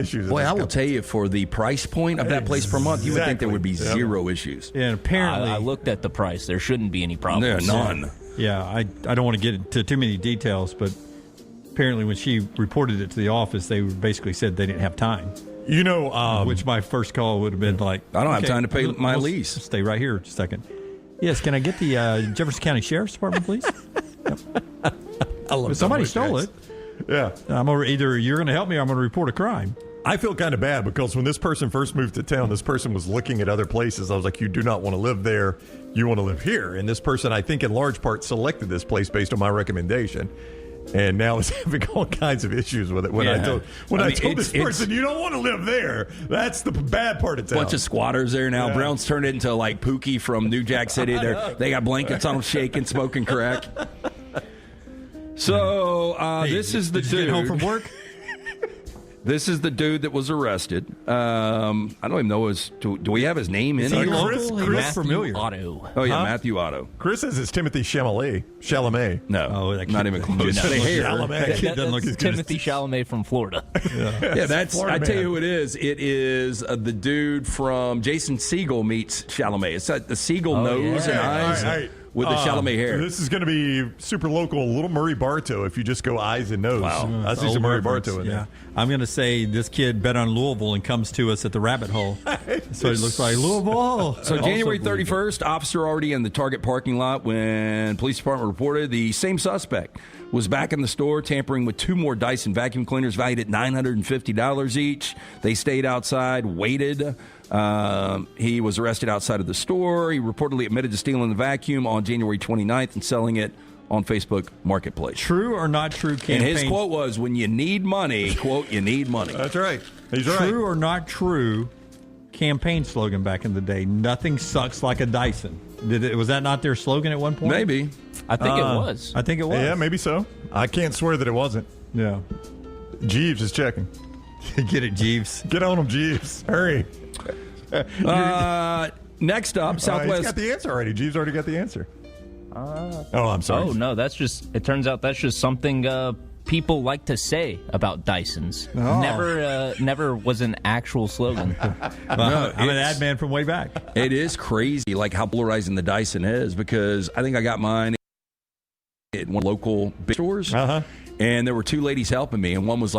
issues. Boy, I will tell you, for the price point of that place per month, you would think there would be zero issues. And apparently, I looked at the price. There shouldn't be any problems. There, none. Yeah, I don't want to get into too many details, but apparently when she reported it to the office, they basically said they didn't have time. You know, which my first call would have been like, I don't have time to pay my lease. Stay right here just a second. Yes, can I get the Jefferson County Sheriff's Department, please? I love somebody stole it. Yeah. Either you're going to help me or I'm going to report a crime. I feel kind of bad because when this person first moved to town, this person was looking at other places. I was like, you do not want to live there. You want to live here. And this person, I think, in large part selected this place based on my recommendation. And now is having all kinds of issues with it. When I told this person, you don't want to live there. That's the bad part of town. Bunch of squatters there now. Yeah. Brown's turned it into like Pookie from New Jack City. They got blankets on them, shaking, smoking crack. So this is the dude. Get home from work. This is the dude that was arrested. I don't even know do we have his name in here? Chris familiar. Otto. Oh yeah, Matthew Otto. Chris says it's Timothy Chalamet. No, not even close. That kid doesn't look as good. Timothy Chalamet from Florida. Yeah, that's. Florida I tell man. you who it is. It is the dude from Jason Segel meets Chalamet. It's the Segel nose and eyes. With the Chalamet hair. This is going to be super local. Little Murray Bartow if you just go eyes and nose. Wow. I see some Murray Bartow in there. I'm going to say this kid bet on Louisville and comes to us at the rabbit hole. So it looks like Louisville. So January 31st, officer already in the Target parking lot when police department reported the same suspect was back in the store tampering with two more Dyson vacuum cleaners valued at $950 each. They stayed outside, waited. He was arrested outside of the store. He reportedly admitted to stealing the vacuum on January 29th and selling it on Facebook Marketplace. True or not true campaign? And his quote was, when you need money, quote, you need money. That's right. He's right. True or not true campaign slogan back in the day, nothing sucks like a Dyson. Was that not their slogan at one point? Maybe. I think it was. I think it was. Yeah, maybe so. I can't swear that it wasn't. Yeah. Jeeves is checking. Get it, Jeeves. Get on him, Jeeves. Hurry. Next up, Southwest. He's got the answer already. Jeeves already got the answer. I'm sorry. Oh, no, it turns out that's just something people like to say about Dysons. Never was an actual slogan. No, I'm an ad man from way back. It is crazy, like how polarizing the Dyson is, because I think I got mine at one local big stores, and there were two ladies helping me, and one was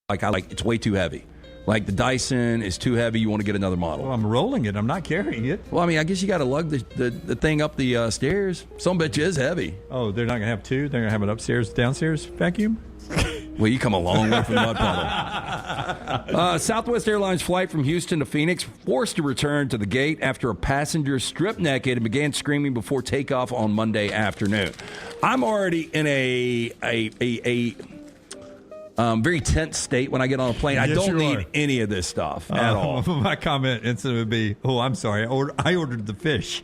like it's way too heavy. Like, the Dyson is too heavy. You want to get another model. Well, I'm rolling it. I'm not carrying it. Well, I mean, I guess you got to lug the thing up the stairs. Some bitch is heavy. Oh, they're not going to have two? They're going to have an upstairs, downstairs vacuum? Well, you come a long way from the mud puddle. Southwest Airlines flight from Houston to Phoenix forced to return to the gate after a passenger stripped naked and began screaming before takeoff on Monday afternoon. I'm already in a very tense state when I get on a plane. I don't need any of this stuff at all. My comment instantly would be, I'm sorry, I ordered the fish.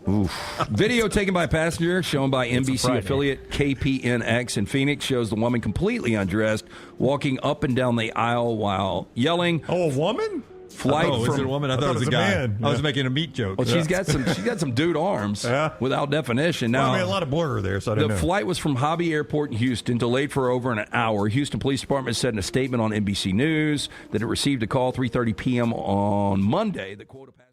Oof. Video taken by a passenger shown by NBC affiliate KPNX in Phoenix shows the woman completely undressed, walking up and down the aisle while yelling. Oh, a woman? Was it a woman? I thought it was a guy. Man. I was making a meat joke. Well, she's got some dude arms without definition. Now, a lot of blur there, so I don't know. The flight was from Hobby Airport in Houston, delayed for over an hour. Houston Police Department said in a statement on NBC News that it received a call 3:30 p.m. on Monday. The quota passenger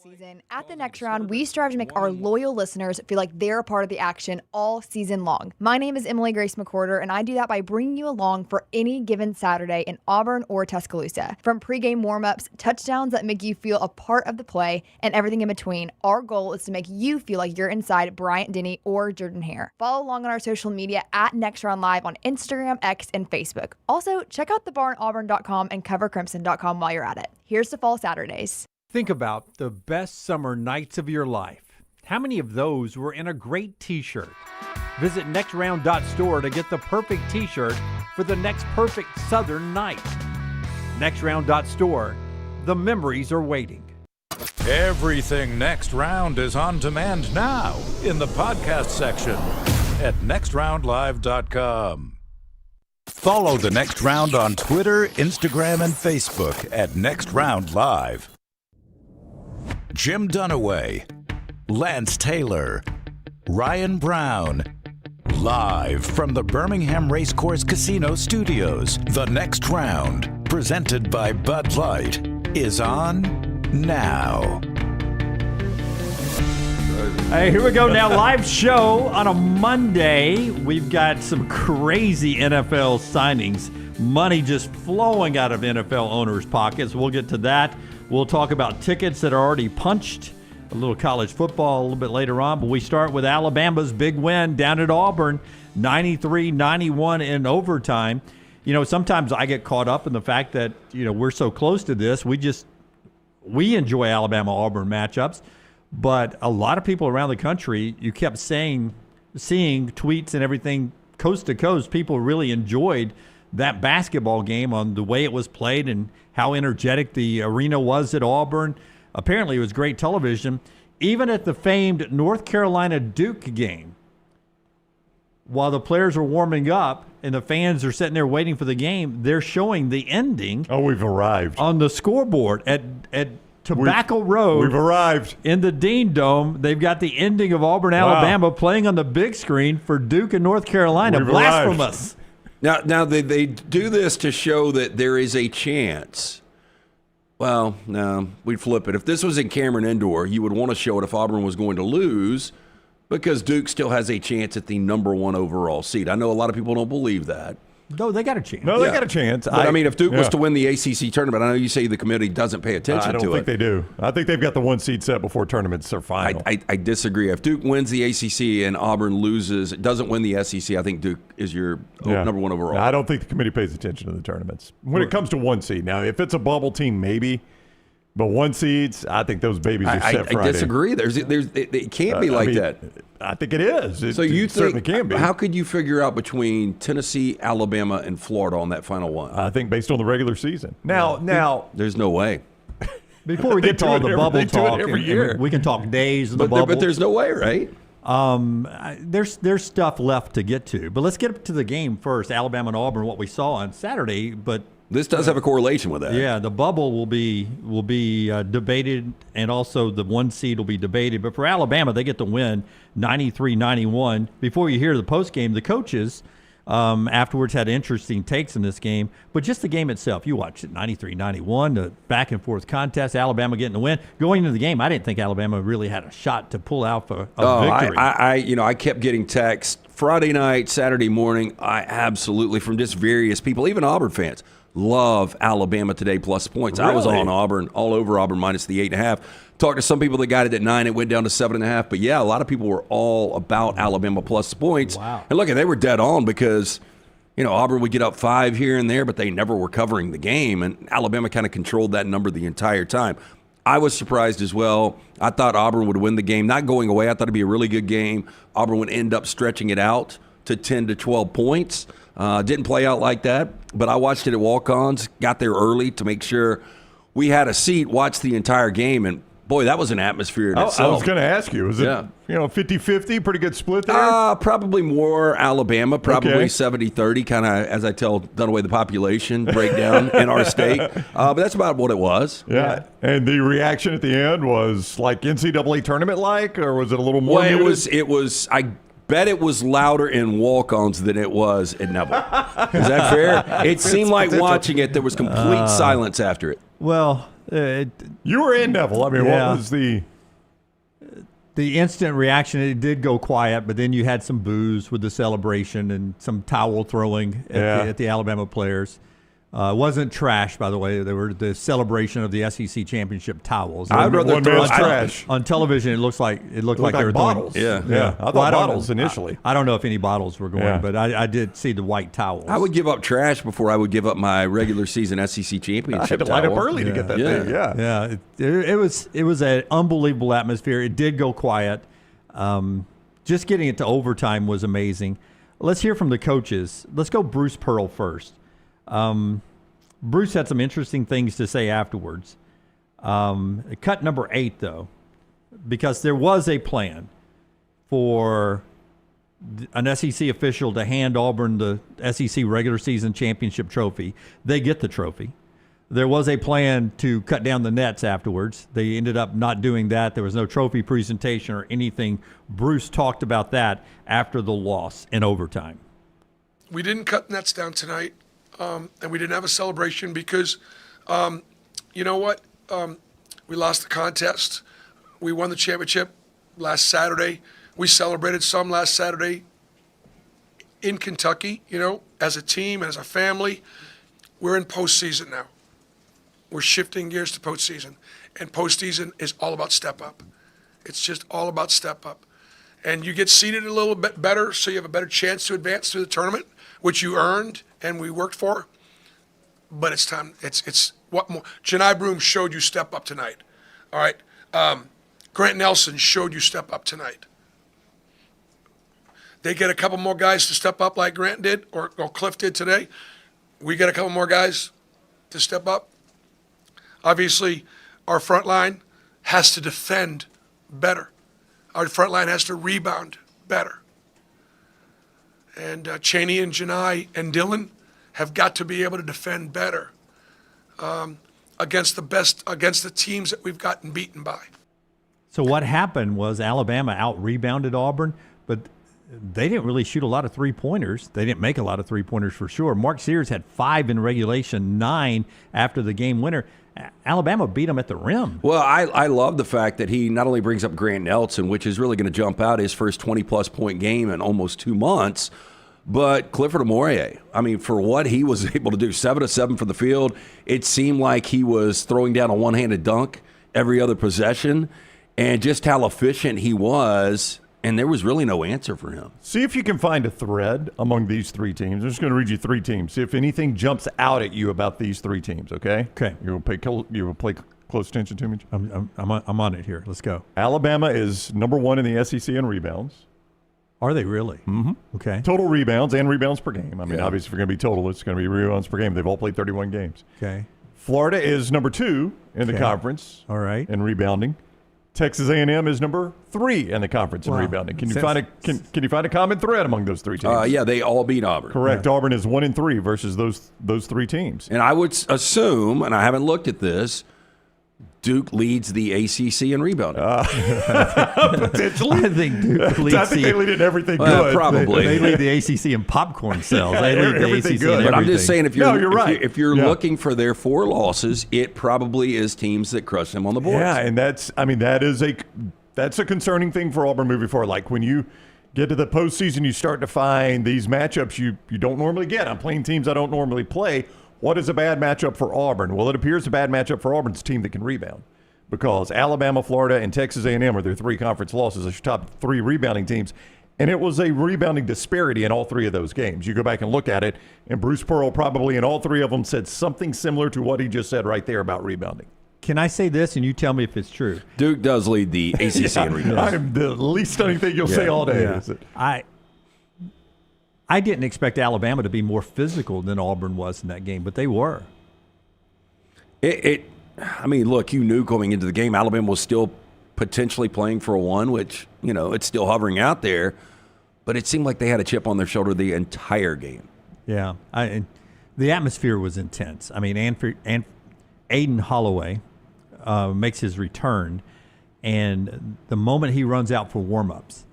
season. At the next round, we strive to make our loyal listeners feel like they're a part of the action all season long. My name is Emily Grace McWhorter, and I do that by bringing you along for any given Saturday in Auburn or Tuscaloosa. From pregame warm-ups, touchdowns that make you feel a part of the play, and everything in between, our goal is to make you feel like you're inside Bryant-Denny or Jordan Hare. Follow along on our social media at Next Round Live on Instagram, X, and Facebook. Also, check out thebarnauburn.com and covercrimson.com while you're at it. Here's to Fall Saturdays. Think about the best summer nights of your life. How many of those were in a great t-shirt? Visit nextround.store to get the perfect t-shirt for the next perfect Southern night. Nextround.store. The memories are waiting. Everything Next Round is on demand now in the podcast section at nextroundlive.com. Follow the Next Round on Twitter, Instagram, and Facebook at Next Round Live. Jim Dunaway, Lance Taylor, Ryan Brown, Live from the Birmingham Racecourse Casino Studios, the next round, presented by Bud Light, is on now. Hey, here we go now. Live show on a Monday. We've got some crazy NFL signings. Money just flowing out of NFL owners' pockets. We'll get to that. We'll talk about tickets that are already punched. A little college football a little bit later on. But we start with Alabama's big win down at Auburn, 93-91 in overtime. You know, sometimes I get caught up in the fact that, you know, we're so close to this. We enjoy Alabama-Auburn matchups. But a lot of people around the country, you kept seeing tweets and everything coast to coast. People really enjoyed that basketball game on the way it was played and how energetic the arena was at Auburn. Apparently, it was great television. Even at the famed North Carolina-Duke game, while the players are warming up and the fans are sitting there waiting for the game, they're showing the ending. Oh, we've arrived. On the scoreboard at Tobacco Road. We've arrived. In the Dean Dome, they've got the ending of Auburn, Alabama playing on the big screen for Duke and North Carolina. We've Blasphemous. Now they do this to show that there is a chance. Well, no, we'd flip it. If this was in Cameron Indoor, you would want to show it if Auburn was going to lose because Duke still has a chance at the number 1 overall seed. I know a lot of people don't believe that. No, they got a chance. No, they got a chance. But, I mean, if Duke was to win the ACC tournament, I know you say the committee doesn't pay attention to it. I don't think they do. I think they've got the 1 seed set before tournaments are final. I disagree. If Duke wins the ACC and Auburn loses, doesn't win the SEC, I think Duke is your number 1 overall. I don't think the committee pays attention to the tournaments. When it comes to 1 seed, now, if it's a bubble team, maybe. But 1 seeds, I think those babies are set Friday. I disagree. It can't be like that. I think it is. So you it certainly can be. How could you figure out between Tennessee, Alabama, and Florida on that final one? I think based on the regular season. Now, there's no way. Before we get to all the bubble talk, every year. We can talk days in the bubble. But there's no way, right? There's stuff left to get to. But let's get to the game first. Alabama and Auburn, what we saw on Saturday, but. This does have a correlation with that. Yeah, the bubble will be debated, and also the 1 seed will be debated. But for Alabama, they get the win, 93-91. Before you hear the postgame, the coaches afterwards had interesting takes in this game. But just the game itself, you watched it, 93-91, the back-and-forth contest, Alabama getting the win. Going into the game, I didn't think Alabama really had a shot to pull out for a victory. I kept getting texts Friday night, Saturday morning. I absolutely, from just various people, even Auburn fans, love Alabama today plus points. Really? I was on Auburn, all over Auburn minus the 8.5. Talked to some people that got it at 9. It went down to 7.5. But yeah, a lot of people were all about Alabama plus points. Wow. And look, they were dead on because, you know, Auburn would get up 5 here and there, but they never were covering the game. And Alabama kind of controlled that number the entire time. I was surprised as well. I thought Auburn would win the game, not going away. I thought it'd be a really good game. Auburn would end up stretching it out to 10 to 12 points. Didn't play out like that, but I watched it at walk-ons, got there early to make sure we had a seat, watched the entire game, and boy, that was an atmosphere in itself. I was going to ask you, was it 50-50, pretty good split there? Probably more Alabama, probably 70-30, kind of, as I tell Dunaway, the population breakdown in our state. But that's about what it was. Yeah. And the reaction at the end was like NCAA tournament-like, or was it a little more muted? It was I bet it was louder in walk-ons than it was at Neville. Is that fair? It seemed like watching it, there was complete silence after it. Well, you were in Neville. I mean, what was the instant reaction? It did go quiet, but then you had some boos with the celebration and some towel throwing at the Alabama players. It wasn't trash, by the way. They were the celebration of the SEC championship towels. I'd rather throw trash on television. It looked like they were bottles. Doing, yeah. I thought bottles initially. I don't know if any bottles were going, but I did see the white towels. I would give up trash before I would give up my regular season SEC championship. I had to towel. line up early to get that thing. Yeah. It was an unbelievable atmosphere. It did go quiet. Just getting it to overtime was amazing. Let's hear from the coaches. Let's go Bruce Pearl first. Bruce had some interesting things to say afterwards. Cut number 8, though, because there was a plan for an SEC official to hand Auburn the SEC regular season championship trophy. They get the trophy. There was a plan to cut down the nets afterwards. They ended up not doing that. There was no trophy presentation or anything. Bruce talked about that after the loss in overtime. We didn't cut nets down tonight, and we didn't have a celebration because, you know what? We lost the contest. We won the championship last Saturday. We celebrated some last Saturday in Kentucky, as a team, as a family. We're in postseason now. We're shifting gears to postseason. And postseason is all about step up. It's just all about step up. And you get seeded a little bit better, so you have a better chance to advance through the tournament, which you earned and we worked for. But it's time. It's what more. Johni Broome showed you step up tonight. All right. Grant Nelson showed you step up tonight. They get a couple more guys to step up like Grant did or Cliff did today. We get a couple more guys to step up. Obviously, our front line has to defend better. Our front line has to rebound better. And Cheney and Johni and Dylan have got to be able to defend better against the teams that we've gotten beaten by. So what happened was Alabama out-rebounded Auburn, but they didn't really shoot a lot of three-pointers. They didn't make a lot of three-pointers for sure. Mark Sears had 5 in regulation, 9 after the game winner. Alabama beat them at the rim. Well, I love the fact that he not only brings up Grant Nelson, which is really going to jump out his first 20-plus point game in almost 2 months, but Clifford Amorie, I mean, for what he was able to do, 7 of 7 from the field, it seemed like he was throwing down a one-handed dunk every other possession, and just how efficient he was, and there was really no answer for him. See if you can find a thread among these 3 teams. I'm just going to read you 3 teams. See if anything jumps out at you about these 3 teams, okay? Okay. You will pay close attention to me? I'm on it here. Let's go. Alabama is number 1 in the SEC in rebounds. Are they really? Mm-hmm. Okay. Total rebounds and rebounds per game. I mean, obviously, if you're going to be total, it's going to be rebounds per game. They've all played 31 games. Okay. Florida is number 2 in the conference. All right. In rebounding. Texas A&M is number 3 in the conference in rebounding. Can you find a common thread among those 3 teams? Yeah, they all beat Auburn. Correct. Yeah. Auburn is 1-3 versus those 3 teams. And I would assume, and I haven't looked at this, Duke leads the ACC in rebounding. Potentially. I think Duke leads I think they lead in everything good. Probably. They lead the ACC in popcorn sales. They lead the ACC in everything. But I'm just saying, if you're right. if you're looking for their 4 losses, it probably is teams that crush them on the boards. Yeah, and that's a concerning thing for Auburn moving forward. Like when you get to the postseason, you start to find these matchups you don't normally get. I'm playing teams I don't normally play. What is a bad matchup for Auburn? Well, it appears a bad matchup for Auburn's team that can rebound because Alabama, Florida, and Texas A&M are their 3 conference losses as your top 3 rebounding teams. And it was a rebounding disparity in all 3 of those games. You go back and look at it, and Bruce Pearl probably in all 3 of them said something similar to what he just said right there about rebounding. Can I say this, and you tell me if it's true? Duke does lead the ACC in rebounding. I'm the least stunning thing you'll say all day. Is it? I didn't expect Alabama to be more physical than Auburn was in that game, but they were. I mean, look, you knew going into the game Alabama was still potentially playing for a 1, which, it's still hovering out there. But it seemed like they had a chip on their shoulder the entire game. Yeah. The atmosphere was intense. I mean, Aiden Holloway makes his return, and the moment he runs out for warm-ups,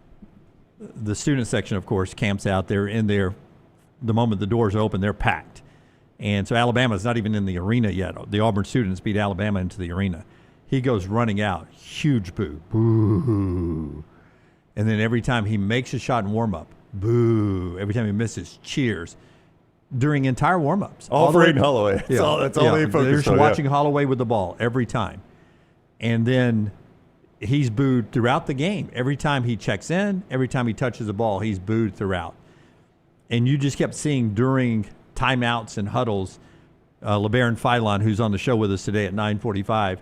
the student section, of course, camps out. They're in there. The moment the doors open, they're packed. And so Alabama's not even in the arena yet. The Auburn students beat Alabama into the arena. He goes running out. Huge boo. Boo. And then every time he makes a shot in warm-up, boo. Every time he misses, cheers. During entire warm-ups. All for Aiden Holloway. That's all they focus on. They're just watching Holloway with the ball every time. And then he's booed throughout the game. Every time he checks in, every time he touches the ball, he's booed throughout. And you just kept seeing during timeouts and huddles, Labaron Philon, who's on the show with us today at 9:45,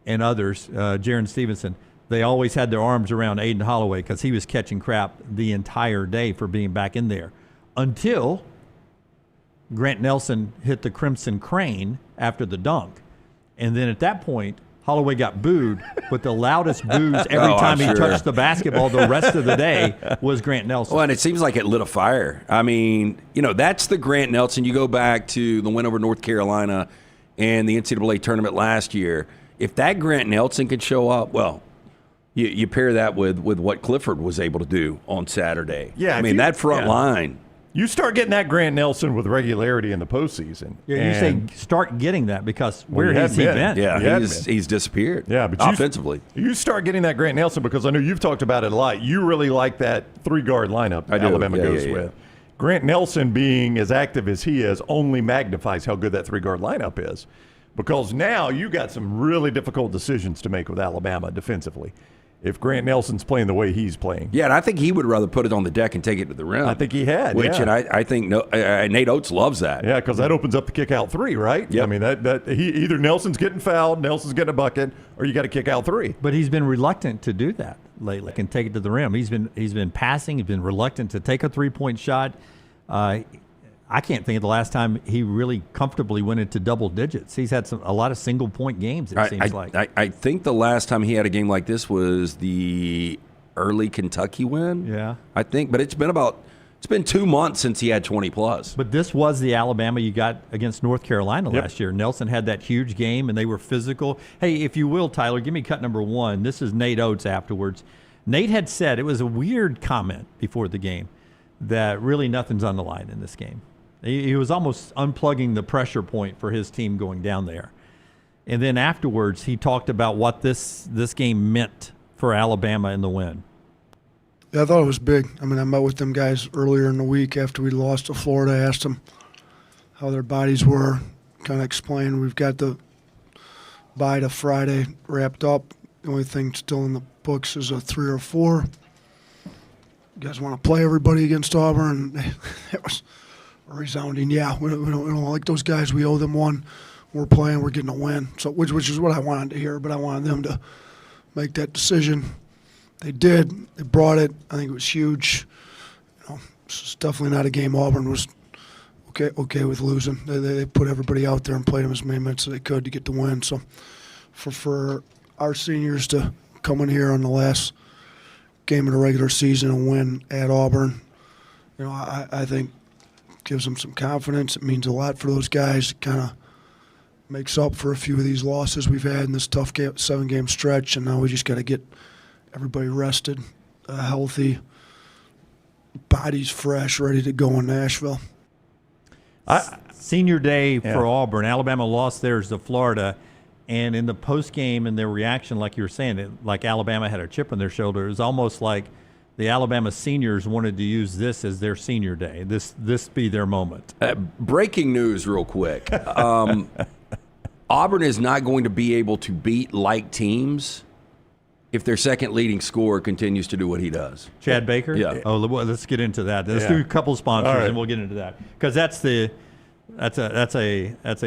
and others, Jaron Stevenson, they always had their arms around Aiden Holloway because he was catching crap the entire day for being back in there. Until Grant Nelson hit the Crimson Crane after the dunk. And then at that point, Holloway got booed, but the loudest boos every time he touched the basketball the rest of the day was Grant Nelson. Well, and it seems like it lit a fire. I mean, that's the Grant Nelson. You go back to the win over North Carolina in the NCAA tournament last year. If that Grant Nelson could show up, well, you pair that with what Clifford was able to do on Saturday. Yeah, I mean, that front line. You start getting that Grant Nelson with regularity in the postseason. Yeah, you say start getting that because where has he been? Yeah, he's disappeared. Yeah, but offensively. You start getting that Grant Nelson because I know you've talked about it a lot. You really like that 3-guard lineup Alabama goes with. Grant Nelson being as active as he is only magnifies how good that 3-guard lineup is, because now you got some really difficult decisions to make with Alabama defensively. If Grant Nelson's playing the way he's playing. Yeah, and I think he would rather put it on the deck and take it to the rim. I think he had. And I think Nate Oates loves that. Yeah, because that opens up the kick-out 3, right? Yep. I mean, either Nelson's getting fouled, Nelson's getting a bucket, or you got to kick out 3. But he's been reluctant to do that lately and take it to the rim. He's been passing. He's been reluctant to take a 3-point shot. I can't think of the last time he really comfortably went into double digits. He's had a lot of single-point games, it seems like. I think the last time he had a game like this was the early Kentucky win. Yeah. I think, but it's been 2 months since he had 20-plus. But this was the Alabama you got against North Carolina last year. Nelson had that huge game, and they were physical. Hey, if you will, Tyler, give me cut number 1. This is Nate Oates afterwards. Nate had said, it was a weird comment before the game, that really nothing's on the line in this game. He was almost unplugging the pressure point for his team going down there. And then afterwards, he talked about what this game meant for Alabama in the win. Yeah, I thought it was big. I mean, I met with them guys earlier in the week after we lost to Florida. I asked them how their bodies were, kind of explained we've got the bye to Friday wrapped up. The only thing still in the books is a 3 or 4. You guys want to play everybody against Auburn? It was resounding, yeah. We don't like those guys. We owe them one. We're playing. We're getting a win. So, which is what I wanted to hear. But I wanted them to make that decision. They did. They brought it. I think it was huge. It's definitely not a game Auburn was okay with losing. They put everybody out there and played them as many minutes as they could to get the win. So, for our seniors to come in here on the last game of the regular season and win at Auburn, I think gives them some confidence. It means a lot for those guys. It kind of makes up for a few of these losses we've had in this tough 7-game stretch, and now we just got to get everybody rested, healthy, bodies fresh, ready to go in Nashville. Senior day for Auburn. Alabama lost theirs to Florida, and in the postgame and their reaction, like you were saying, like Alabama had a chip on their shoulder. It was almost like the Alabama seniors wanted to use this as their senior day. This be their moment. Breaking news real quick. Auburn is not going to be able to beat like teams if their second leading scorer continues to do what he does. Chad Baker? Yeah. Oh, let's get into that. Let's do a couple of sponsors and we'll get into that. Because that's a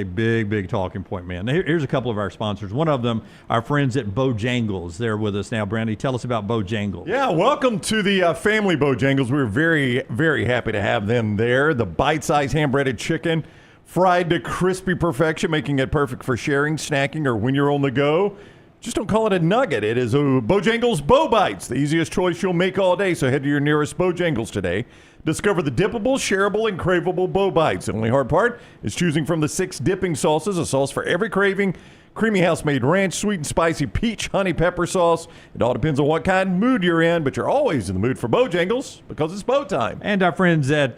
big talking point, man. Here's a couple of our sponsors. One of them, our friends at Bojangles. They're with us now. Brandy, tell us about Bojangles. Yeah, welcome to the family Bojangles. We're very, very happy to have them there. The bite-sized hand-breaded chicken, fried to crispy perfection, making it perfect for sharing, snacking, or when you're on the go. Just don't call it a nugget. It is a Bojangles Bo Bites, the easiest choice you'll make all day. So head to your nearest Bojangles today. Discover the dippable, shareable, and craveable Bo Bites. The only hard part is choosing from the 6 dipping sauces, a sauce for every craving. Creamy house-made ranch, sweet and spicy peach honey pepper sauce. It all depends on what kind of mood you're in, but you're always in the mood for Bojangles because it's bow time. And our friends at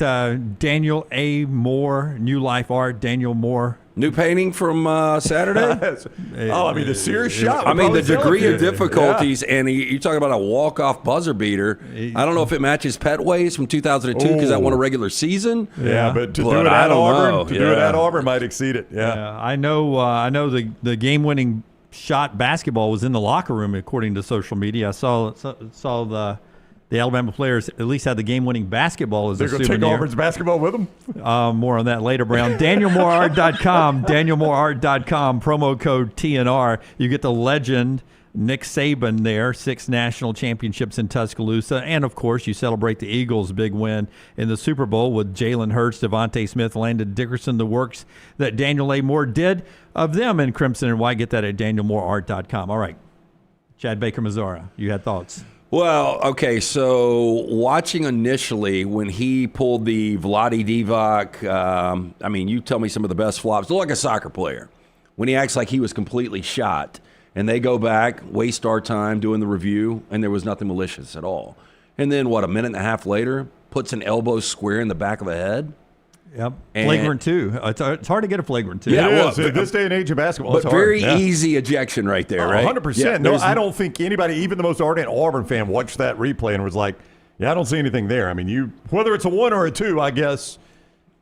Daniel A. Moore, New Life Art, Daniel Moore. New painting from Saturday? The Sears shop. I mean, the degree of difficulties, and you're talking about a walk-off buzzer beater. I don't know if it matches Petway's from 2002 because that won a regular season. Yeah, but to do it at Auburn might exceed it. Yeah. I know the game-winning shot basketball was in the locker room, according to social media. I saw the Alabama players at least had the game-winning basketball as a souvenir. They're going to take Auburn's basketball with them? More on that later, Brown. DanielMooreArt.com, DanielMooreArt.com, promo code TNR. You get the legend Nick Saban there, 6 national championships in Tuscaloosa. And, of course, you celebrate the Eagles' big win in the Super Bowl with Jalen Hurts, Devontae Smith, Landon Dickerson, the works that Daniel A. Moore did of them in Crimson and White. Get that at DanielMooreArt.com. All right. Chad Baker-Mazara, you had thoughts? Well, okay, so watching initially when he pulled the Vlade Divac, you tell me some of the best flops. Looked like a soccer player. when he acts like he was completely shot. And they go back, waste our time doing the review, and there was nothing malicious at all. And then, a minute and a half later, puts an elbow square in the back of the head. Yep. Flagrant two. It's hard to get a flagrant two. Yeah, it is. In this day and age of basketball, but it's hard. very easy ejection right there, right? 100%. Yeah, No, I don't think anybody, even the most ardent Auburn fan, watched that replay and was like, yeah, I don't see anything there. I mean, whether it's a 1 or a 2, I guess.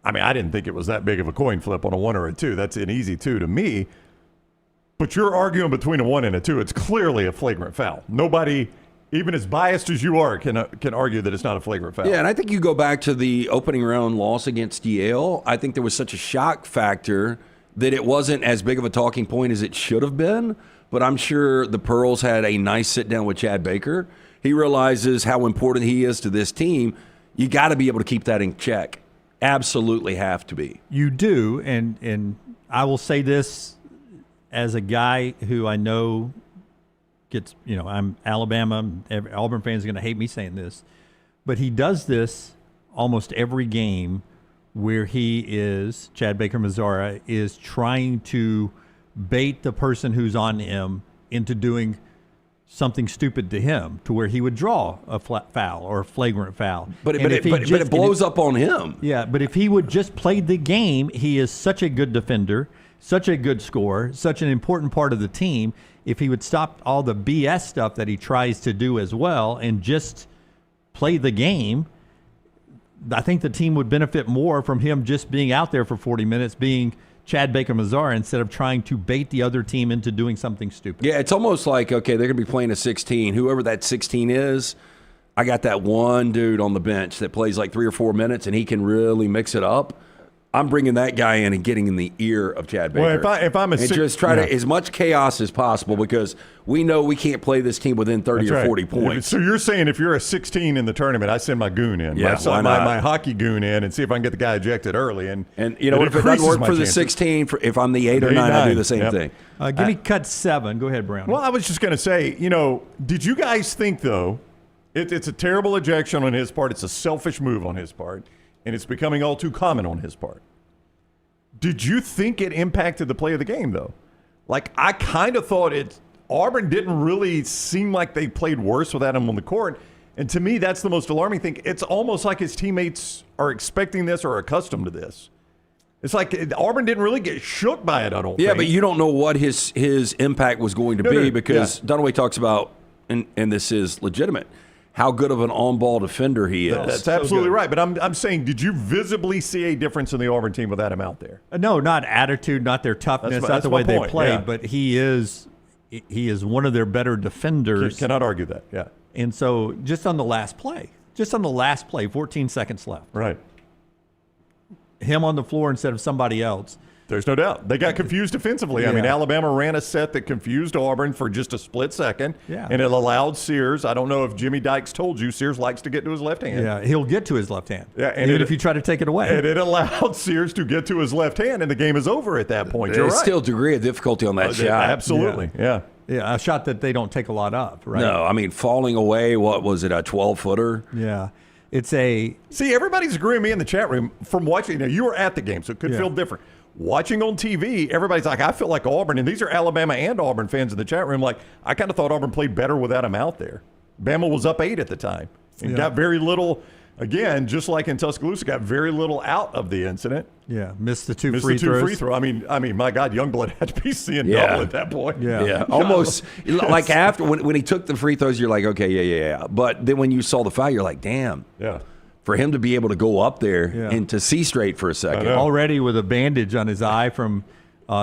I mean, I didn't think it was that big of a coin flip on a 1 or a 2. That's an easy 2 to me. But you're arguing between a 1 and a 2. It's clearly a flagrant foul. Nobody, even as biased as you are, can argue that it's not a flagrant foul. Yeah, and I think you go back to the opening round loss against Yale. I think there was such a shock factor that it wasn't as big of a talking point as it should have been. But I'm sure the Pearls had a nice sit down with Chad Baker. He realizes how important he is to this team. You got to be able to keep that in check. Absolutely have to be. You do, and I will say this as a guy who I know gets, I'm Alabama. Auburn fans are going to hate me saying this, but he does this almost every game where Chad Baker-Mazara is trying to bait the person who's on him into doing something stupid to him, to where he would draw a foul or a flagrant foul. But it blows up on him. Yeah, but if he would just play the game, he is such a good defender, such a good scorer, such an important part of the team. If he would stop all the BS stuff that he tries to do as well and just play the game, I think the team would benefit more from him just being out there for 40 minutes, being Chad Baker-Mazara, instead of trying to bait the other team into doing something stupid. Yeah, it's almost like, okay, they're going to be playing a 16. Whoever that 16 is, I got that one dude on the bench that plays like 3 or 4 minutes, and he can really mix it up. I'm bringing that guy in and getting in the ear of Chad Baker. Well, if I'm just try to as much chaos as possible, because we know we can't play this team within 30 or 40 points. So you're saying if you're a 16 in the tournament, I send my goon in, my hockey goon in, and see if I can get the guy ejected early. And if it doesn't work for the 16, if I'm the 8 or 9, I do the same thing. Give me cut 7. Go ahead, Brown. Well, I was just going to say, did you guys think, though, it's a terrible ejection on his part. It's a selfish move on his part, and it's becoming all too common on his part. Did you think it impacted the play of the game, though? Like, I kind of thought Auburn didn't really seem like they played worse without him on the court. And to me, that's the most alarming thing. It's almost like his teammates are expecting this or accustomed to this. It's like Auburn didn't really get shook by it, I don't think. Yeah, but you don't know what his impact was going to be because Dunaway talks about, and this is legitimate, how good of an on-ball defender he is. That's absolutely right. But I'm saying, did you visibly see a difference in the Auburn team without him out there? No, not attitude, not their toughness, not the way they played, but he is one of their better defenders. Cannot argue that, yeah. And so just on the last play, 14 seconds left. Right. Him on the floor instead of somebody else. There's no doubt. They got confused defensively. Yeah. I mean, Alabama ran a set that confused Auburn for just a split second, and it allowed Sears. I don't know if Jimmy Dykes told you, Sears likes to get to his left hand. Yeah, he'll get to his left hand, and even if you try to take it away. And it allowed Sears to get to his left hand, and the game is over at that point. You're right. Still a degree of difficulty on that shot. Absolutely, yeah. Yeah, a shot that they don't take a lot of, right? No, I mean, falling away, what was it, a 12-footer? Yeah. See, everybody's agreeing with me in the chat room from watching. You were at the game, so it could feel different. Watching on TV, everybody's like, I feel like Auburn, and these are Alabama and Auburn fans in the chat room, like, I kind of thought Auburn played better without him out there. Bama was up 8 at the time and got very little, again, just like in Tuscaloosa, got very little out of the incident. Yeah, missed the two free throws. I mean, my God, Youngblood had to be seeing double at that point. Yeah. Almost like after when he took the free throws, you're like, okay, yeah. But then when you saw the foul, you're like, damn. Yeah. For him to be able to go up there and to see straight for a second. Already with a bandage on his eye from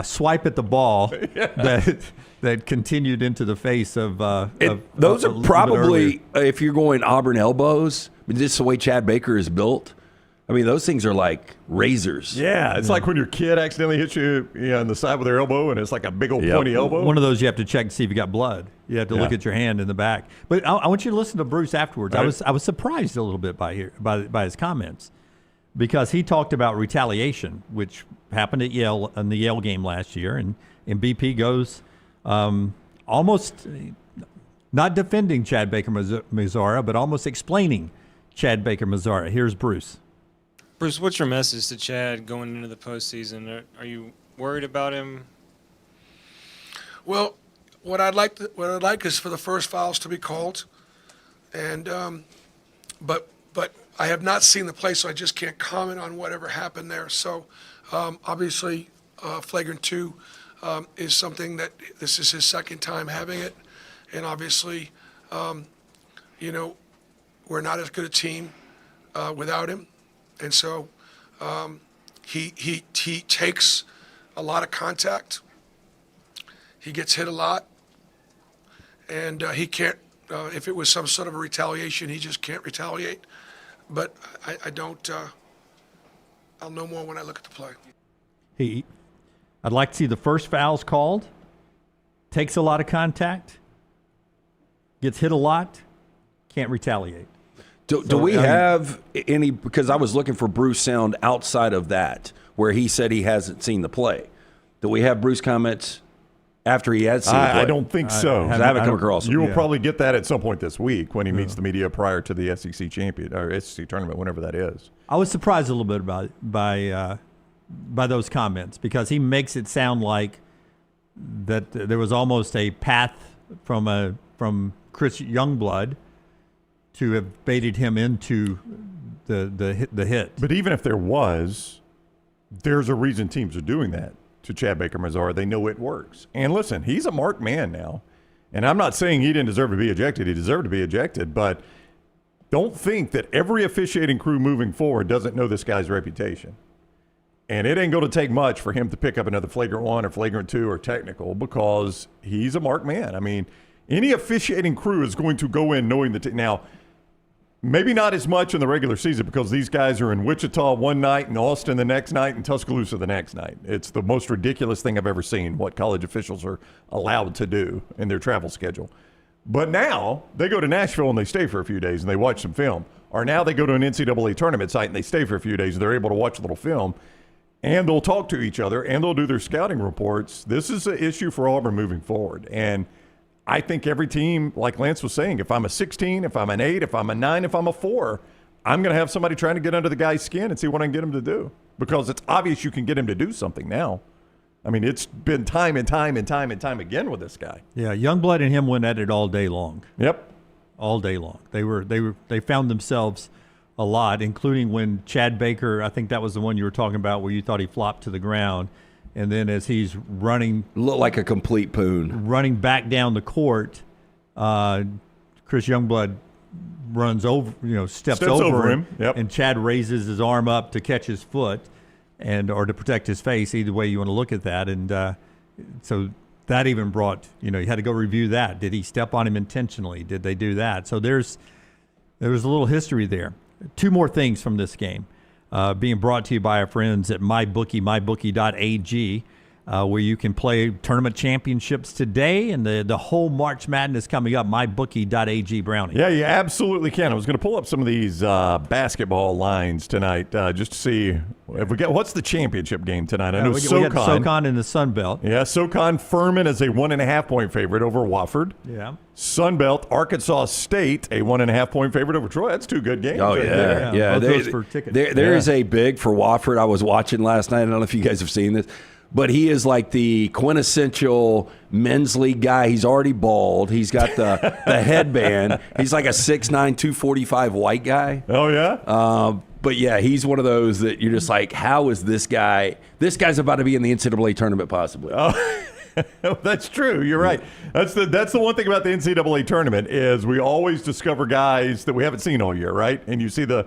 swipe at the ball that continued into the face of those are probably, if you're going Auburn elbows, just the way Chad Baker is built, I mean, those things are like razors. Yeah, it's like when your kid accidentally hits you in the side with their elbow, and it's like a big old pointy elbow. One of those you have to check to see if you got blood. You have to look at your hand in the back. But I want you to listen to Bruce afterwards. Right. I was surprised a little bit by his comments, because he talked about retaliation, which happened at Yale in the Yale game last year, and BP goes almost not defending Chad Baker-Mazara, but almost explaining Chad Baker-Mazara. Here's Bruce. Bruce, what's your message to Chad going into the postseason? Are you worried about him Well, what I'd like is for the first fouls to be called, and but I have not seen the play, so I just can't comment on whatever happened there. So obviously, flagrant 2 is something that this is his second time having it, and obviously, we're not as good a team without him, and so he takes a lot of contact. He gets hit a lot, and he can't. If it was some sort of a retaliation, he just can't retaliate. But I don't. I'll know more when I look at the play. I'd like to see the first fouls called. Takes a lot of contact. Gets hit a lot. Can't retaliate. Do we have any? Because I was looking for Bruce sound outside of that, where he said he hasn't seen the play. Do we have Bruce comments after he has seen the play? I don't think so. I haven't come across. You will probably get that at some point this week when he meets the media prior to the SEC champion or SEC tournament, whenever that is. I was surprised a little bit by those comments because he makes it sound like that there was almost a path from Chris Youngblood to have baited him into the hit. But even if there was, there's a reason teams are doing that to Chad Baker-Mazara. They know it works. And listen, he's a marked man now. And I'm not saying he didn't deserve to be ejected. He deserved to be ejected. But don't think that every officiating crew moving forward doesn't know this guy's reputation. And it ain't going to take much for him to pick up another flagrant 1 or flagrant 2 or technical because he's a marked man. I mean, any officiating crew is going to go in knowing that. Now, maybe not as much in the regular season because these guys are in Wichita one night, in Austin the next night, and Tuscaloosa the next night. It's the most ridiculous thing I've ever seen, what college officials are allowed to do in their travel schedule. But now they go to Nashville and they stay for a few days and they watch some film. Or now they go to an NCAA tournament site and they stay for a few days and they're able to watch a little film. And they'll talk to each other and they'll do their scouting reports. This is an issue for Auburn moving forward. And I think every team, like Lance was saying, if I'm a 16, if I'm an 8, if I'm a 9, if I'm a 4, I'm going to have somebody trying to get under the guy's skin and see what I can get him to do. Because it's obvious you can get him to do something now. I mean, it's been time and time again with this guy. Yeah, Youngblood and him went at it all day long. Yep. All day long. They found themselves a lot, including when Chad Baker, I think that was the one you were talking about where you thought he flopped to the ground. And then as he's running, looked like a complete poon, running back down the court, Chris Youngblood runs over, steps over him, yep. And Chad raises his arm up to catch his foot, or to protect his face. Either way you want to look at that, and so that even brought, you had to go review that. Did he step on him intentionally? Did they do that? So there was a little history there. 2 more things from this game. Being brought to you by our friends at mybookie.ag, where you can play tournament championships today and the whole March Madness coming up. Mybookie.ag, Brownie. Yeah, you absolutely can. I was going to pull up some of these basketball lines tonight just to see if we get what's the championship game tonight. I know we got SoCon. SoCon in the Sun Belt. Yeah, SoCon Furman is a 1.5-point favorite over Wofford. Yeah. Sun Belt, Arkansas State, a 1.5-point favorite over Troy. That's 2 good games. Oh, right yeah. there. Yeah. Both those for tickets. There is a big for Wofford. I was watching last night. I don't know if you guys have seen this. But he is like the quintessential men's league guy. He's already bald. He's got the headband. He's like a 6'9", 245 white guy. Oh, yeah? But, yeah, he's one of those that you're just like, how is this guy? This guy's about to be in the NCAA tournament possibly. Oh, that's true. You're right. That's the one thing about the NCAA tournament is we always discover guys that we haven't seen all year, right? And you see the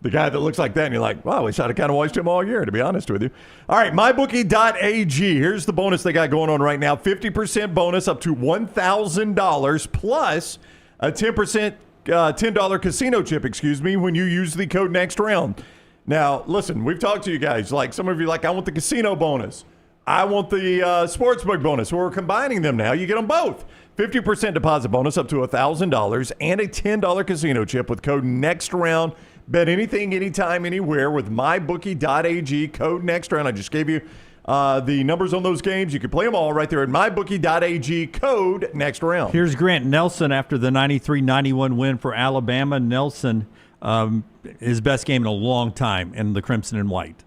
guy that looks like that, and you're like, wow, I wish I'd have kind of watched him all year, to be honest with you. All right, mybookie.ag. Here's the bonus they got going on right now. 50% bonus up to $1,000 plus a 10% $10 casino chip, when you use the code next round. Now, listen, we've talked to you guys. Like some of you I want the casino bonus. I want the sportsbook bonus. We're combining them now. You get them both. 50% deposit bonus up to $1,000 and a $10 casino chip with code next round. Bet anything, anytime, anywhere with mybookie.ag, code next round. I just gave you the numbers on those games. You can play them all right there at mybookie.ag, code next round. Here's Grant Nelson after the 93-91 win for Alabama. Nelson, his best game in a long time in the Crimson and White.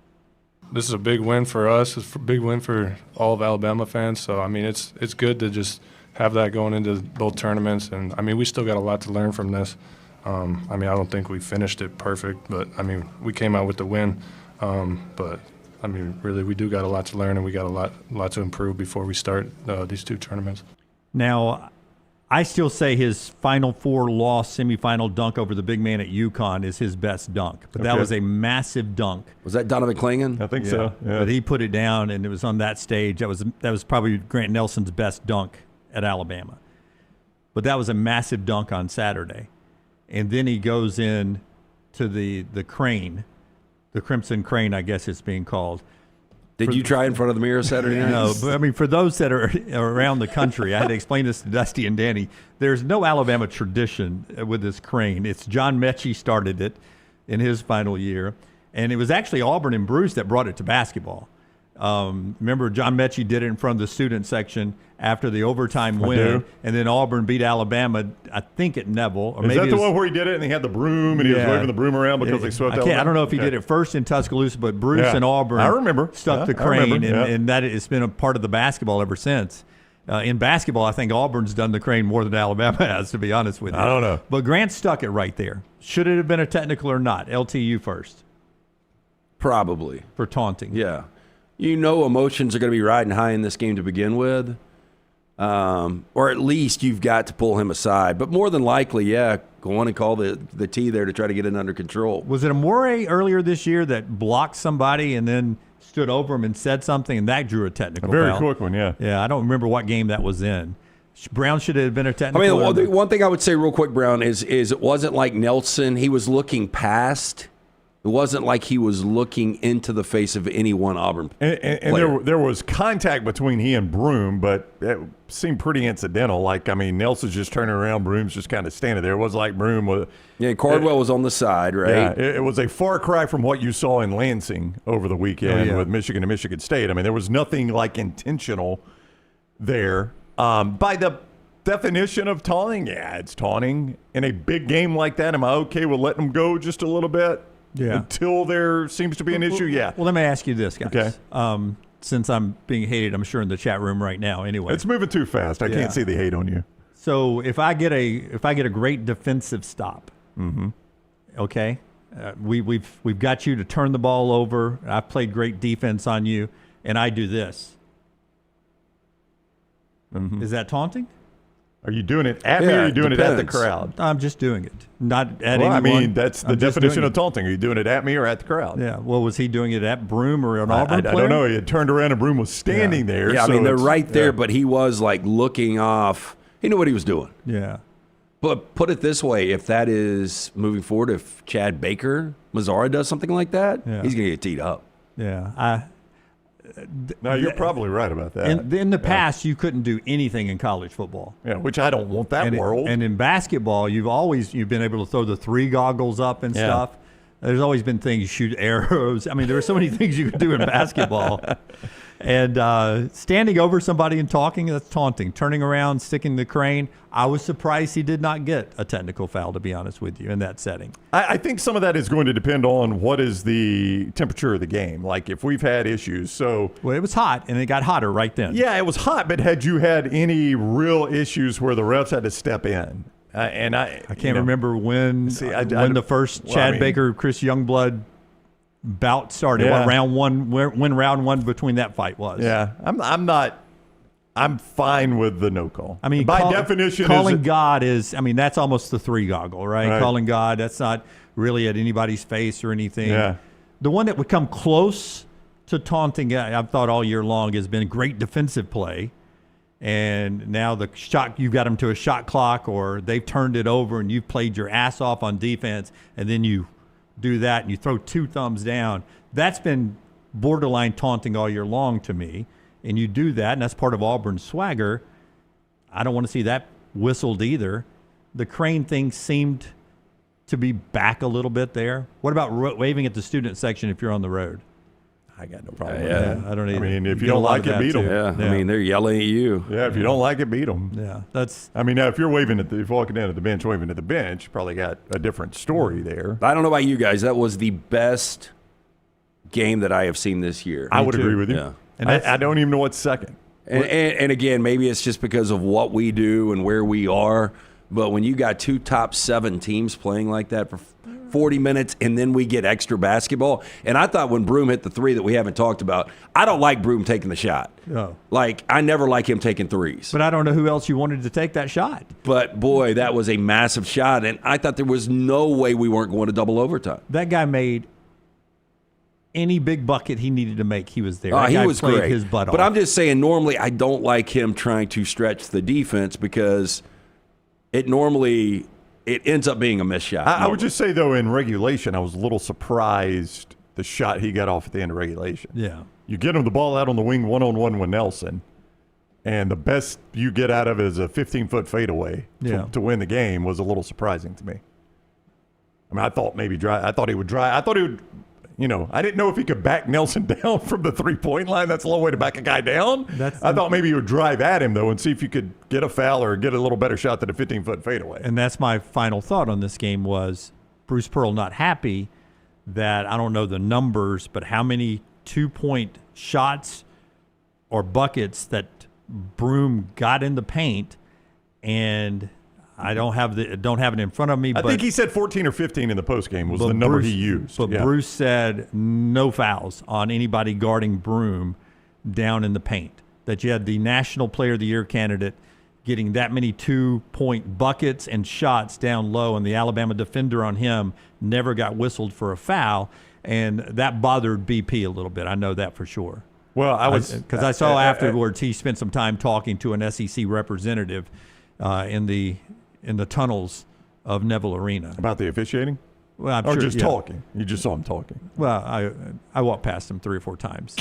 This is a big win for us. It's a big win for all of Alabama fans. So, I mean, it's good to just have that going into both tournaments. And, I mean, we still got a lot to learn from this. I mean, I don't think we finished it perfect, but, I mean, we came out with the win. But, I mean, really, we do got a lot to learn, and we got a lot to improve before we start these two tournaments. Now, I still say his Final Four loss semifinal dunk over the big man at UConn is his best dunk. But that was a massive dunk. Was that Donovan Clingan? I think so. Yeah. But he put it down, and it was on that stage. That was probably Grant Nelson's best dunk at Alabama. But that was a massive dunk on Saturday. And then he goes in to the crane, the Crimson Crane, I guess it's being called. Did you try in front of the mirror Saturday night? No, but I mean, for those that are around the country, I had to explain this to Dusty and Danny. There's no Alabama tradition with this crane. It's John Mechie started it in his final year, and it was actually Auburn and Bruce that brought it to basketball. Remember, John Mechie did it in front of the student section after the overtime win, and then Auburn beat Alabama, I think, at Neville. Or Is maybe that the one where he did it and he had the broom and he was waving the broom around because they swept Alabama? I don't know if he did it first in Tuscaloosa, but Bruce and Auburn I remember. stuck the crane, and that it's been a part of the basketball ever since. In basketball, I think Auburn's done the crane more than Alabama has, to be honest with you. I don't know. But Grant stuck it right there. Should it have been a technical or not? LTU first. Probably. For taunting. Yeah. You know emotions are going to be riding high in this game to begin with. Or at least you've got to pull him aside. But more than likely, go on and call the T there to try to get it under control. Was it Amore earlier this year that blocked somebody and then stood over him and said something, and that drew a technical foul? A very quick one, yeah. Yeah, I don't remember what game that was in. Brown should have been a technical. I mean, one thing I would say real quick, Brown, is it wasn't like Nelson. He was looking past. It wasn't like he was looking into the face of any one Auburn player. And there was contact between he and Broome, but it seemed pretty incidental. Like, I mean, Nelson's just turning around, Broome's just kind of standing there. It was like Broome was. Yeah, Cardwell was on the side, right? Yeah, it was a far cry from what you saw in Lansing over the weekend with Michigan and Michigan State. I mean, there was nothing like intentional there. By the definition of taunting, it's taunting. In a big game like that, am I okay with letting them go just a little bit? Yeah. Until there seems to be an issue, Well, let me ask you this, guys. Okay. Since I'm being hated, I'm sure, in the chat room right now anyway. It's moving too fast. I can't see the hate on you. So if I get a great defensive stop, okay, we've got you to turn the ball over. I've played great defense on you, and I do this. Is that taunting? Are you doing it at me or are you doing it at the crowd? I'm just doing it. Not at anyone. I mean, that's the definition of taunting. Are you doing it at me or at the crowd? Yeah. Well, was he doing it at Broome or an Auburn player? I don't know. He had turned around and Broome was standing there. Yeah, so I mean, they're right there, but he was like looking off. He knew what he was doing. Yeah. But put it this way, if that is moving forward, if Chad Baker-Mazara does something like that, he's going to get teed up. Yeah. No, you're probably right about that. In the past, you couldn't do anything in college football. Yeah, which I don't want that world. And in basketball, you've been able to throw the 3 goggles up and stuff. There's always been things, shoot arrows. I mean, there are so many things you could do in basketball. And standing over somebody and talking, that's taunting. Turning around, sticking the crane. I was surprised he did not get a technical foul, to be honest with you, in that setting. I think some of that is going to depend on what is the temperature of the game. Like if we've had issues. Well, it was hot, and it got hotter right then. Yeah, it was hot, but had you had any real issues where the refs had to step in? I can't remember when the first Chad Baker, Chris Youngblood bout started. What round one? When round one between that fight was? Yeah, I'm fine with the no call. I mean, by definition, calling God is. I mean, that's almost the 3 goggle, right? Calling God. That's not really at anybody's face or anything. Yeah. The one that would come close to taunting, I've thought all year long, has been great defensive play. And now you've got them to a shot clock, or they've turned it over and you've played your ass off on defense, and then you do that and you throw 2 thumbs down. That's been borderline taunting all year long to me. And you do that, and that's part of Auburn's swagger. I don't want to see that whistled either. The crane thing seemed to be back a little bit there. What about waving at the student section if you're on the road? I got no problem with that. I don't either. I mean, if you don't like it, beat them. Yeah. I mean, they're yelling at you. Yeah, if you don't like it, beat them. Yeah, that's. I mean, now if you're if you're walking down to the bench, waving at the bench, you probably got a different story there. I don't know about you guys. That was the best game that I have seen this year. I would agree with you. Yeah. And I don't even know what's second. And again, maybe it's just because of what we do and where we are. But when you got 2 top 7 teams playing like that for 40 minutes, and then we get extra basketball. And I thought when Broome hit the 3 that we haven't talked about, I don't like Broome taking the shot. No. Like, I never like him taking threes. But I don't know who else you wanted to take that shot. But, boy, that was a massive shot. And I thought there was no way we weren't going to double overtime. That guy made any big bucket he needed to make. He was there. He was played great. His butt off. But I'm just saying, normally I don't like him trying to stretch the defense because it ends up being a missed shot. I would just say, though, in regulation, I was a little surprised the shot he got off at the end of regulation. Yeah. You get him the ball out on the wing one-on-one with Nelson, and the best you get out of it is a 15-foot fadeaway to win the game was a little surprising to me. I mean, I thought maybe I thought he would, I didn't know if he could back Nelson down from the three-point line. That's a long way to back a guy down. I thought maybe you would drive at him, though, and see if you could get a foul or get a little better shot than a 15-foot fadeaway. And that's my final thought on this game was Bruce Pearl not happy that, I don't know the numbers, but how many 2-point shots or buckets that Broome got in the paint, and I don't have it in front of me. I think he said 14 or 15 in the postgame was the number he used. But Bruce said no fouls on anybody guarding Broome down in the paint. That you had the National Player of the Year candidate getting that many 2-point buckets and shots down low, and the Alabama defender on him never got whistled for a foul, and that bothered BP a little bit. I know that for sure. Well, because I saw afterwards he spent some time talking to an SEC representative in the tunnels of Neville Arena about the officiating. Well, I'm or sure, just talking. You just saw him talking. Well, I walked past him 3 or 4 times.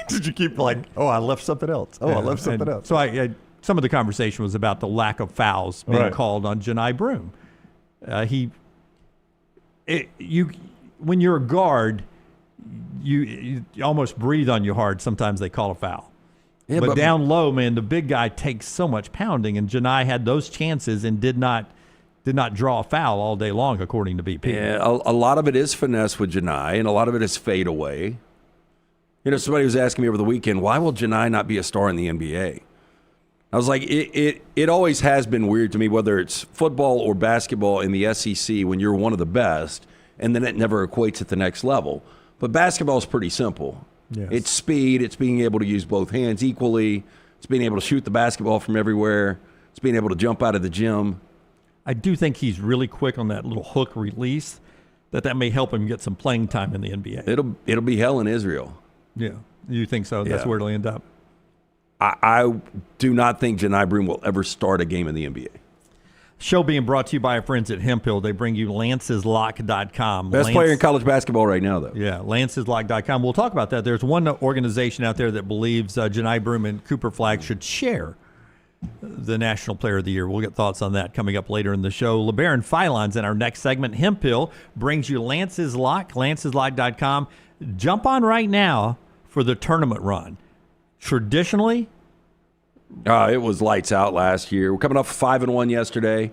Did you keep like, I left something else? I left something else. So I some of the conversation was about the lack of fouls being called on Johni Broome. When you're a guard, you almost breathe on your heart. Sometimes they call a foul. Yeah, but down low, man, the big guy takes so much pounding, and Johni had those chances and did not draw a foul all day long, according to BP. Yeah, a lot of it is finesse with Johni, and a lot of it is fade away. Somebody was asking me over the weekend, why will Johni not be a star in the NBA? I was like, it always has been weird to me, whether it's football or basketball in the SEC, when you're one of the best, and then it never equates at the next level. But basketball is pretty simple. Yes. It's speed. It's being able to use both hands equally. It's being able to shoot the basketball from everywhere. It's being able to jump out of the gym. I do think he's really quick on that little hook release, that may help him get some playing time in the NBA. It'll be hell in Israel. Yeah. You think so? That's where it'll end up? I do not think Johni Broome will ever start a game in the NBA. Show being brought to you by our friends at Hemphill. They bring you lanceslock.com. Best player in college basketball right now, though. Yeah, lanceslock.com. We'll talk about that. There's one organization out there that believes Johni Broome and Cooper Flagg should share the National Player of the Year. We'll get thoughts on that coming up later in the show. Labaron Philon's in our next segment. Hemphill brings you Lance's Lock, lanceslock.com. Jump on right now for the tournament run. Traditionally, it was lights out last year. We're coming off 5-1 yesterday.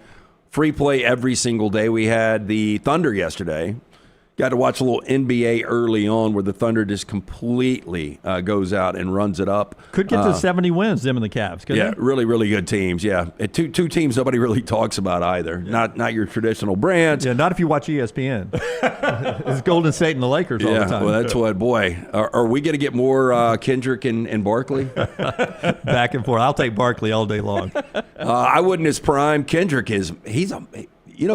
Free play every single day. We had the Thunder yesterday. Got to watch a little NBA early on where the Thunder just completely goes out and runs it up. Could get to 70 wins, them and the Cavs. Yeah, really, really good teams. Yeah, two teams nobody really talks about either. Yeah. Not your traditional brands. Yeah, not if you watch ESPN. It's Golden State and the Lakers all the time. Well, that's what, boy. Are we going to get more Kendrick and Barkley? Back and forth. I'll take Barkley all day long. I wouldn't his prime. Kendrick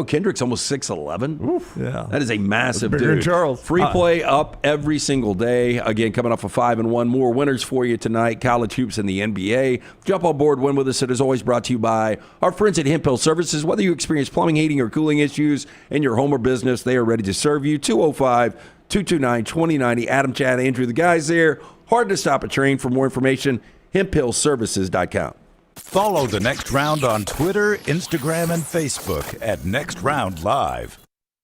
Kendrick's almost 6'11". Oof. Yeah. That is a massive dude. Than Charles. Free play up every single day. Again, coming off a 5-1. More winners for you tonight. College hoops and the NBA. Jump on board, win with us. It is always brought to you by our friends at Hemphill Services. Whether you experience plumbing, heating, or cooling issues in your home or business, they are ready to serve you. 205-229-2090. Adam, Chad, Andrew, the guys there. Hard to stop a train. For more information, hemphillservices.com. Follow The Next Round on Twitter, Instagram, and Facebook at Next Round Live.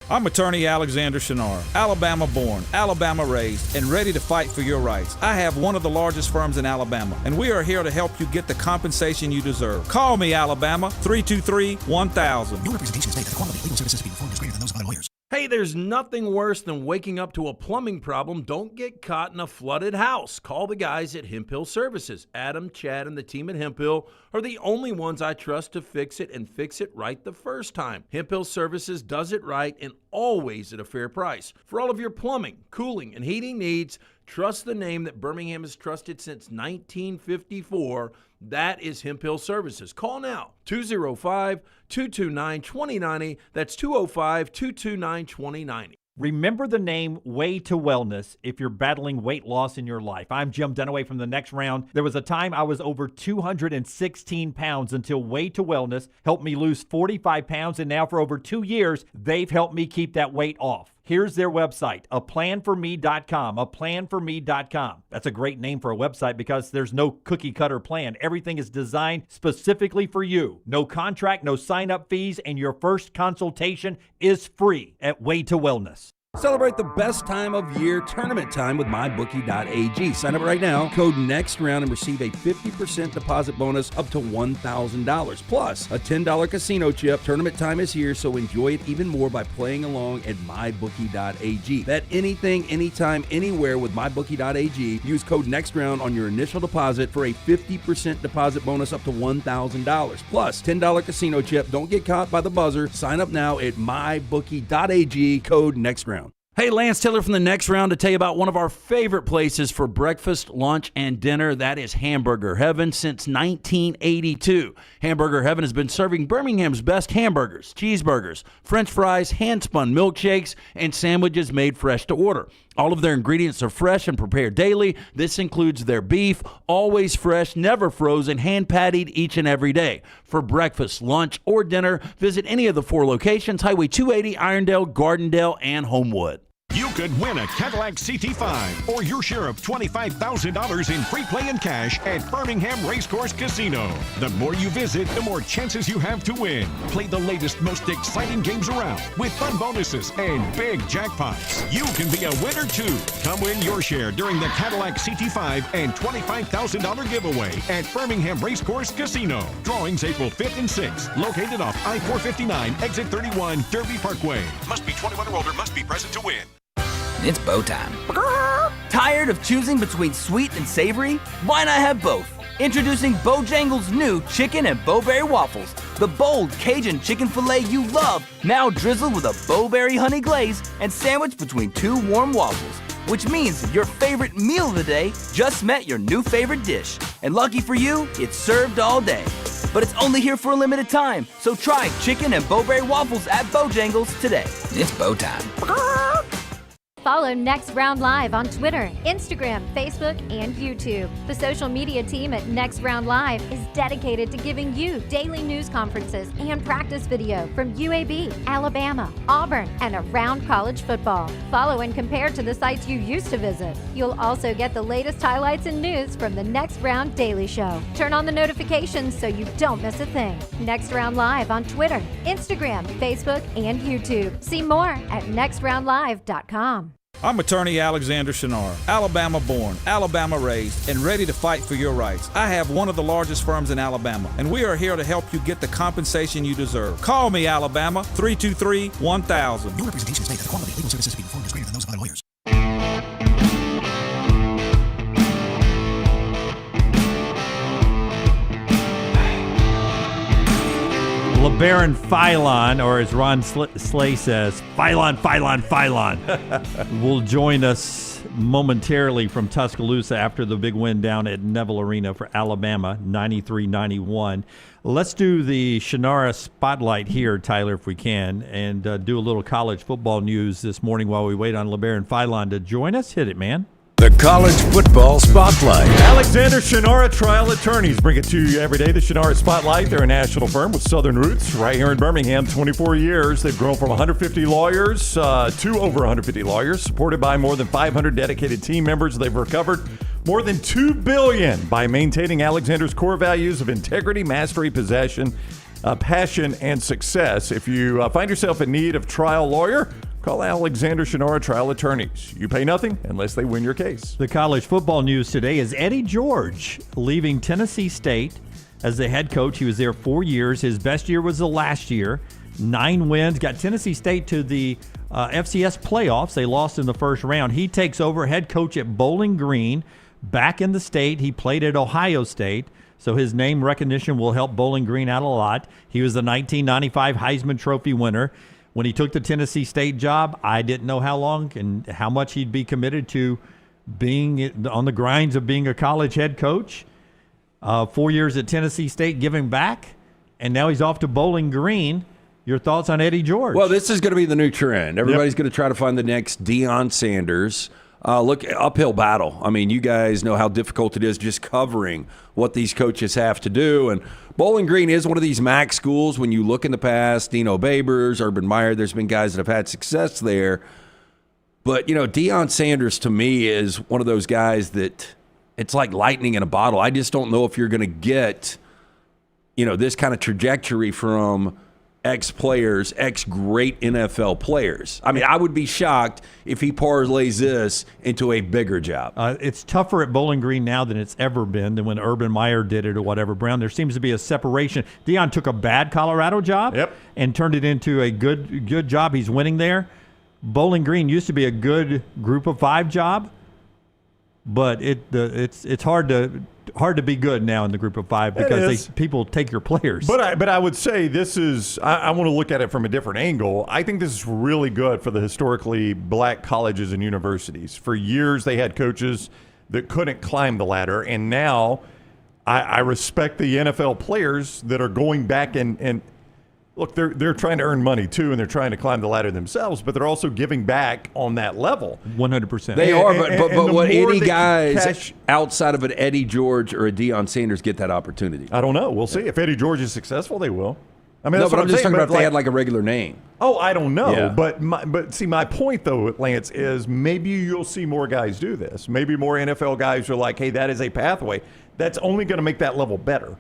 I'm attorney Alexander Shinar, Alabama born, Alabama raised, and ready to fight for your rights. I have one of the largest firms in Alabama, and we are here to help you get the compensation you deserve. Call me, Alabama, 323-1000. No representation is made that the quality of legal services to be performed is greater than those of other lawyers. Hey, Hey, there's nothing worse than waking up to a plumbing problem. Don't get caught in a flooded house. Call the guys at Hemp Hill Services. Adam, Chad, and the team at Hemp Hill are the only ones I trust to fix it and fix it right the first time. Hemp Hill Services does it right and always at a fair price. For all of your plumbing, cooling, and heating needs, trust the name that Birmingham has trusted since 1954. That is Hemp Hill Services. Call now, 205-229-2090. That's 205-229-2090. Remember the name Way to Wellness if you're battling weight loss in your life. I'm Jim Dunaway from The Next Round. There was a time I was over 216 pounds until Way to Wellness helped me lose 45 pounds, and now for over 2 years, they've helped me keep that weight off. Here's their website, aplanforme.com, aplanforme.com. That's a great name for a website because there's no cookie-cutter plan. Everything is designed specifically for you. No contract, no sign-up fees, and your first consultation is free at Way to Wellness. Celebrate the best time of year, tournament time, with mybookie.ag. Sign up right now, code NEXTROUND, and receive a 50% deposit bonus up to $1,000. Plus, a $10 casino chip. Tournament time is here, so enjoy it even more by playing along at mybookie.ag. Bet anything, anytime, anywhere with mybookie.ag. Use code NEXTROUND on your initial deposit for a 50% deposit bonus up to $1,000. Plus, $10 casino chip. Don't get caught by the buzzer. Sign up now at mybookie.ag, code NEXTROUND. Hey, Lance Taylor from The Next Round to tell you about one of our favorite places for breakfast, lunch, and dinner. That is Hamburger Heaven since 1982. Hamburger Heaven has been serving Birmingham's best hamburgers, cheeseburgers, French fries, hand-spun milkshakes, and sandwiches made fresh to order. All of their ingredients are fresh and prepared daily. This includes their beef, always fresh, never frozen, hand-pattied each and every day. For breakfast, lunch, or dinner, visit any of the 4 locations: Highway 280, Irondale, Gardendale, and Homewood. You could win a Cadillac CT5 or your share of $25,000 in free play and cash at Birmingham Racecourse Casino. The more you visit, the more chances you have to win. Play the latest, most exciting games around with fun bonuses and big jackpots. You can be a winner too. Come win your share during the Cadillac CT5 and $25,000 giveaway at Birmingham Racecourse Casino. Drawings April 5th and 6th. Located off I-459, exit 31, Derby Parkway. Must be 21 or older, must be present to win. It's bow time. Tired of choosing between sweet and savory? Why not have both? Introducing Bojangles' new chicken and bowberry waffles. The bold Cajun chicken filet you love, now drizzled with a bowberry honey glaze and sandwiched between 2 warm waffles. Which means your favorite meal of the day just met your new favorite dish. And lucky for you, it's served all day. But it's only here for a limited time, so try chicken and bowberry waffles at Bojangles today. It's bow time. Follow Next Round Live on Twitter, Instagram, Facebook, and YouTube. The social media team at Next Round Live is dedicated to giving you daily news conferences and practice video from UAB, Alabama, Auburn, and around college football. Follow and compare to the sites you used to visit. You'll also get the latest highlights and news from the Next Round Daily Show. Turn on the notifications so you don't miss a thing. Next Round Live on Twitter, Instagram, Facebook, and YouTube. See more at nextroundlive.com. I'm attorney Alexander Shinar, Alabama born, Alabama raised, and ready to fight for your rights. I have one of the largest firms in Alabama, and we are here to help you get the compensation you deserve. Call me, Alabama, 323-1000. Your representation is made that the quality of legal services being performed is greater than those of other lawyers. Labaron Philon, or as Ron Slay says, Philon, will join us momentarily from Tuscaloosa after the big win down at Neville Arena for Alabama, 93-91. Let's do the Shannara Spotlight here, Tyler, if we can, and do a little college football news this morning while we wait on Labaron Philon to join us. Hit it, man. The College Football Spotlight. Alexander Shinar Trial Attorneys bring it to you every day. The Shinar Spotlight, they're a national firm with southern roots right here in Birmingham, 24 years. They've grown from 150 lawyers to over 150 lawyers, supported by more than 500 dedicated team members. They've recovered more than $2 billion by maintaining Alexander's core values of integrity, mastery, possession, passion, and success. If you find yourself in need of trial lawyer, call Alexander Shinar Trial Attorneys. You pay nothing unless they win your case. The college football news today is Eddie George leaving Tennessee State as the head coach. He was there 4 years. His best year was the last year. 9 wins. Got Tennessee State to the FCS playoffs. They lost in the first round. He takes over head coach at Bowling Green, back in the state. He played at Ohio State, so his name recognition will help Bowling Green out a lot. He was the 1995 Heisman Trophy winner. When he took the Tennessee State job, I didn't know how long and how much he'd be committed to being on the grinds of being a college head coach. 4 years at Tennessee State, giving back, and now he's off to Bowling Green. Your thoughts on Eddie George? Well, this is going to be the new trend. Everybody's going to try to find the next Deion Sanders. Look, uphill battle. I mean, you guys know how difficult it is just covering what these coaches have to do. And Bowling Green is one of these MAC schools. When you look in the past, Dino Babers, Urban Meyer, there's been guys that have had success there. But, Deion Sanders to me is one of those guys that it's like lightning in a bottle. I just don't know if you're going to get, this kind of trajectory from ex-players, ex-great NFL players. I mean, I would be shocked if he parlays this into a bigger job. It's tougher at Bowling Green now than it's ever been than when Urban Meyer did it or whatever. Brown, there seems to be a separation. Deion took a bad Colorado job and turned it into a good job. He's winning there. Bowling Green used to be a good Group of 5 job, but it's hard to be good now in the Group of 5 because people take your players. But I would say this is I want to look at it from a different angle. I think this is really good for the historically black colleges and universities. For years they had coaches that couldn't climb the ladder, and now I respect the NFL players that are going back and look, they're trying to earn money too, and they're trying to climb the ladder themselves, but they're also giving back on that level. 100%. They are, but what any guys outside of an Eddie George or a Deion Sanders get that opportunity? I don't know. We'll see. If Eddie George is successful, they will. I mean, no, but I'm just talking about if they had like a regular name. Oh, I don't know. Yeah. But see, my point though, Lance, is maybe you'll see more guys do this. Maybe more NFL guys are like, hey, that is a pathway. That's only going to make that level better.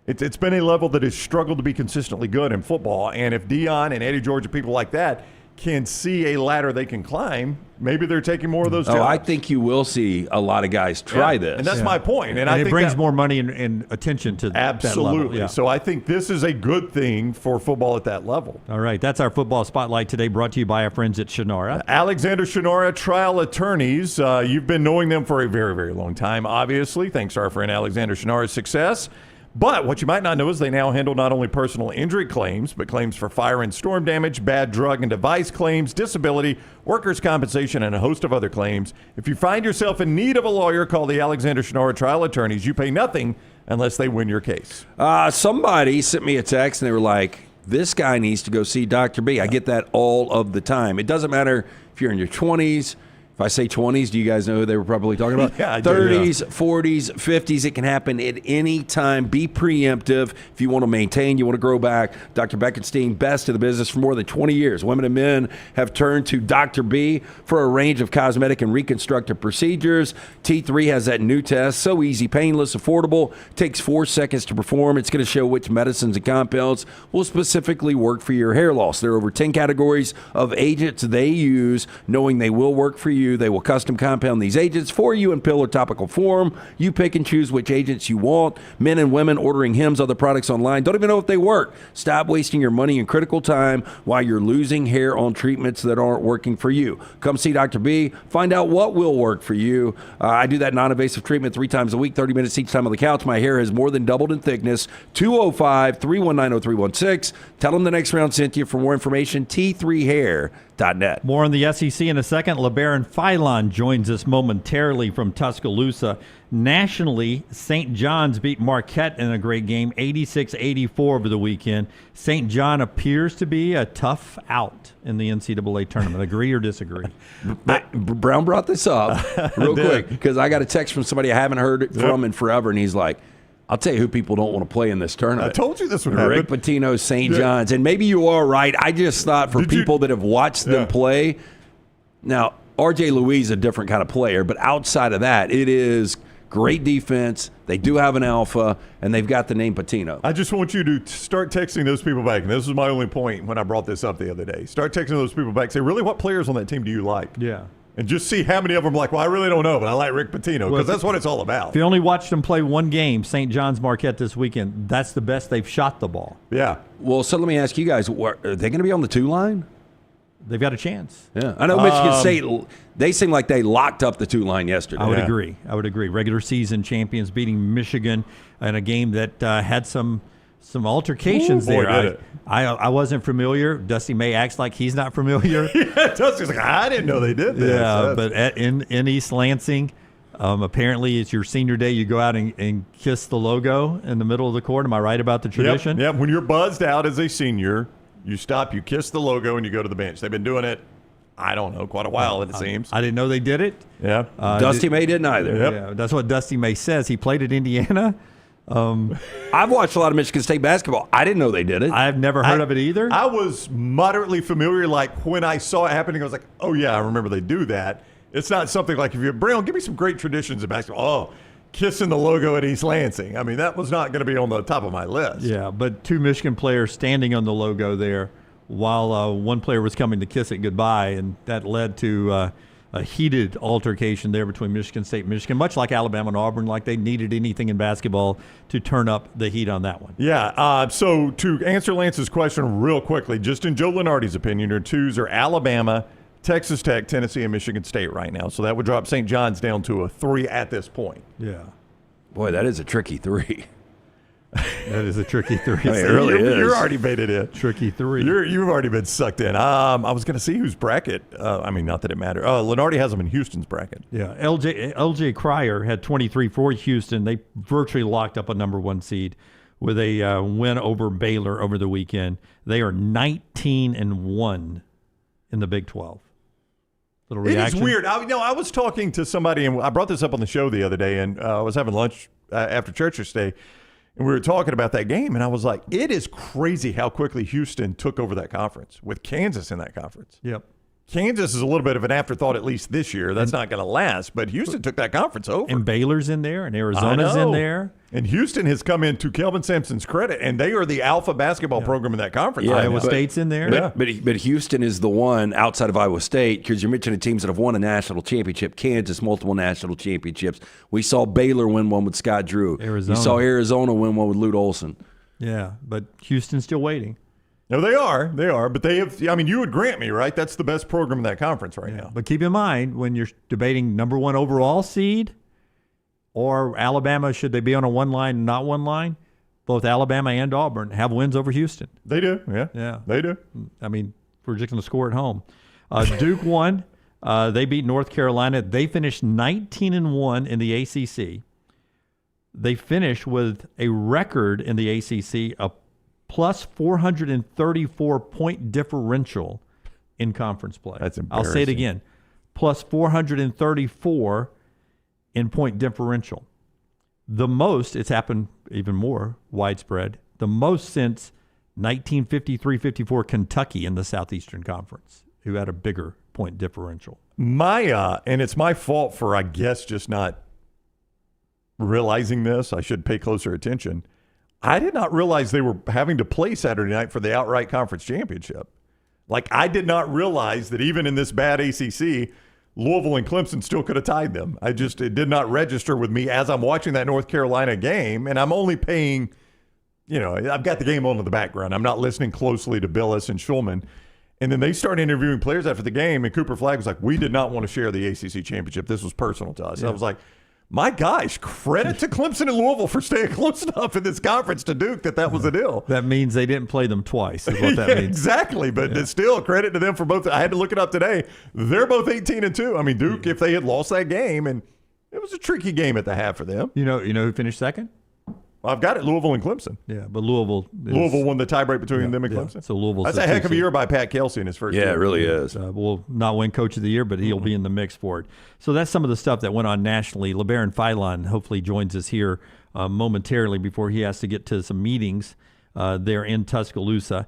It's been a level that has struggled to be consistently good in football. And if Deion and Eddie George and people like that can see a ladder they can climb, maybe they're taking more of those jobs. I think you will see a lot of guys try this. And that's my point. And I think it brings more money and attention to that level. Absolutely. So I think this is a good thing for football at that level. All right. That's our football spotlight today, brought to you by our friends at Shannara. Alexander Shannara Trial Attorneys. You've been knowing them for a very, very long time, obviously, thanks to our friend Alexander Shannara's success. But what you might not know is they now handle not only personal injury claims, but claims for fire and storm damage, bad drug and device claims, disability, workers' compensation, and a host of other claims. If you find yourself in need of a lawyer, call the Alexander Shannara Trial Attorneys. You pay nothing unless they win your case. Somebody sent me a text, and they were like, this guy needs to go see Dr. B. I get that all of the time. It doesn't matter if you're in your 20s. If I say 20s, do you guys know who they were probably talking about? Yeah, I do, 30s, 40s, 50s. It can happen at any time. Be preemptive. If you want to maintain, you want to grow back. Dr. Beckenstein, best in the business for more than 20 years. Women and men have turned to Dr. B for a range of cosmetic and reconstructive procedures. T3 has that new test. So easy, painless, affordable. Takes 4 seconds to perform. It's going to show which medicines and compounds will specifically work for your hair loss. There are over 10 categories of agents they use, knowing they will work for you. They will custom compound these agents for you in pill or topical form. You pick and choose which agents you want. Men and women ordering Hims other products online don't even know if they work. Stop wasting your money and critical time while you're losing hair on treatments that aren't working for you. Come see Dr. B. Find out what will work for you. I do that non-invasive treatment 3 times a week, 30 minutes each time on the couch. My hair has more than doubled in thickness. 205-319-0316. Tell them the next round sent you. For more information, T3hair.net. More on the SEC in a second. Labaron Philon joins us momentarily from Tuscaloosa. Nationally, St. John's beat Marquette in a great game, 86-84 over the weekend. St. John appears to be a tough out in the NCAA tournament. Agree or disagree? Brown brought this up real quick because I got a text from somebody I haven't heard from in forever, and he's like, I'll tell you who people don't want to play in this tournament. I told you this would happen. Rick Pitino's St. John's. And maybe you are right. I just thought for people that have watched them play. Now, R.J. Louis is a different kind of player, but outside of that, it is great defense. They do have an alpha, and they've got the name Pitino. I just want you to start texting those people back. And this was my only point when I brought this up the other day. Start texting those people back. Say, really, what players on that team do you like? Yeah. And just see how many of them are like, well, I really don't know, but I like Rick Pitino, because that's what it's all about. If you only watched them play one game, St. John's Marquette this weekend, that's the best they've shot the ball. Yeah. Well, so let me ask you guys, are they going to be on the 2 line? they've got a chance. Yeah, I know Michigan State. They seem like they locked up the two-line yesterday. I would agree. Regular season champions beating Michigan in a game that had some altercations there. I wasn't familiar. Dusty May acts like he's not familiar. Dusty's like, I didn't know they did this. Yeah, but in East Lansing, apparently it's your senior day. You go out and kiss the logo in the middle of the court. Am I right about the tradition? Yep. When you're buzzed out as a senior, you stop, you kiss the logo, and you go to the bench. They've been doing it, I don't know, quite a while, it seems. I didn't know they did it. Yeah. Dusty May didn't either. Yep. Yeah, that's what Dusty May says. He played at Indiana. I've watched a lot of Michigan State basketball. I didn't know they did it. I've never heard of it either. I was moderately familiar. Like, when I saw it happening, I was like, oh, yeah, I remember they do that. It's not something like, if you're Brown, give me some great traditions in basketball. Oh, kissing the logo at East Lansing. I mean, that was not going to be on the top of my list. Yeah, but two Michigan players standing on the logo there while one player was coming to kiss it goodbye, and that led to a heated altercation there between Michigan State and Michigan, much like Alabama and Auburn, like they needed anything in basketball to turn up the heat on that one. Yeah, so to answer Lance's question real quickly, just in Joe Lunardi's opinion, your twos are Alabama, Texas Tech, Tennessee, and Michigan State right now. So that would drop St. John's down to a 3 at this point. Yeah. Boy, that is a tricky 3. That is a tricky 3. I mean, it really is. You're already made it in. Tricky 3. You've already been sucked in. I was going to see whose bracket. I mean, not that it mattered. Lunardi has them in Houston's bracket. Yeah. LJ Cryer had 23 for Houston. They virtually locked up a number 1 seed with a win over Baylor over the weekend. They are 19-1 in the Big 12. Little reaction. It is weird. I was talking to somebody, and I brought this up on the show the other day, and I was having lunch after church yesterday. And we were talking about that game, and I was like, it is crazy how quickly Houston took over that conference with Kansas in that conference. Yep. Kansas is a little bit of an afterthought, at least this year. That's not going to last, but Houston took that conference over. And Baylor's in there, and Arizona's in there. And Houston has come in, to Kelvin Sampson's credit, and they are the alpha basketball program in that conference. Yeah, Iowa State's in there. But Houston is the one outside of Iowa State, because you're mentioning teams that have won a national championship. Kansas, multiple national championships. We saw Baylor win one with Scott Drew. Arizona. You saw Arizona win one with Lute Olson. Yeah, but Houston's still waiting. No, they are. But they have, I mean, you would grant me, right? That's the best program in that conference right now. But keep in mind, when you're debating number 1 overall seed or Alabama, should they be on a 1 line and not 1 line? Both Alabama and Auburn have wins over Houston. They do. Yeah. They do. I mean, we're just going to score at home. Duke won. They beat North Carolina. They finished 19-1 in the ACC. They finished with a record in the ACC, a plus 434 point differential in conference play. That's embarrassing. I'll say it again. Plus 434 in point differential. The most, it's happened even more widespread, the most since 1953-54 Kentucky in the Southeastern Conference, who had a bigger point differential. And it's my fault for, I guess, just not realizing this. I should pay closer attention. I did not realize they were having to play Saturday night for the outright conference championship. Like, I did not realize that even in this bad ACC, Louisville and Clemson still could have tied them. It did not register with me as I'm watching that North Carolina game, and I'm only paying, I've got the game on in the background. I'm not listening closely to Billis and Schulman. And then they started interviewing players after the game, and Cooper Flagg was like, we did not want to share the ACC championship. This was personal to us. Yeah. I was like, my gosh, credit to Clemson and Louisville for staying close enough in this conference to Duke that was a deal. That means they didn't play them twice, is what that means. Exactly, but it's still credit to them for both. I had to look it up today. They're both 18-2. I mean, Duke, if they had lost that game, and it was a tricky game at the half for them. You know who finished second? I've got it, Louisville and Clemson. Yeah, but Louisville won the tiebreak between them and Clemson. So Louisville's that's a heck of a year by Pat Kelsey in his first year. Yeah, it really is. Will not win Coach of the Year, but he'll be in the mix for it. So that's some of the stuff that went on nationally. Labaron Philon hopefully joins us here momentarily before he has to get to some meetings there in Tuscaloosa.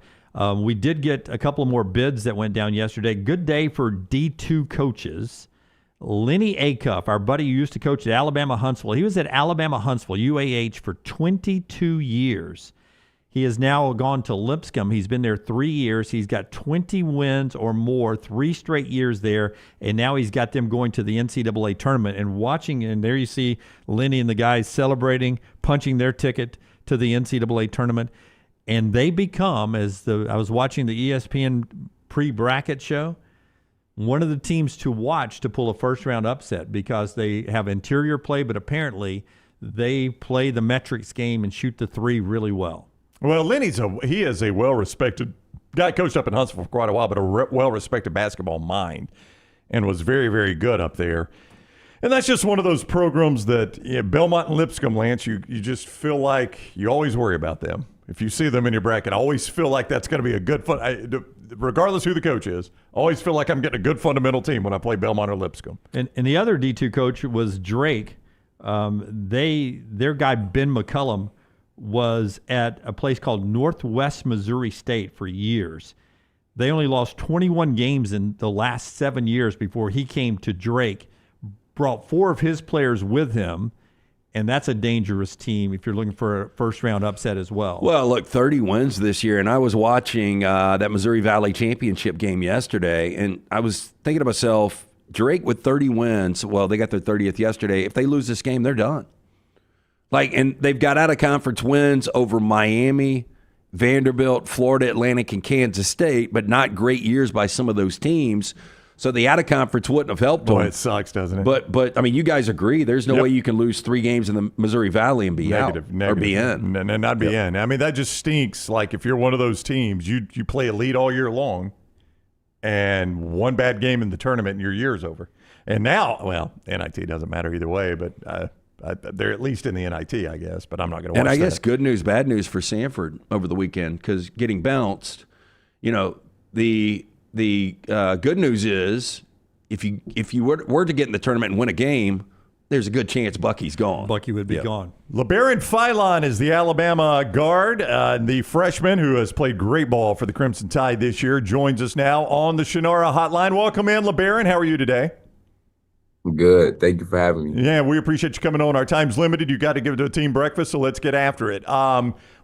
We did get a couple more bids that went down yesterday. Good day for D2 coaches. Lenny Acuff, our buddy who used to coach at Alabama Huntsville. He was at Alabama Huntsville, UAH, for 22 years. He has now gone to Lipscomb. He's been there 3 years. He's got 20 wins or more, 3 straight years there, and now he's got them going to the NCAA tournament. And watching, and there you see Lenny and the guys celebrating, punching their ticket to the NCAA tournament. And they become, I was watching the ESPN pre-bracket show. One of the teams to watch to pull a first-round upset because they have interior play, but apparently they play the metrics game and shoot the three really well. Well, Lenny's he is a well-respected guy, coached up in Huntsville for quite a while, but a well-respected basketball mind, and was very, very good up there. And that's just one of those programs that Belmont and Lipscomb, Lance, you just feel like you always worry about them. If you see them in your bracket, I always feel like that's going to be a good fun. Regardless who the coach is, I always feel like I'm getting a good fundamental team when I play Belmont or Lipscomb. And the other D2 coach was Drake. Their guy Ben McCullum was at a place called Northwest Missouri State for years. They only lost 21 games in the last 7 years before he came to Drake. Brought 4 of his players with him, and that's a dangerous team if you're looking for a first-round upset as well. Well, look, 30 wins this year, and I was watching that Missouri Valley Championship game yesterday, and I was thinking to myself, Drake with 30 wins, well, they got their 30th yesterday. If they lose this game, they're done. And they've got out-of-conference wins over Miami, Vanderbilt, Florida Atlantic, and Kansas State, but not great years by some of those teams. So the out-of-conference wouldn't have helped them. Boy, it sucks, doesn't it? But I mean, you guys agree. There's no way you can lose 3 games in the Missouri Valley and be Negative. or be in. And not be in. I mean, that just stinks. Like, if you're one of those teams, you play elite all year long, and one bad game in the tournament and your year's over. And now, well, NIT doesn't matter either way, but they're at least in the NIT, I guess. But I'm not going to watch And I that. guess good news, bad news for Sanford over the weekend, because getting bounced, the good news is if you were to get in the tournament and win a game, there's a good chance Bucky's gone. Bucky would be gone. Labaron Philon is the Alabama guard, the freshman who has played great ball for the Crimson Tide this year, joins us now on the Shannara Hotline. Welcome in, Labaron. How are you today? Good. Thank you for having me. Yeah, we appreciate you coming on. Our time's limited. You got to give it to a team breakfast, so let's get after it.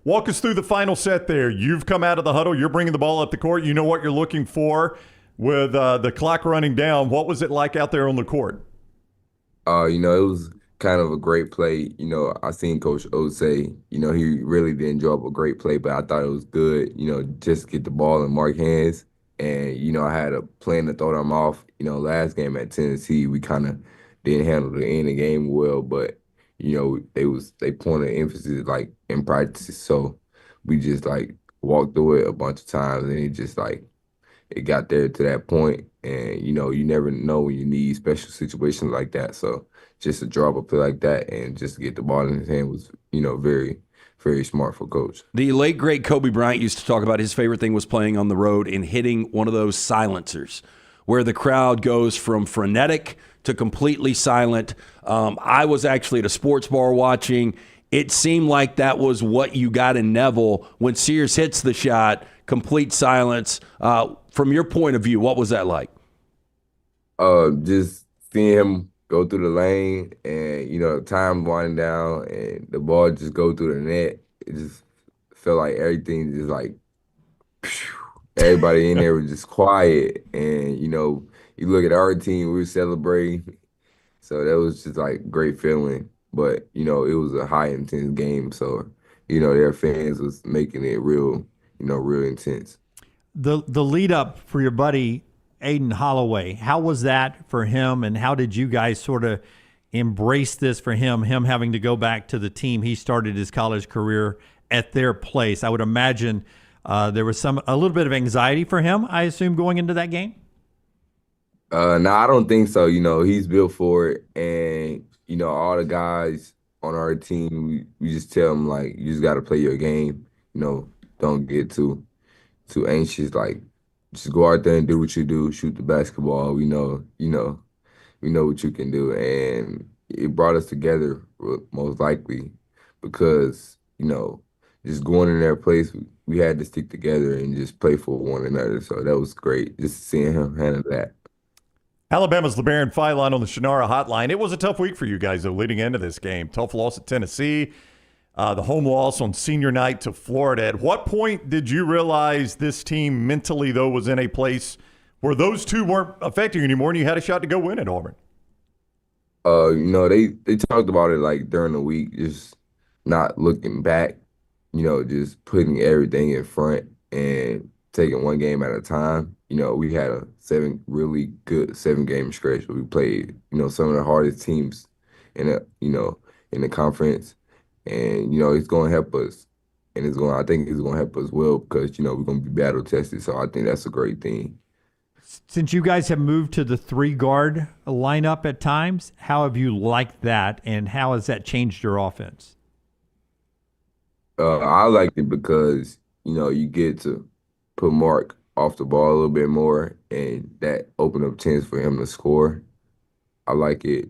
Walk us through the final set there. You've come out of the huddle. You're bringing the ball up the court. You know what you're looking for with the clock running down. What was it like out there on the court? It was kind of a great play. I seen Coach O say, he really didn't draw up a great play, but I thought it was good, just get the ball in Mark's hands. And, I had a plan to throw them off. Last game at Tennessee, we kind of didn't handle the end of the game well, but, they pointed emphasis, in practice. So we just, walked through it a bunch of times, and it just, it got there to that point. And, you never know when you need special situations like that. So just to drop a play like that and just get the ball in his hand was, very, very smart for Coach. The late, great Kobe Bryant used to talk about his favorite thing was playing on the road and hitting one of those silencers where the crowd goes from frenetic to completely silent. I was actually at a sports bar watching. It seemed like that was what you got in Neville when Sears hits the shot, complete silence. From your point of view, what was that like? Just seeing him go through the lane and, time winding down and the ball just go through the net. It just felt like everything just everybody in there was just quiet. And, you look at our team, we were celebrating. So that was just great feeling. But, it was a high intense game. So, their fans was making it real, real intense. The lead up for your buddy Aiden Holloway, how was that for him, and how did you guys sort of embrace this for him having to go back to the team he started his college career at their place? I would imagine there was a little bit of anxiety for him, I assume, going into that game? No, I don't think so. He's built for it, and, all the guys on our team, we just tell him, you just got to play your game. Don't get too anxious, just go out there and do what you do, shoot the basketball. We know what you can do. And it brought us together most likely because, just going in their place, we had to stick together and just play for one another. So that was great, just seeing him handle that. Alabama's Labaron Philon on the Shannara Hotline. It was a tough week for you guys, though, leading into this game. Tough loss at Tennessee. The home loss on senior night to Florida. At what point did you realize this team mentally, though, was in a place where those two weren't affecting you anymore and you had a shot to go win at Auburn? They talked about it during the week, just not looking back, just putting everything in front. And, taking one game at a time. You know, we had a really good 7-game stretch where we played, you know, some of the hardest teams in the conference. And, you know, it's going to help us. And I think it's going to help us well because, you know, we're going to be battle tested. So I think that's a great thing. Since you guys have moved to the 3-guard lineup at times, how have you liked that, and how has that changed your offense? I liked it because, you know, you get to put Mark off the ball a little bit more, and that opened up chance for him to score. I like it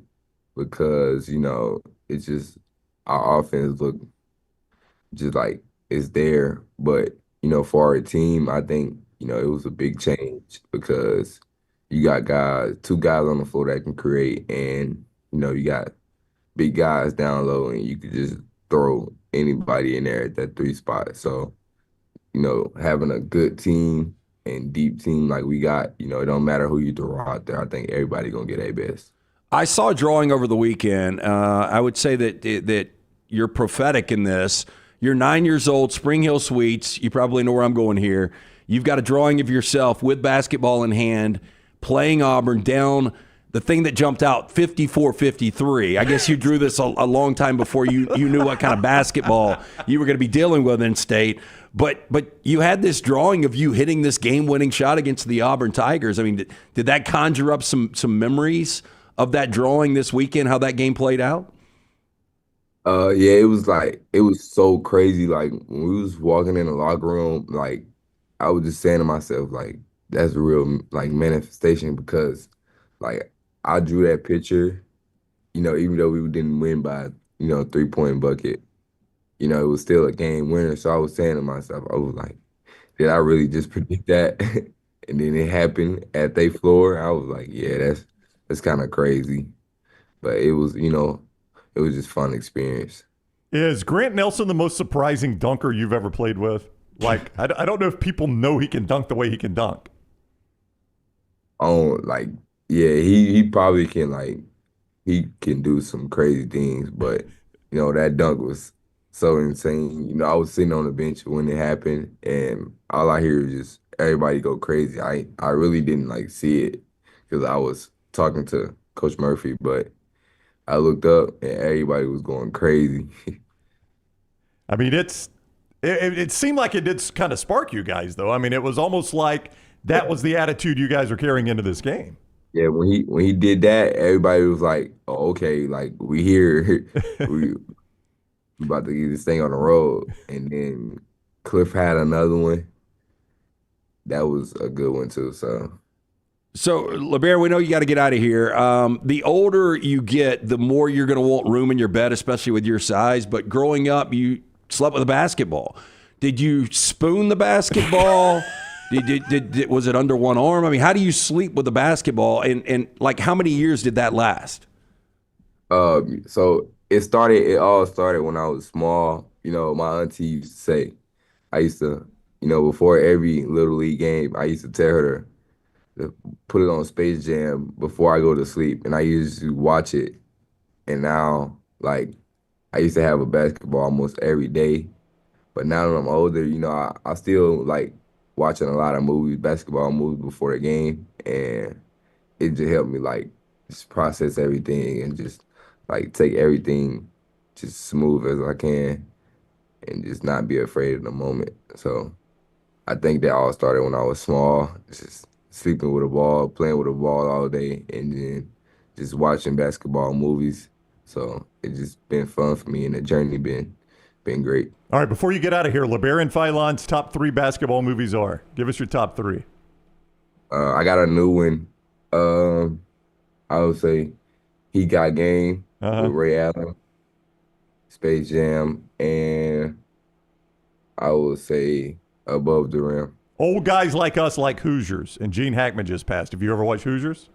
because, you know, it's just our offense look just like it's there. But, you know, for our team, I think, you know, it was a big change because you got two guys on the floor that can create, and, you know, you got big guys down low, and you could just throw anybody in there at that 3 spot. So, you know, having a good team and deep team like we got, you know, it don't matter who you throw out there. I think everybody going to get their best. I saw a drawing over the weekend. I would say that you're prophetic in this. You're 9 years old, Spring Hill Suites. You probably know where I'm going here. You've got a drawing of yourself with basketball in hand, playing Auburn down the thing that jumped out, 54-53. I guess you drew this a long time before you knew what kind of basketball you were going to be dealing with in state. But you had this drawing of you hitting this game-winning shot against the Auburn Tigers. I mean, did that conjure up some memories of that drawing this weekend, how that game played out? Yeah, it was so crazy. Like, when we was walking in the locker room, like, I was just saying to myself, like, that's a real, like, manifestation because, like, I drew that picture, you know, even though we didn't win by, you know, 3-point bucket, you know, it was still a game winner. So I was saying to myself, I was like, did I really just predict that? And then it happened at their floor. I was like, yeah, that's kind of crazy. But it was, you know, it was just fun experience. Is Grant Nelson the most surprising dunker you've ever played with? Like, I don't know if people know he can dunk the way he can dunk. Oh, like, yeah, he probably can, like, he can do some crazy things, but, you know, that dunk was so insane. You know, I was sitting on the bench when it happened, and all I hear is just everybody go crazy. I really didn't, like, see it because I was talking to Coach Murphy, but I looked up, and everybody was going crazy. I mean, it seemed like it did kind of spark you guys, though. I mean, it was almost like that was the attitude you guys are carrying into this game. Yeah, when he did that, everybody was like, oh, okay, like, we here. we about to get this thing on the road. And then Cliff had another one. That was a good one, too, So, Labaron, we know you got to get out of here. The older you get, the more you're going to want room in your bed, especially with your size. But growing up, you slept with a basketball. Did you spoon the basketball? Was it under one arm? I mean, how do you sleep with a basketball? And like, how many years did that last? So it all started when I was small. You know, my auntie used to say, I used to, you know, before every Little League game, I used to tell her to put it on Space Jam before I go to sleep. And I used to watch it. And now, like, I used to have a basketball almost every day. But now that I'm older, you know, I still like watching a lot of basketball movies before the game. And it just helped me, like, just process everything and just, like, take everything just smooth as I can and just not be afraid of the moment. So I think that all started when I was small, just sleeping with a ball, playing with a ball all day, and then just watching basketball movies. So it's just been fun for me, and the journey been great. All right, before you get out of here, Labaron Philon's top 3 basketball movies are. Give us your top 3. I got a new one. I would say He Got Game with Ray Allen, Space Jam, and I would say Above the Rim. Old guys like us like Hoosiers, and Gene Hackman just passed. Have you ever watched Hoosiers?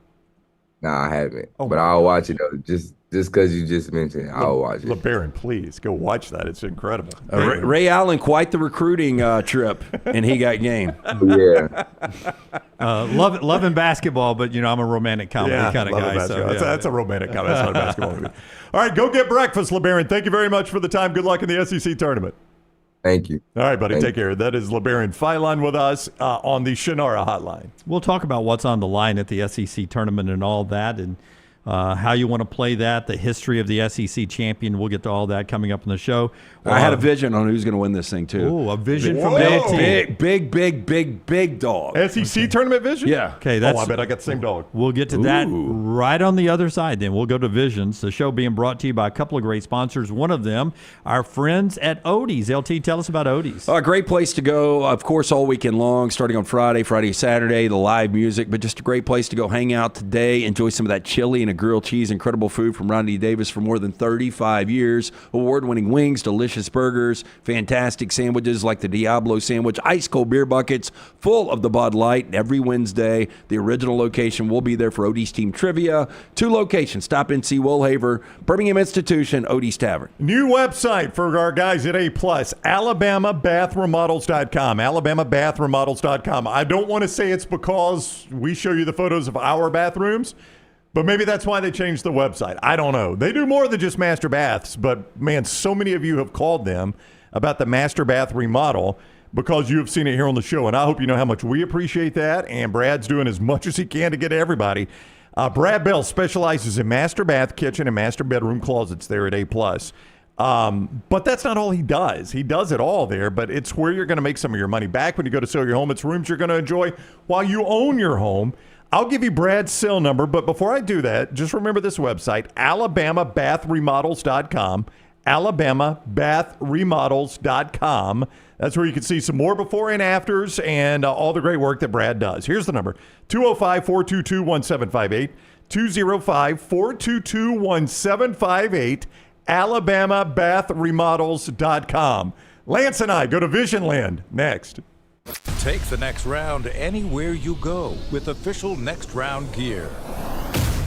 Nah, I haven't. But I'll watch it, though. Just because you just mentioned it, I'll watch it. LeBaron, please, go watch that. It's incredible. Ray Allen, quite the recruiting trip, and He Got Game. Yeah. Loving basketball, but, you know, I'm a romantic comedy kind of guy. So, that's a romantic comedy. That's not a basketball movie. All right, go get breakfast, LeBaron. Thank you very much for the time. Good luck in the SEC tournament. Thank you. All right, buddy. Thank Take care. That is Labaron Philon with us on the Shannara hotline. We'll talk about what's on the line at the SEC tournament and all that, and how you want to play that, the history of the SEC champion. We'll get to all that coming up in the show. I had a vision on who's going to win this thing, too. Oh, a vision from LT. Big dog. SEC tournament vision? Yeah. Okay, that's, I bet I got the same dog. We'll get to that right on the other side then. We'll go to Visions, the show being brought to you by a couple of great sponsors. One of them, our friends at Odie's. LT, tell us about Odie's. A great place to go, of course, all weekend long, starting on Friday, Saturday, the live music, but just a great place to go hang out today, enjoy some of that chili and a grilled cheese, incredible food from Ronnie Davis for more than 35 years, award-winning wings, delicious burgers, fantastic sandwiches like the Diablo sandwich, ice-cold beer buckets full of the Bud Light. Every Wednesday, the original location will be there for Odie's Team Trivia. 2 locations, Stop and See Woolhaver, Birmingham Institution, Odie's Tavern. New website for our guys at A+, AlabamaBathRemodels.com, AlabamaBathRemodels.com. I don't want to say it's because we show you the photos of our bathrooms, but maybe that's why they changed the website. I don't know. They do more than just master baths, but, man, so many of you have called them about the master bath remodel because you have seen it here on the show, and I hope you know how much we appreciate that, and Brad's doing as much as he can to get to everybody. Brad Bell specializes in master bath, kitchen, and master bedroom closets there at A+. But that's not all he does. He does it all there, but it's where you're going to make some of your money back when you go to sell your home. It's rooms you're going to enjoy while you own your home. I'll give you Brad's cell number, but before I do that, just remember this website, AlabamaBathRemodels.com, AlabamaBathRemodels.com. That's where you can see some more before and afters and all the great work that Brad does. Here's the number, 205-422-1758, 205-422-1758, AlabamaBathRemodels.com. Lance and I go to Visionland next. Take the next round anywhere you go with official Next Round gear.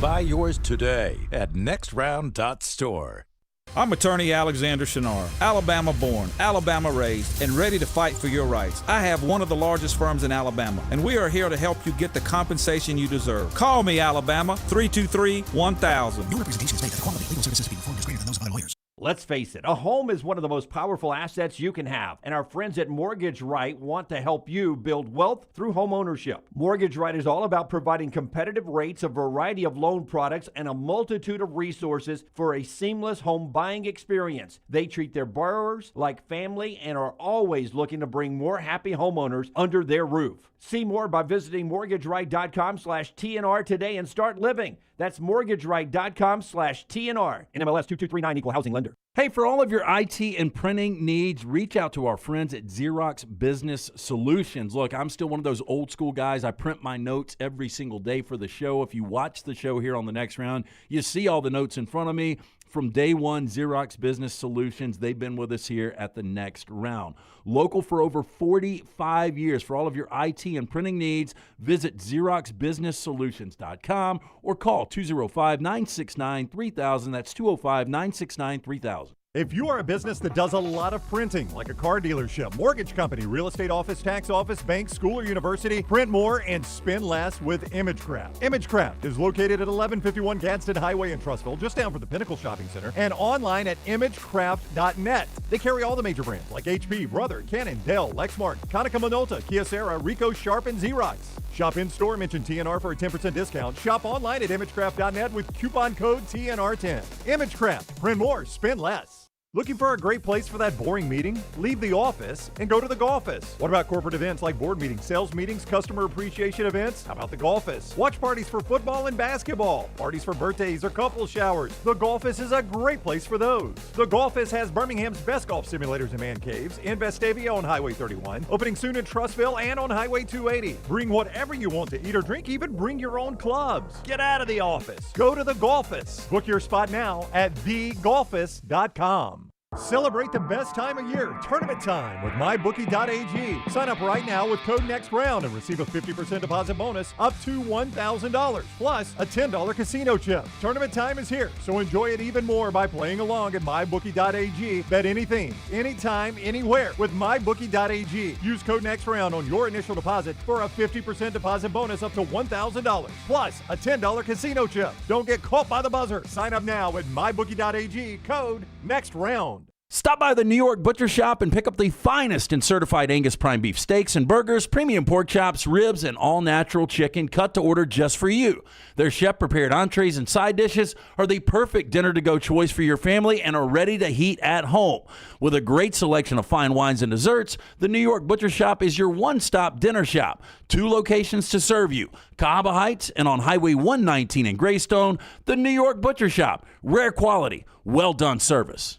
Buy yours today at nextround.store. I'm attorney Alexander Shinar, Alabama born, Alabama raised, and ready to fight for your rights. I have one of the largest firms in Alabama, and we are here to help you get the compensation you deserve. Call me, Alabama, 323-1000. No representation is made that the quality of legal services being performed is greater than those of other lawyers. Let's face it, a home is one of the most powerful assets you can have, and our friends at Mortgage Right want to help you build wealth through home ownership. Mortgage Right is all about providing competitive rates, a variety of loan products, and a multitude of resources for a seamless home buying experience. They treat their borrowers like family and are always looking to bring more happy homeowners under their roof. See more by visiting mortgageright.com/TNR today and start living. That's mortgageright.com/TNR. NMLS 2239, Equal Housing Lender. Hey, for all of your IT and printing needs, reach out to our friends at Xerox Business Solutions. Look, I'm still one of those old school guys. I print my notes every single day for the show. If you watch the show here on the Next Round, you see all the notes in front of me. From day one, Xerox Business Solutions, they've been with us here at the Next Round. Local for over 45 years. For all of your IT and printing needs, visit XeroxBusinessSolutions.com or call 205-969-3000. That's 205-969-3000. If you are a business that does a lot of printing, like a car dealership, mortgage company, real estate office, tax office, bank, school, or university, print more and spend less with ImageCraft. ImageCraft is located at 1151 Gadsden Highway in Trussville, just down from the Pinnacle Shopping Center, and online at imagecraft.net. They carry all the major brands like HP, Brother, Canon, Dell, Lexmark, Konica Minolta, Kyocera, Ricoh, Sharp, and Xerox. Shop in-store, mention TNR for a 10% discount. Shop online at imagecraft.net with coupon code TNR10. ImageCraft. Print more, spend less. Looking for a great place for that boring meeting? Leave the office and go to the Golfus. What about corporate events like board meetings, sales meetings, customer appreciation events? How about the Golfus? Watch parties for football and basketball, parties for birthdays or couple showers. The Golfus is a great place for those. The Golfus has Birmingham's best golf simulators and man caves in Vestavia on Highway 31, opening soon in Trussville and on Highway 280. Bring whatever you want to eat or drink, even bring your own clubs. Get out of the office. Go to the Golfus. Book your spot now at thegolfus.com. Celebrate the best time of year, tournament time, with MyBookie.ag. Sign up right now with code NEXTROUND and receive a 50% deposit bonus up to $1,000, plus a $10 casino chip. Tournament time is here, so enjoy it even more by playing along at MyBookie.ag. Bet anything, anytime, anywhere with MyBookie.ag. Use code NEXTROUND on your initial deposit for a 50% deposit bonus up to $1,000, plus a $10 casino chip. Don't get caught by the buzzer. Sign up now at MyBookie.ag, code NEXTROUND. Stop by the New York Butcher Shop and pick up the finest in certified Angus prime beef steaks and burgers, premium pork chops, ribs, and all-natural chicken cut to order just for you. Their chef-prepared entrees and side dishes are the perfect dinner-to-go choice for your family and are ready to heat at home. With a great selection of fine wines and desserts, the New York Butcher Shop is your one-stop dinner shop. 2 locations to serve you, Cahaba Heights and on Highway 119 in Greystone. The New York Butcher Shop. Rare quality, well-done service.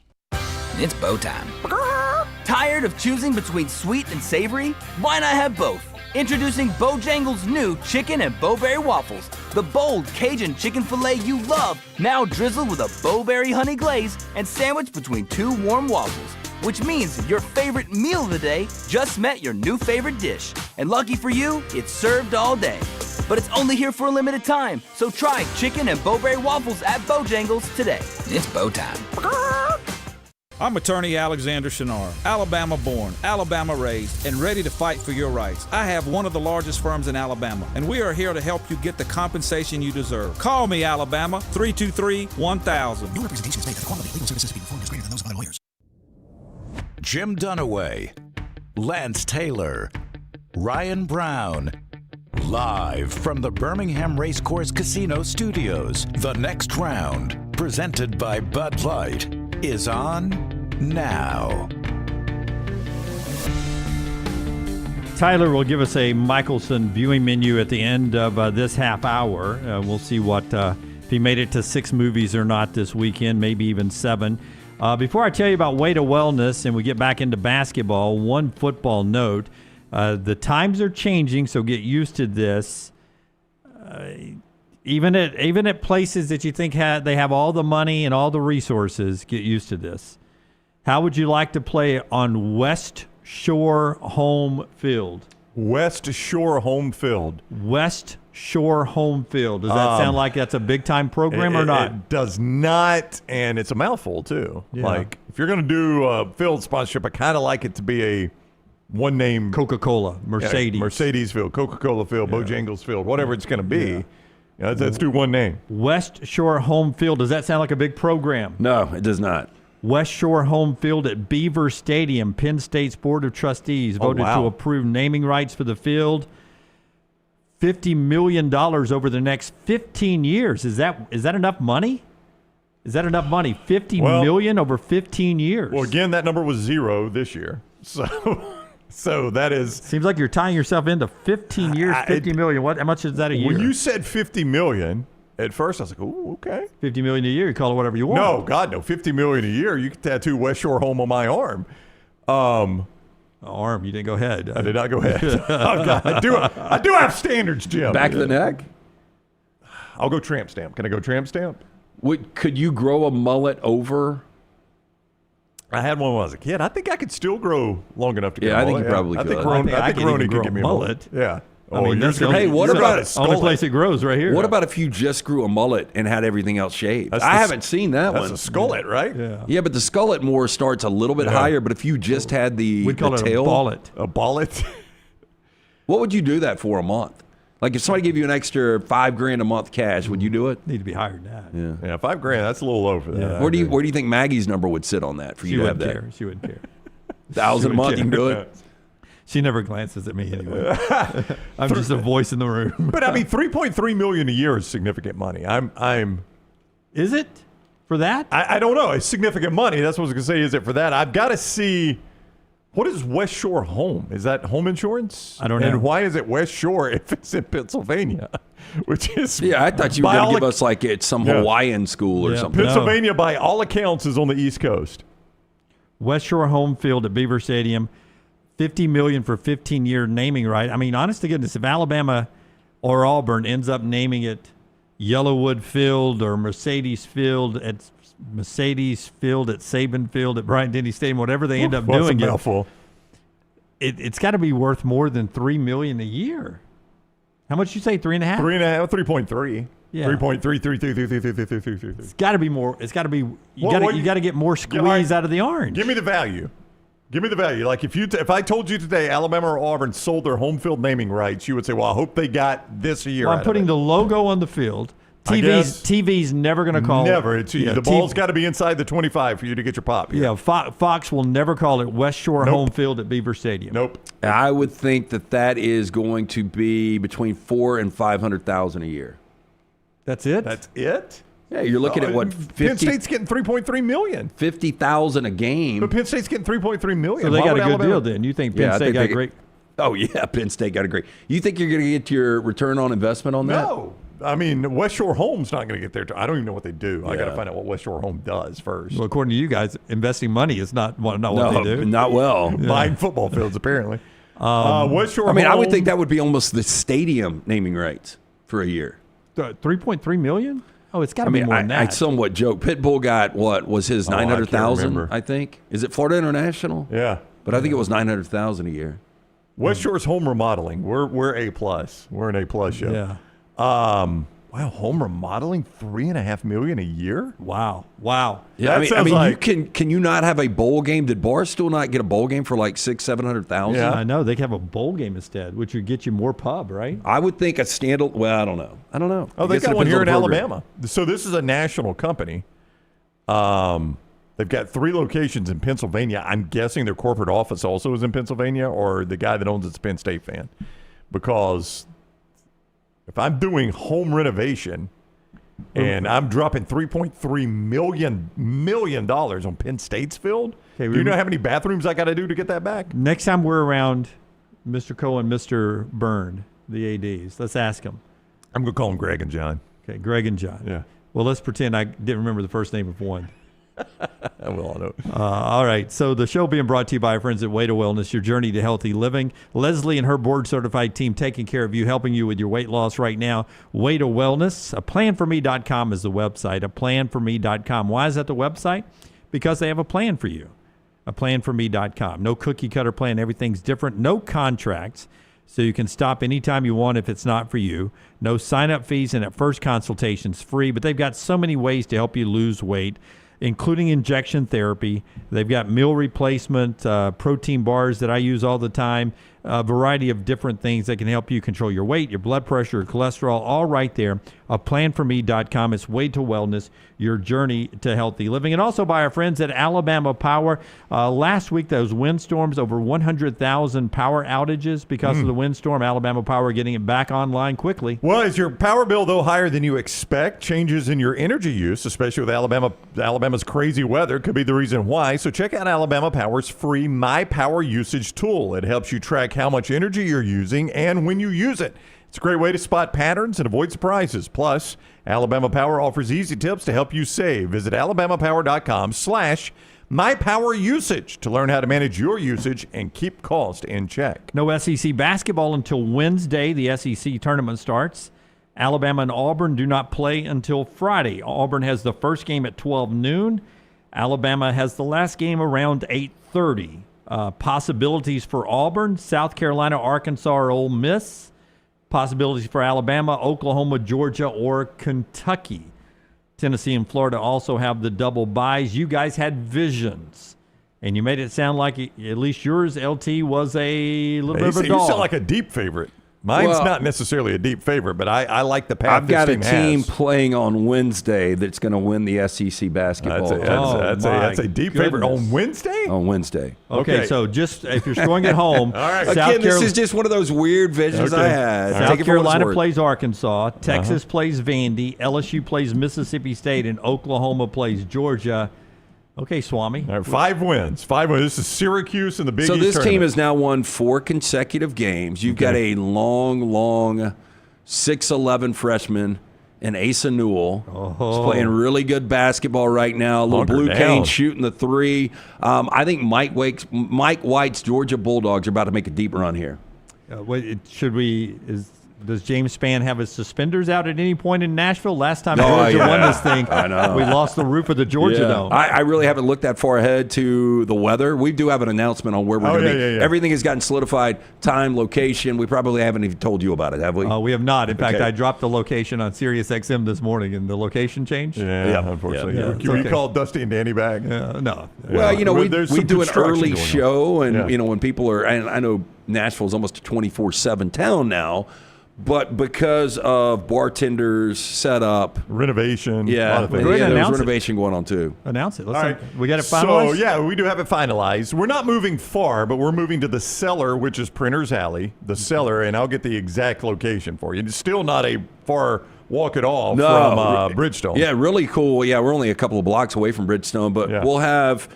It's bow time. Tired of choosing between sweet and savory? Why not have both? Introducing Bojangles' new chicken and bowberry waffles. The bold Cajun chicken filet you love, now drizzled with a bowberry honey glaze and sandwiched between 2 warm waffles. Which means your favorite meal of the day just met your new favorite dish. And lucky for you, it's served all day. But it's only here for a limited time, so try chicken and bowberry waffles at Bojangles today. It's bow time. I'm attorney Alexander Shinar, Alabama born, Alabama raised, and ready to fight for your rights. I have one of the largest firms in Alabama, and we are here to help you get the compensation you deserve. Call me, Alabama, 323-1000. No representation is made that the quality of legal services being performed is greater than those of other lawyers. Jim Dunaway, Lance Taylor, Ryan Brown. Live from the Birmingham Racecourse Casino Studios, the next round, presented by Bud Light, is on now. Tyler will give us a Michelson viewing menu at the end of this half hour. We'll see what if he made it to 6 movies or not this weekend, maybe even 7. Before I tell you about Way to Wellness and we get back into basketball, one football note. The times are changing, so get used to this. Even at places that you think they have all the money and all the resources, get used to this. How would you like to play on West Shore Home Field? West Shore Home Field. West Shore Home Field. Does that sound like that's a big-time program or not? It does not, and it's a mouthful, too. Yeah. Like, if you're going to do a field sponsorship, I kind of like it to be a one-name. Coca-Cola, Mercedes. Mercedes Field, Coca-Cola Field, Bojangles Field, whatever it's going to be. Yeah. Let's do one name. West Shore Home Field. Does that sound like a big program? No, it does not. West Shore Home Field at Beaver Stadium. Penn State's Board of Trustees voted to approve naming rights for the field. $50 million over the next 15 years. Is that enough money? Is that enough money? $50 million over 15 years. Well, again, that number was 0 this year. So that is... Seems like you're tying yourself into 15 years, $50 million. How much is that a year? When you said $50 million, at first I was like, ooh, okay. $50 million a year, you call it whatever you want. No, God, no. $50 million a year, you could tattoo West Shore Home on my arm. Arm, you didn't go ahead. I did not go ahead. Oh, God. I do have standards, Jim. Back of the neck? I'll go tramp stamp. Can I go tramp stamp? Could you grow a mullet over? I had one when I was a kid. I think I could still grow long enough to get a mullet. I think you probably could. I think Ronnie could give me a mullet. Yeah. I mean, that's the only place it grows right here. What about if you just grew a mullet and had everything else shaved? I haven't seen that one. That's a skullet, right? Yeah, but the skullet more starts a little bit higher. But if you just had the we'd call it tail, a ballet. A ballet. What would you do that for a month? Like if somebody gave you an extra $5,000 a month cash, would you do it? Need to be higher than that. Yeah, $5,000. That's a little low for that. Yeah. Where do you think Maggie's number would sit on that for you to have that? She wouldn't care. 1,000 a month, you can do it. She never glances at me anyway. I'm just a voice in the room. But I mean, $3.3 million a year is significant money. Is it for that? I don't know. It's significant money. That's what I was going to say. Is it for that? I've got to see. What is West Shore Home? Is that home insurance? I don't know. And why is it West Shore if it's in Pennsylvania? Which is I thought you were going to give us like it's some Hawaiian school or something. Pennsylvania, by all accounts, is on the East Coast. West Shore Home Field at Beaver Stadium, $50 million for 15-year naming right. I mean, honest to goodness, if Alabama or Auburn ends up naming it Yellowwood Field or Mercedes Field at Saban Field at Bryant-Denny Stadium, whatever they end up doing, it's got to be worth more than $3 million a year. How much you say? 3.5? 3.5, 3.3. Yeah. 3.3. It's got to be more. It's got to be. You got to get more squeeze out of the orange. Give me the value. Give me the value. Like if I told you today Alabama or Auburn sold their home field naming rights, you would say, "Well, I hope they got this a year." Well, I'm putting the logo on the field, TV's never going to call Never. it. The ball's got to be inside the 25 for you to get your pop. Yeah, Fox will never call it West Shore home field at Beaver Stadium. Nope. I would think that is going to be between $400,000 and $500,000 a year. That's it? That's it? Yeah, you're looking at what? Penn State's getting $3.3 million. $50,000 a game. But Penn State's getting $3.3 million. So they got a good deal then. You think Penn State got great? Oh, yeah, Penn State got a great. You think you're going to get your return on investment on that? No. I mean, West Shore Home's not going to get there. I don't even know what they do. I got to find out what West Shore Home does first. Well, according to you guys, investing money is not what they do. Not well. Buying football fields, apparently. West Shore Home. I would think that would be almost the stadium naming rights for a year. $3.3 million? Oh, it's got to be more than that. I somewhat joke. Pitbull got what was his $900,000? I think. Is it Florida International? Yeah, but I think it was $900,000 a year. West Shore's home remodeling. We're A+. We're an A+ show. Yeah. Wow, home remodeling $3.5 million a year. Wow. Yeah, I mean, can you not have a bowl game? Did Barstool not get a bowl game for like $600,000-$700,000? Yeah, I know they can have a bowl game instead, which would get you more pub, right? I would think a standalone. Well, I don't know. Oh, they got one here in Alabama. So this is a national company. They've got 3 locations in Pennsylvania. I'm guessing their corporate office also is in Pennsylvania, or the guy that owns it's a Penn State fan, because if I'm doing home renovation and I'm dropping $3.3 million on Penn State's field, do you know how many bathrooms I got to do to get that back? Next time we're around Mr. Cole and Mr. Byrne, the ADs, let's ask them. I'm going to call them Greg and John. Okay, Greg and John. Yeah. Well, let's pretend I didn't remember the first name of one. Well, I know. All right. So the show being brought to you by our friends at Way to Wellness, your journey to healthy living. Leslie and her board-certified team taking care of you, helping you with your weight loss right now. Way to Wellness. Aplanforme.com is the website. Aplanforme.com. Why is that the website? Because they have a plan for you. Aplanforme.com. No cookie-cutter plan. Everything's different. No contracts. So you can stop anytime you want if it's not for you. No sign-up fees, and at first consultation's free. But they've got so many ways to help you lose weight, including injection therapy. They've got meal replacement, protein bars that I use all the time, a variety of different things that can help you control your weight, your blood pressure, your cholesterol, all right there. Aplanforme.com. It's Way to Wellness, your journey to healthy living. And also by our friends at Alabama Power. Last week, those windstorms, over 100,000 power outages because of the windstorm. Alabama Power getting it back online quickly. Well, is your power bill, though, higher than you expect? Changes in your energy use, especially with Alabama's crazy weather, could be the reason why. So check out Alabama Power's free My Power Usage tool. It helps you track how much energy you're using and when you use it. It's a great way to spot patterns and avoid surprises. Plus, Alabama Power offers easy tips to help you save. Visit alabamapower.com/mypowerusage to learn how to manage your usage and keep cost in check. No SEC basketball until Wednesday. The SEC tournament starts. Alabama and Auburn do not play until Friday. Auburn has the first game at 12 noon. Alabama has the last game around 8:30. Possibilities for Auburn, South Carolina, Arkansas, or Ole Miss. Possibilities for Alabama, Oklahoma, Georgia, or Kentucky. Tennessee and Florida also have the double byes. You guys had visions, and you made it sound like at least yours, LT, was a little bit of a dog. You sound like a deep favorite. Mine's not necessarily a deep favorite, but I like the path I've got this a team team playing on Wednesday that's going to win the SEC basketball. That's a deep favorite on Wednesday? On Wednesday. Okay, so just if you're scoring at home. All right. Again, this is just one of those weird visions I had. South Carolina plays Arkansas. Texas plays Vandy. LSU plays Mississippi State. And Oklahoma plays Georgia. Okay, Swami. All right, 5 wins. 5 wins. This is Syracuse in the Big East So this tournament. team has now won 4 consecutive games. You've got a long 6'11" freshman in Asa Newell. He's playing really good basketball right now. Little Blue Cane shooting the 3. I think Mike White's Georgia Bulldogs are about to make a deep run here. Does James Spann have his suspenders out at any point in Nashville? Last time Georgia won this thing, I know. we lost the roof of the Georgia Dome. I really haven't looked that far ahead to the weather. We do have an announcement on where we're going to be. Everything has gotten solidified, time, location. We probably haven't even told you about it, have we? We have not. In fact, I dropped the location on Sirius XM this morning, and the location changed. Unfortunately. Can we call Dusty and Danny back? No. Well, we do an early going show, and when people are – and I know Nashville's almost a 24/7 town now. But because of bartenders, setup, renovation, yeah, a lot of things. There's renovation going on too. Announce it. All right. We got it finalized? So, yeah, we do have it finalized. We're not moving far, but we're moving to the cellar, which is Printer's Alley, the cellar, and I'll get the exact location for you. It's still not a far walk at all from Bridgestone. Yeah, really cool. Yeah, we're only a couple of blocks away from Bridgestone, but we'll have,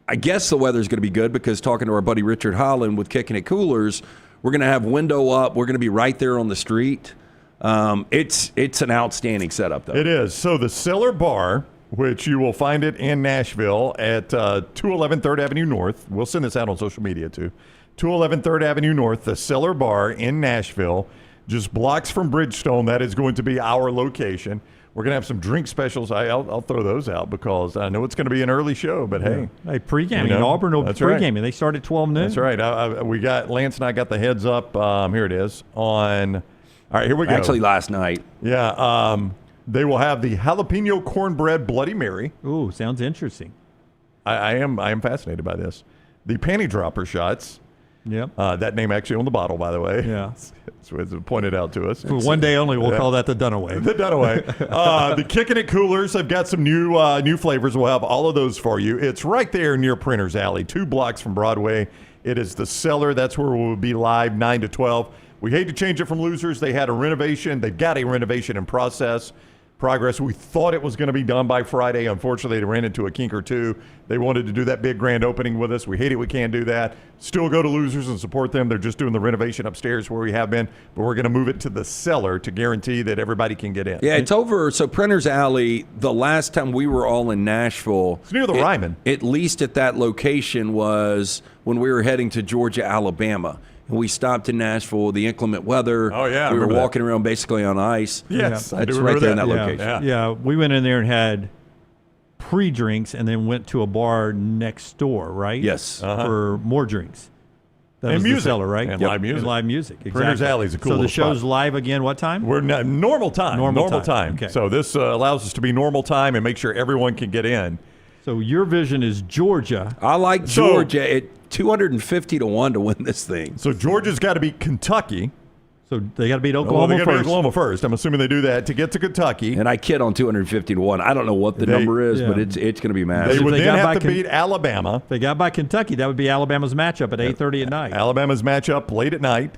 I guess the weather's going to be good because talking to our buddy Richard Holland with Kicking It Coolers, we're going to have window up. We're going to be right there on the street. It's an outstanding setup, though. It is. So the Cellar Bar, which you will find it in Nashville at 211 3rd Avenue North. We'll send this out on social media, too. 211 3rd Avenue North, the Cellar Bar in Nashville, just blocks from Bridgestone. That is going to be our location. We're going to have some drink specials. I'll throw those out because I know it's going to be an early show, but hey. Pre-gaming. Auburn will be pre-gaming. They start at 12 noon. That's right. Lance and I got the heads up. Here it is. All right, here we go. Actually, last night. Yeah. They will have the jalapeno cornbread Bloody Mary. Ooh, sounds interesting. I am fascinated by this. The panty dropper shots. Yep. That name actually on the bottle, by the way. Yeah. It's pointed out to us. For one day only, we'll call that the Dunaway. The Dunaway. The Kicking It Coolers have got some new flavors. We'll have all of those for you. It's right there near Printer's Alley, 2 blocks from Broadway. It is the Cellar. That's where we'll be live 9 to 12. We hate to change it from Losers. They had a renovation. They've got a renovation in progress. We thought it was going to be done by Friday. Unfortunately, they ran into a kink or two. They wanted to do that big grand opening with us. We hate it. We can't do that. Still go to Losers and support them. They're just doing the renovation upstairs where we have been, but we're going to move it to the Cellar to guarantee that everybody can get in. Yeah, it's over. So Printer's Alley, the last time we were all in Nashville. It's near the Ryman. At least at that location was when we were heading to Georgia, Alabama. And we stopped in Nashville with the inclement weather. Oh, yeah. We were walking around basically on ice. Yes, I do It's remember right there in that. that location. Yeah, we went in there and had pre-drinks and then went to a bar next door, right? Yes. For more drinks. That And was music. the Cellar, right? And live music. And live music, exactly. Printer's Alley is a cool So the little show's spot. live again, what time? We're normal time. Normal time. Okay. So this allows us to be normal time and make sure everyone can get in. So your vision is Georgia. I like Georgia at 250 to 1 to win this thing. So Georgia's got to beat Kentucky. So they got to beat Well, Oklahoma they got to beat first. Oklahoma first. I'm assuming they do that to get to Kentucky. And I kid on 250 to 1. I don't know what the number is, but it's going to be They massive. would they then got have to by beat Alabama. If they got by Kentucky, that would be Alabama's matchup at 8:30 at night. Alabama's matchup late at night.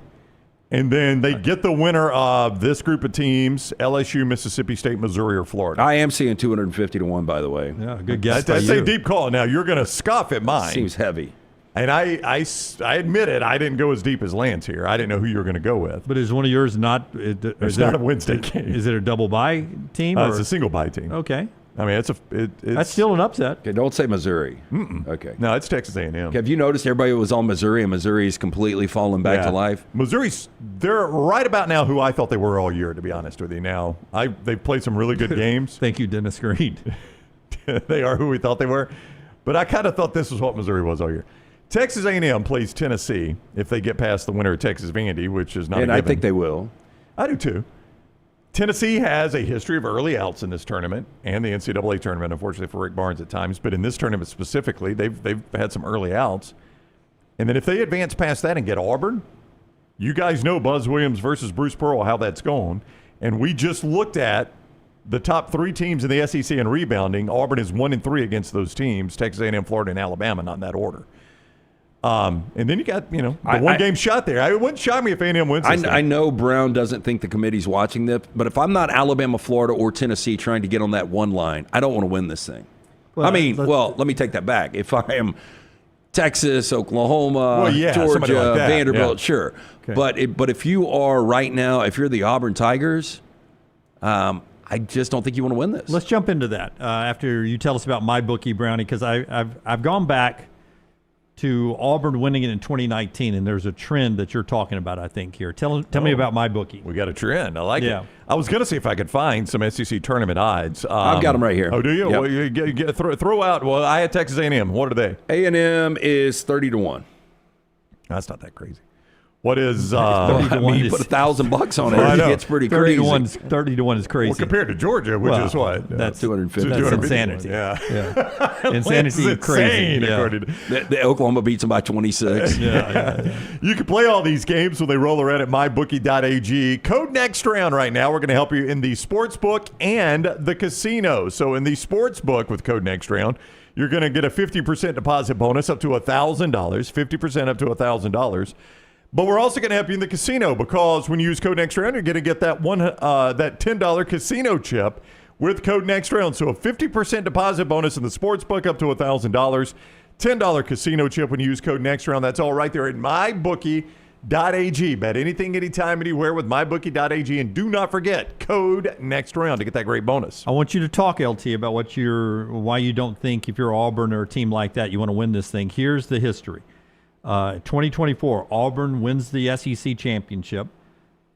And then they get the winner of this group of teams, LSU, Mississippi State, Missouri, or Florida. I am seeing 250 to 1, by the way. Yeah, good guess. That's a deep call. Now, you're going to scoff at mine. Seems heavy. And I admit it, I didn't go as deep as Lance here. I didn't know who you were going to go with. But is one of yours not? It's not a Wednesday game. Is it a double bye team? It's a single bye team. Okay. I mean, it's That's still an upset. Okay, don't say Missouri. Okay. No, it's Texas A&M. Have you noticed everybody was on Missouri, and Missouri's completely fallen back to life? They're right about now who I thought they were all year, to be honest with you. Now, they've played some really good games. Thank you, Dennis Green. They are who we thought they were. But I kind of thought this was what Missouri was all year. Texas A&M plays Tennessee if they get past the winner of Texas Vandy, which is not a given. I think they will. I do too. Tennessee has a history of early outs in this tournament and the NCAA tournament, unfortunately for Rick Barnes at times. But in this tournament specifically, they've had some early outs. And then if they advance past that and get Auburn, you guys know Buzz Williams versus Bruce Pearl, how that's going. And we just looked at the top 3 teams in the SEC in rebounding. Auburn is 1-3 against those teams, Texas A&M, Florida, and Alabama, not in that order. And then you got, the one-game shot there. It wouldn't shock me if A&M wins this thing. I know Brown doesn't think the committee's watching this, but if I'm not Alabama, Florida, or Tennessee trying to get on that one line, I don't want to win this thing. Let me take that back. If I am Texas, Oklahoma, Georgia, like Vanderbilt, sure. Okay. But if you are right now, if you're the Auburn Tigers, I just don't think you want to win this. Let's jump into that after you tell us about MyBookie, Brownie, because I've gone back to Auburn winning it in 2019, and there's a trend that you're talking about, I think, here. Tell me about MyBookie. We got a trend. I like it. I was going to see if I could find some SEC tournament odds. I've got them right here. Oh, do you? Yep. Well, throw out. Well, I had Texas A&M. What are they? A&M is 30 to 1. That's not that crazy. What is? You put $1,000 on it. It's pretty crazy. 30 to 1 is crazy. Well, compared to Georgia, which is what? That's 250. That's insanity. Yeah. Insanity, crazy. The Oklahoma beats them by 26. You can play all these games when they roll around at mybookie.ag. Code next round right now. We're going to help you in the sports book and the casino. So in the sports book with code next round, you're going to get a 50% deposit bonus up to $1,000, 50% up to $1,000. But we're also going to help you in the casino because when you use code next round, you're going to get that that $10 casino chip with code next round. So a 50% deposit bonus in the sports book up to $1,000, $10 casino chip when you use code next round. That's all right there at mybookie.ag. Bet anything, anytime, anywhere with mybookie.ag, and do not forget code next round to get that great bonus. I want you to talk, LT, about why you don't think if you're Auburn or a team like that you want to win this thing. Here's the history. 2024, Auburn wins the SEC championship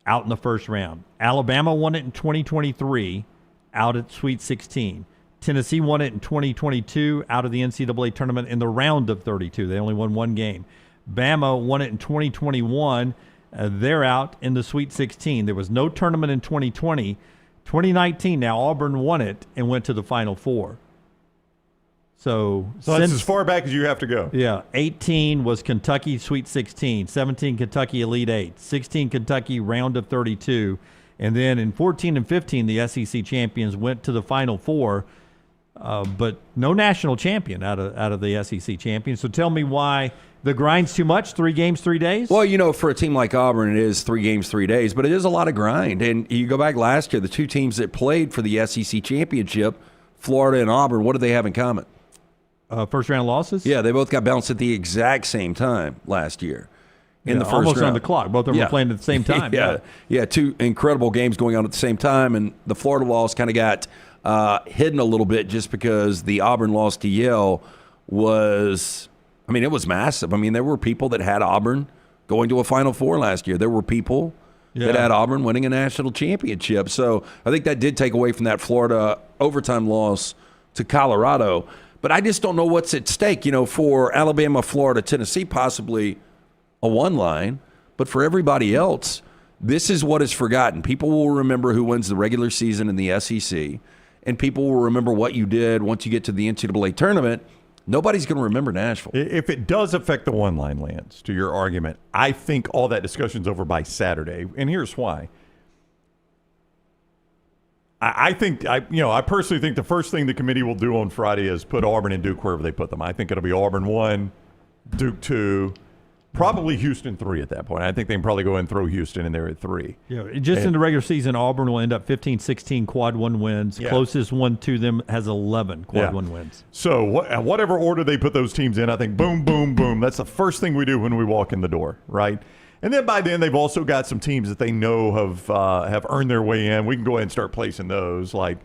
out in the first round. Alabama won it in 2023 out at Sweet 16. Tennessee won it in 2022 out of the NCAA tournament in the round of 32. They only won one game. Bama won it in 2021. They're out in the Sweet 16. There was no tournament in 2020. 2019, now Auburn won it and went to the Final Four. So that's as far back as you have to go. Yeah. 18 was Kentucky Sweet 16, 17 Kentucky Elite 8, 16 Kentucky round of 32. And then in 14 and 15, the SEC champions went to the Final Four, but no national champion out of the SEC champions. So tell me why the grind's too much, 3 games, 3 days? Well, for a team like Auburn, it is 3 games, 3 days, but it is a lot of grind. And you go back last year, the 2 teams that played for the SEC championship, Florida and Auburn, what do they have in common? First round losses? Yeah, they both got bounced at the exact same time last year in the first almost round. on the clock. Both of them were playing at the same time. Yeah, 2 incredible games going on at the same time, and the Florida loss kind of got hidden a little bit just because the Auburn loss to Yale was, it was massive. There were people that had Auburn going to a Final Four last year. There were people that had Auburn winning a national championship. So I think that did take away from that Florida overtime loss to Colorado. But I just don't know what's at stake. For Alabama, Florida, Tennessee, possibly a 1 line. But for everybody else, this is what is forgotten. People will remember who wins the regular season in the SEC, and people will remember what you did once you get to the NCAA tournament. Nobody's going to remember Nashville. If it does affect the 1 line, Lance, to your argument, I think all that discussion's over by Saturday. And here's why. I personally think the first thing the committee will do on Friday is put Auburn and Duke wherever they put them. I think it'll be Auburn 1, Duke 2, probably Houston 3 at that point. I think they can probably go and throw Houston in there at 3. Yeah, in the regular season, Auburn will end up 15-16 quad 1 wins. Yeah. Closest one to them has 11 quad 1 wins. So whatever order they put those teams in, I think boom, boom, boom. That's the first thing we do when we walk in the door, right? And then by then, they've also got some teams that they know have earned their way in. We can go ahead and start placing those. Like,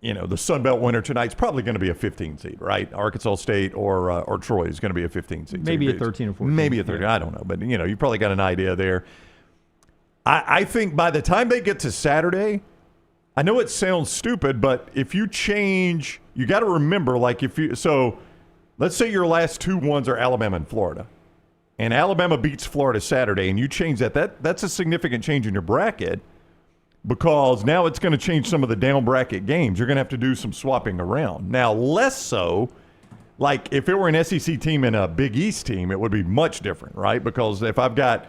the Sun Belt winner tonight's probably going to be a 15 seed, right? Arkansas State or Troy is going to be a 15 seed. Maybe a 13 or 14. Maybe a 13. Yeah. I don't know. But, you probably got an idea there. I think by the time they get to Saturday, I know it sounds stupid, but if you change, you got to remember, so let's say your last 2 ones are Alabama and Florida. And Alabama beats Florida Saturday, and you change that's a significant change in your bracket because now it's going to change some of the down bracket games. You're going to have to do some swapping around. Now, less so, like if it were an SEC team and a Big East team, it would be much different, right? Because if I've got,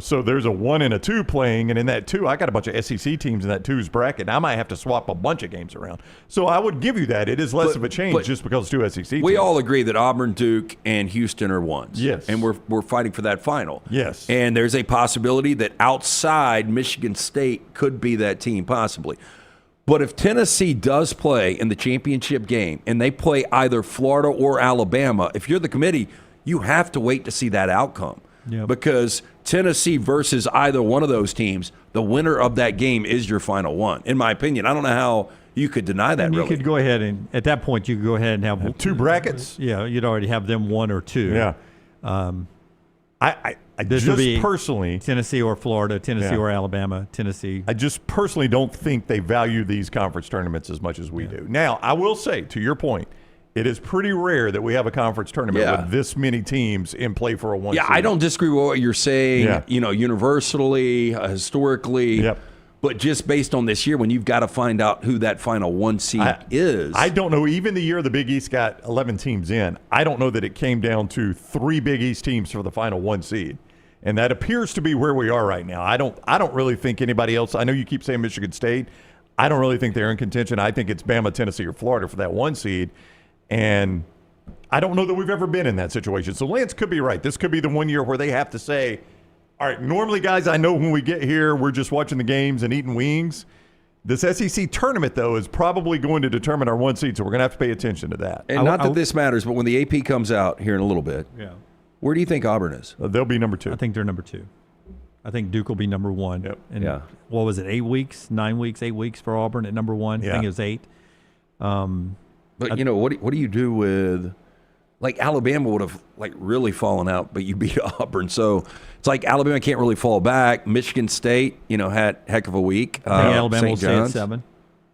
so there's a 1 and a 2 playing, and in that 2, I got a bunch of SEC teams in that 2's bracket, and I might have to swap a bunch of games around. So I would give you that. It is less of a change just because it's 2 SEC teams. We all agree that Auburn, Duke, and Houston are 1s. Yes. And we're fighting for that final. Yes. And there's a possibility that outside Michigan State could be that team possibly. But if Tennessee does play in the championship game and they play either Florida or Alabama, if you're the committee, you have to wait to see that outcome. Yep. Because Tennessee versus either one of those teams, the winner of that game is your final one, in my opinion. I don't know how you could deny that, and you really. could go ahead and, at that point, you could go ahead and have 2 brackets? Yeah, you'd already have them 1 or 2. Yeah. I just personally, Tennessee or Florida, Tennessee or Alabama, Tennessee. I just personally don't think they value these conference tournaments as much as we do. Now, I will say, to your point, It is pretty rare that we have a conference tournament with this many teams in play for a 1 seed. Yeah, I don't disagree with what you're saying, universally, historically. Yep. But just based on this year, when you've got to find out who that final 1 seed is. I don't know. Even the year the Big East got 11 teams in, I don't know that it came down to 3 Big East teams for the final 1 seed. And that appears to be where we are right now. I don't really think anybody else. I know you keep saying Michigan State. I don't really think they're in contention. I think it's Bama, Tennessee, or Florida for that 1 seed. And I don't know that we've ever been in that situation. So Lance could be right. This could be the 1 year where they have to say, all right, normally, guys, I know when we get here, we're just watching the games and eating wings. This SEC tournament, though, is probably going to determine our 1 seed, so we're going to have to pay attention to that. And not that this matters, but when the AP comes out here in a little bit, where do you think Auburn is? They'll be number 2. I think they're number 2. I think Duke will be number 1. Yep. And what was it, 8 weeks, 9 weeks, 8 weeks for Auburn at number 1? I think it was 8. But, what do you do with – like Alabama would have really fallen out, but you beat Auburn. So it's like Alabama can't really fall back. Michigan State, had a heck of a week. I think Alabama will stay at 7.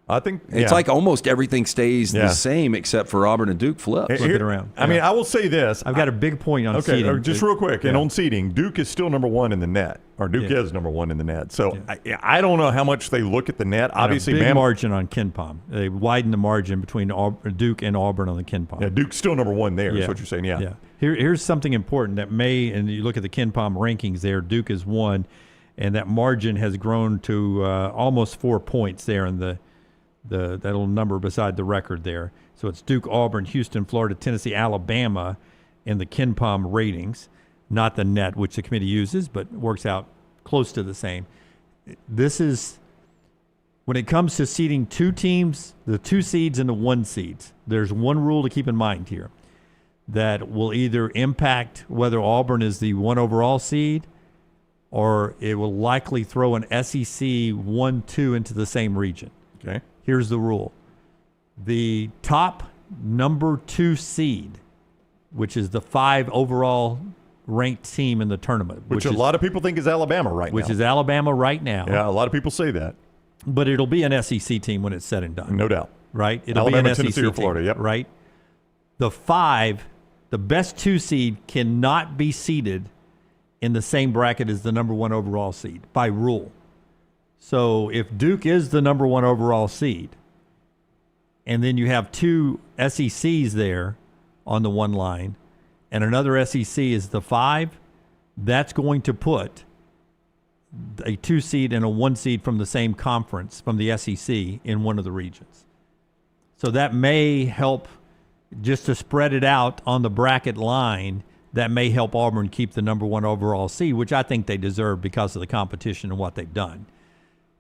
I think it's like almost everything stays the same except for Auburn and Duke flip it around. I mean, I will say this. I've got a big point on seeding. Just real quick. And on seeding, Duke is still number 1 in the net. Or Duke is number 1 in the net. So I don't know how much they look at the net. Obviously, big margin on KenPom. They widen the margin between Duke and Auburn on the KenPom. Yeah, Duke's still number 1 there is what you're saying. Yeah. Here's something important that and you look at the KenPom rankings there, Duke is 1, and that margin has grown to almost 4 points there in that little number beside the record there. So it's Duke, Auburn, Houston, Florida, Tennessee, Alabama in the KenPom ratings, not the net, which the committee uses, but works out close to the same. This is, when it comes to seeding 2 teams, the 2 seeds and the 1 seeds, there's one rule to keep in mind here that will either impact whether Auburn is the 1 overall seed or it will likely throw an SEC 1-2 into the same region. Okay. Here's the rule. The top number 2 seed, which is the 5 overall ranked team in the tournament. Which a lot of people think is Alabama right now. Which is Alabama right now. Yeah, a lot of people say that. But it'll be an SEC team when it's said and done. No doubt. Right? It'll Alabama, be an Tennessee, SEC or Florida, team, yep. Right? The 5, the best 2 seed cannot be seeded in the same bracket as the number 1 overall seed by rule. So if Duke is the number 1 overall seed, and then you have 2 SECs there on the 1 line, and another SEC is the 5, that's going to put a 2 seed and a 1 seed from the same conference, from the SEC, in one of the regions. So that may help, just to spread it out on the bracket line, that may help Auburn keep the number 1 overall seed, which I think they deserve because of the competition and what they've done.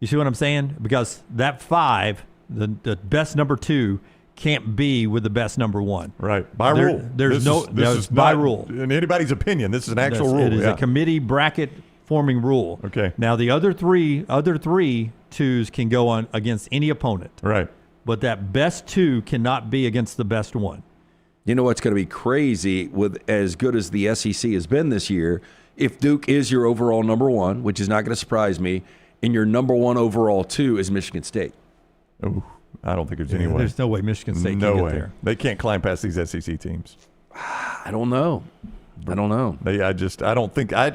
You see what I'm saying? Because that 5, the best number 2, can't be with the best number 1. Right. By rule. This is by rule. In anybody's opinion, this is an actual rule. It is a committee bracket forming rule. Okay. Now the other three 2s can go on against any opponent. Right. But that best 2 cannot be against the best 1. You know what's going to be crazy with as good as the SEC has been this year, if Duke is your overall number 1, which is not going to surprise me, and your number 1 overall 2 is Michigan State. Oh, I don't think there's any way. There's no way Michigan State can get there. They can't climb past these SEC teams. I don't know. I don't know. I don't think. I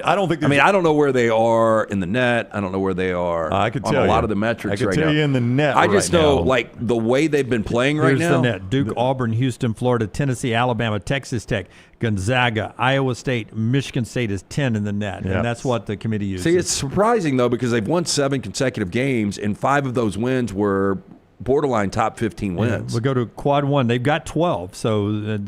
mean, I don't know where they are in the net. I don't know where they are. I could on tell a you. lot of the metrics I right could tell now. you in the net. I just right know, now. like the way they've been playing right Here's now. the net: Duke, Auburn, Houston, Florida, Tennessee, Alabama, Texas Tech, Gonzaga, Iowa State, Michigan State is 10 in the net, and that's what the committee uses. See, it's surprising though because they've won 7 consecutive games, and 5 of those wins were borderline top 15 wins. We'll go to quad 1. They've got 12, so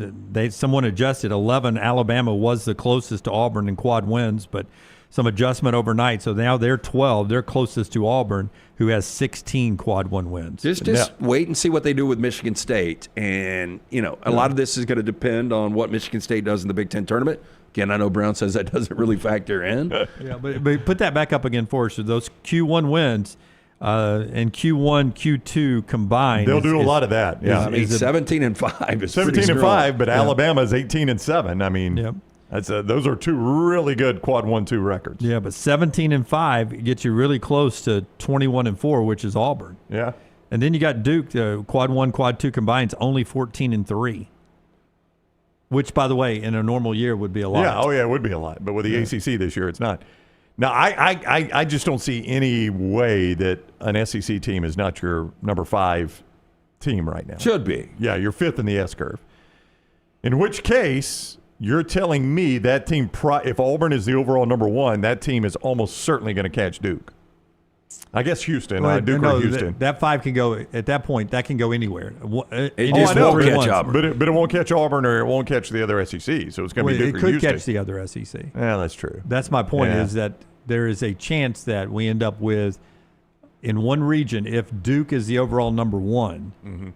someone adjusted. 11, Alabama was the closest to Auburn in quad wins, but some adjustment overnight. So now they're 12. They're closest to Auburn, who has 16 quad 1 wins. Just wait and see what they do with Michigan State. And, a lot of this is going to depend on what Michigan State does in the Big Ten tournament. Again, I know Brown says that doesn't really factor in. But put that back up again for us. So those Q1 wins and Q1, Q2 combined. They'll do a lot of that. Yeah, 17-5. 17-5, but Alabama is 18-7. I mean, those are 2 really good quad 1-2 records. Yeah, but 17-5 gets you really close to 21-4, which is Auburn. Yeah, and then you got Duke. Quad 1, quad 2 combined, only 14-3. Which, by the way, in a normal year would be a lot. Yeah, it would be a lot. But with the ACC this year, it's not. Now, I just don't see any way that an SEC team is not your number 5 team right now. Should be. Yeah, you're 5th in the S curve. In which case, you're telling me that team, if Auburn is the overall number 1, that team is almost certainly going to catch Duke. I guess Houston. Duke or Houston. That 5 can go, at that point, that can go anywhere. It just won't catch Auburn. But it won't catch Auburn or it won't catch the other SEC. So it's going to be Duke or Houston. It could catch the other SEC. Yeah, that's true. That's my point is that there is a chance that we end up with, in one region, if Duke is the overall number 1,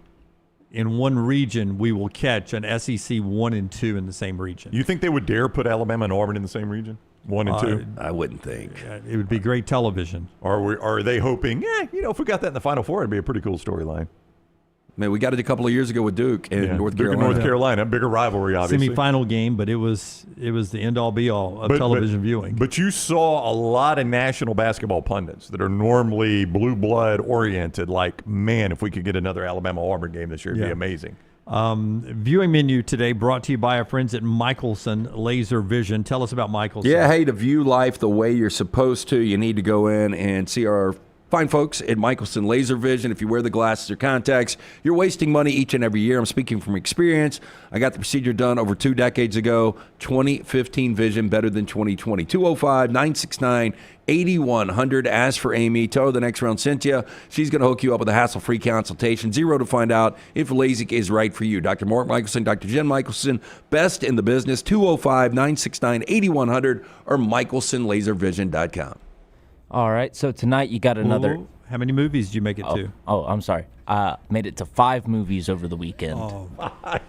in one region we will catch an SEC 1 and 2 in the same region. You think they would dare put Alabama and Auburn in the same region? 1 and 2? I wouldn't think. It would be great television. Are they hoping, if we got that in the Final Four, it'd be a pretty cool storyline. Man, we got it a couple of years ago with Duke and North Carolina. Duke and North Carolina, bigger rivalry, obviously. Semifinal game, but it was the end-all, be-all of television viewing. But you saw a lot of national basketball pundits that are normally blue blood oriented. Like, man, if we could get another Alabama-Auburn game this year, it'd be amazing. Viewing menu today brought to you by our friends at Michelson Laser Vision. Tell us about Michelson. Yeah, hey, to view life the way you're supposed to, you need to go in and see our fine folks at Michelson Laser Vision. If you wear the glasses or contacts, you're wasting money each and every year. I'm speaking from experience. I got the procedure done over 2 decades ago. 2015 vision, better than 2020. 205-969-8100. Ask for Amy. Tell her the next round sent you. She's going to hook you up with a hassle-free consultation. 0 to find out if LASIK is right for you. Dr. Mark Michelson, Dr. Jen Michelson, best in the business. 205-969-8100 or michelsonlaservision.com. All right, so tonight you got another. Ooh, how many movies did you make it to? Oh, I'm sorry. Made it to 5 movies over the weekend. Oh,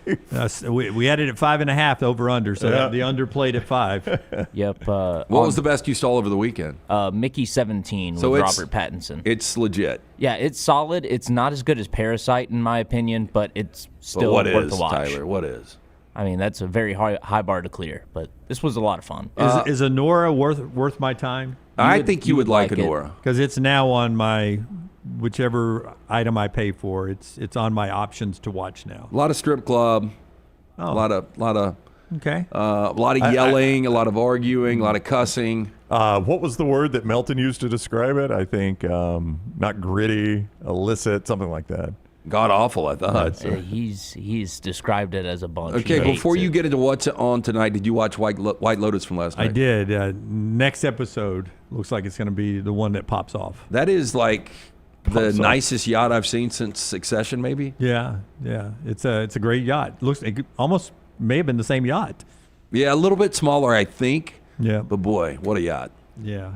we had it at 5.5 over under, so the under played at 5. Yep. What was the best you saw over the weekend? Mickey 17 with Robert Pattinson. It's legit. Yeah, it's solid. It's not as good as Parasite in my opinion, but it's still worth the watch. Tyler? What is? I mean, that's a very high bar to clear, but this was a lot of fun. Is Honora worth my time? I think you would like Honora because it's now on my whichever item I pay for. It's on my options to watch now. A lot of strip club, a lot of okay, a lot of yelling, a lot of arguing, a lot of cussing. What was the word that Melton used to describe it? I think not gritty, illicit, something like that. God awful, I thought. He's described it as a bunch. Okay, before you get into what's on tonight, did you watch White Lotus from last night? I did. Next episode looks like it's going to be the one that pops off. That is like the nicest yacht I've seen since Succession, maybe. Yeah. It's a great yacht. It almost may have been the same yacht. Yeah, a little bit smaller, I think. Yeah, but boy, what a yacht. Yeah,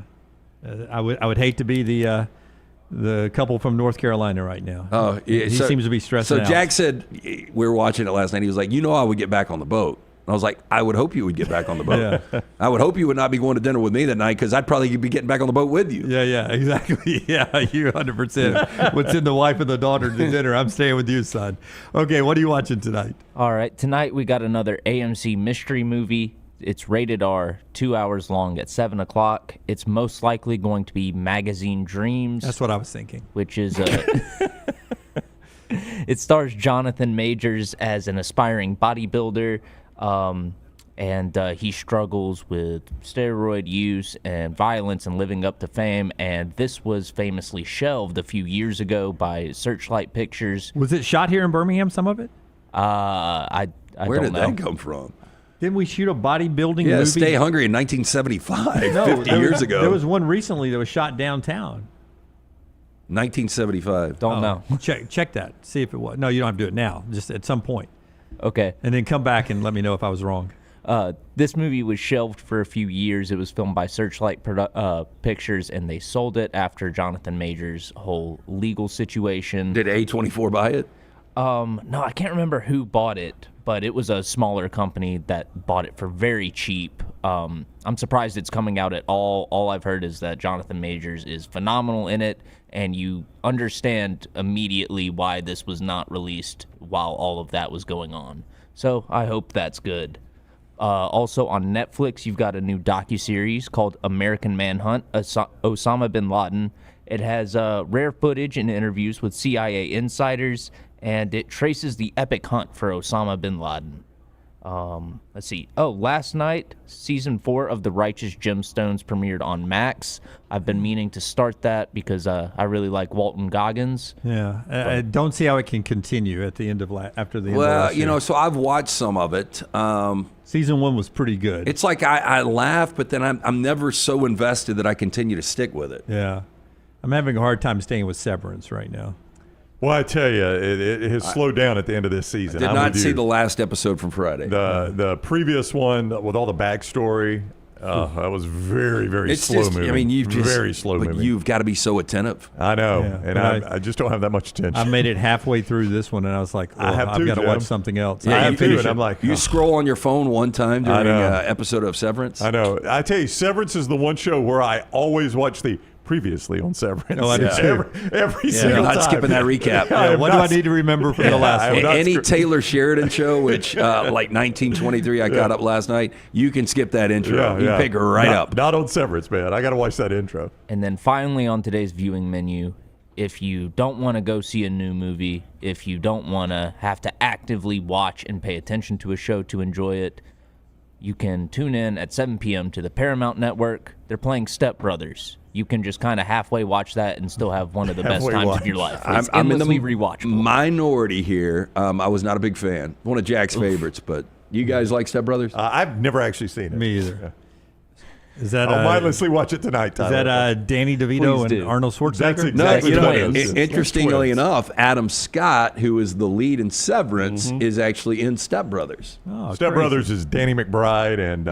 I would hate to be the couple from North Carolina right now. Oh, yeah. He seems to be stressing out. So Jack said, we were watching it last night. He was like, I would get back on the boat. And I was like, I would hope you would get back on the boat. I would hope you would not be going to dinner with me that night because I'd probably be getting back on the boat with you. Yeah, exactly. Yeah, you 100%. Would send the wife and the daughter to dinner. I'm staying with you, son. Okay, what are you watching tonight? All right, tonight we got another AMC mystery movie. It's rated R, 2 hours long at 7 o'clock. It's most likely going to be Magazine Dreams. That's what I was thinking. Which is it stars Jonathan Majors as an aspiring bodybuilder, and he struggles with steroid use and violence and living up to fame. And this was famously shelved a few years ago by Searchlight Pictures. Was it shot here in Birmingham? Some of it? I Where don't did know. that come from? Didn't we shoot a bodybuilding Yeah, movie? Stay Hungry in 1975, 50 years ago. There was one recently that was shot downtown. 1975. Don't know. Check that. See if it was. No, you don't have to do it now. Just at some point. Okay. And then come back and let me know if I was wrong. This movie was shelved for a few years. It was filmed by Searchlight Pictures, and they sold it after Jonathan Majors' whole legal situation. Did A24 buy it? No, I can't remember who bought it, but it was a smaller company that bought it for very cheap. I'm surprised it's coming out at all. All I've heard is that Jonathan Majors is phenomenal in it, and you understand immediately why this was not released while all of that was going on. So I hope that's good. Also on Netflix, you've got a new docuseries called American Manhunt, Osama bin Laden. It has rare footage and interviews with CIA insiders, and it traces the epic hunt for Osama bin Laden. Let's see. Oh, last night, season 4 of The Righteous Gemstones premiered on Max. I've been meaning to start that because I really like Walton Goggins. Yeah, I don't see how it can continue at the end of after the end of Well, last year. so I've watched some of it. Season 1 was pretty good. It's like I laugh, but then I'm never so invested that I continue to stick with it. Yeah. I'm having a hard time staying with Severance right now. Well, I tell you, it has slowed down at the end of this season. Did not see the last episode from Friday. The previous one with all the backstory, that was very, very slow moving. I mean, very slow moving. You've got to be so attentive. I know, Yeah, and I just don't have that much attention. I made it halfway through this one, and I was like, I've got to watch something else. Yeah, I have to, and I'm like, you scroll on your phone one time during an episode of Severance. I know. I tell you, Severance is the one show where I always watch the previously on Severance. Oh, I do too. Every single time. Not skipping that recap. What do I need to remember from the last one? Any Taylor Sheridan show, which like 1923, I got up last night, you can skip that intro. You pick her right up. Not on Severance, man. I got to watch that intro. And then finally on today's viewing menu, if you don't want to go see a new movie, if you don't want to have to actively watch and pay attention to a show to enjoy it, you can tune in at 7 p.m. to the Paramount Network. They're playing Step Brothers. You can just kind of halfway watch that and still have one of the best times of your life. It's I'm in the rewatchable. minority here. I was not a big fan. One of Jack's favorites, but you guys like Step Brothers? I've never actually seen it. Me either. Yeah. Is that I'll mindlessly watch it tonight, Tyler. Is that Danny DeVito and Arnold Schwarzenegger? That's exactly what it is. Interestingly enough, Adam Scott, who is the lead in Severance, is actually in Step Brothers. Oh, Step Brothers is Danny McBride and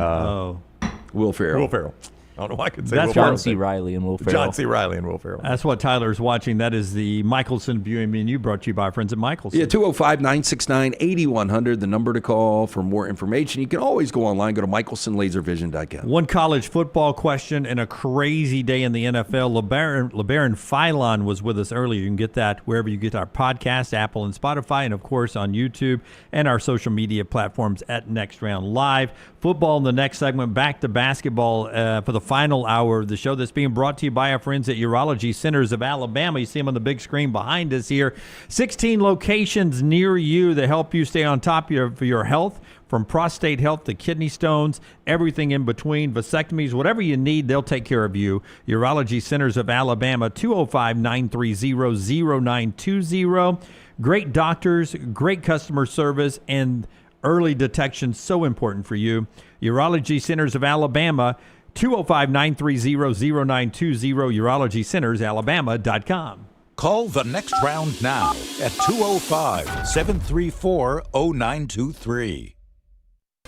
Will Ferrell. Will Ferrell. I don't know why I could say That's Will John Ferrell. C. Reilly and Will Ferrell. John C. Reilly and Will Ferrell. That's what Tyler's watching. That is the Michelson viewing menu brought to you by our friends at Michelson. Yeah, 205-969-8100, the number to call for more information. You can always go online, go to michelsonlaservision.com. One college football question and a crazy day in the NFL. Labaron Philon was with us earlier. You can get that wherever you get our podcast, Apple and Spotify, and of course on YouTube and our social media platforms at Next Round Live. Football in the next segment, back to basketball for the final hour of the show that's being brought to you by our friends at Urology Centers of Alabama. You see them on the big screen behind us here. 16 locations near you that help you stay on top of your health, from prostate health to kidney stones, everything in between, vasectomies, whatever you need, they'll take care of you. Urology Centers of Alabama, 205-930-0920. Great doctors, great customer service, and early detection, so important for you. Urology Centers of Alabama, 205-930-0920, urologycentersalabama.com. Call the Next Round now at 205-734-0923.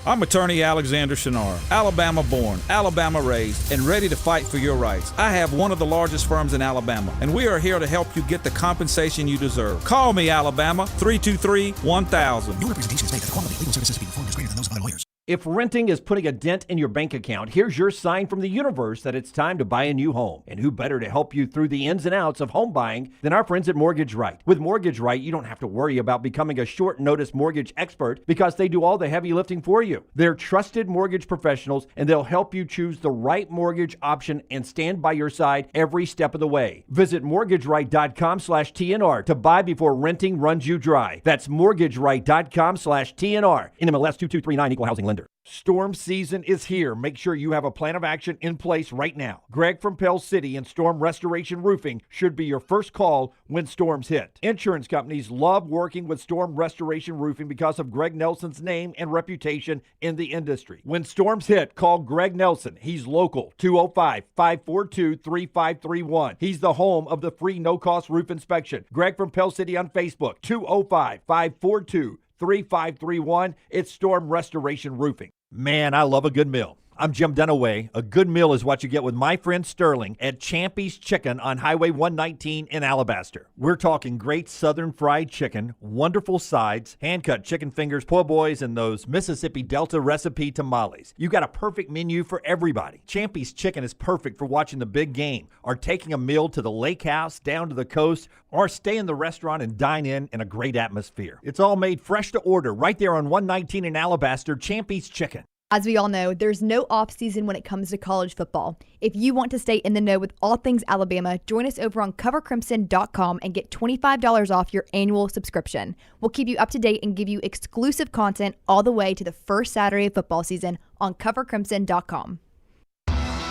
I'm attorney Alexander Shinar, Alabama born, Alabama raised, and ready to fight for your rights. I have one of the largest firms in Alabama, and we are here to help you get the compensation you deserve. Call me, Alabama, 323-1000. No representation is made that the quality of legal services being performed is greater than those of other lawyers. If renting is putting a dent in your bank account, here's your sign from the universe that it's time to buy a new home. And who better to help you through the ins and outs of home buying than our friends at Mortgage Right. With Mortgage Right, you don't have to worry about becoming a short notice mortgage expert because they do all the heavy lifting for you. They're trusted mortgage professionals, and they'll help you choose the right mortgage option and stand by your side every step of the way. Visit mortgageright.com/TNR to buy before renting runs you dry. That's mortgageright.com/TNR. NMLS 2239, Equal Housing Lender. Storm season is here. Make sure you have a plan of action in place right now. Greg from Pell City and Storm Restoration Roofing should be your first call when storms hit. Insurance companies love working with Storm Restoration Roofing because of Greg Nelson's name and reputation in the industry. When storms hit, call Greg Nelson. He's local, 205-542-3531. He's the home of the free no-cost roof inspection. Greg from Pell City on Facebook, 205-542-3531. It's Storm Restoration Roofing. Man, I love a good meal. I'm Jim Dunaway. A good meal is what you get with my friend Sterling at Champy's Chicken on Highway 119 in Alabaster. We're talking great southern fried chicken, wonderful sides, hand-cut chicken fingers, po' boys, and those Mississippi Delta recipe tamales. You got a perfect menu for everybody. Champy's Chicken is perfect for watching the big game, or taking a meal to the lake house, down to the coast, or stay in the restaurant and dine in a great atmosphere. It's all made fresh to order right there on 119 in Alabaster. Champy's Chicken. As we all know, there's no off-season when it comes to college football. If you want to stay in the know with all things Alabama, join us over on covercrimson.com and get $25 off your annual subscription. We'll keep you up to date and give you exclusive content all the way to the first Saturday of football season on covercrimson.com.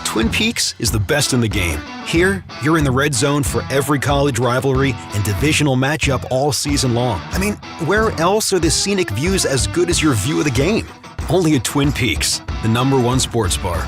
Twin Peaks is the best in the game. Here, you're in the red zone for every college rivalry and divisional matchup all season long. I mean, where else are the scenic views as good as your view of the game? Only at Twin Peaks, the #1 sports bar.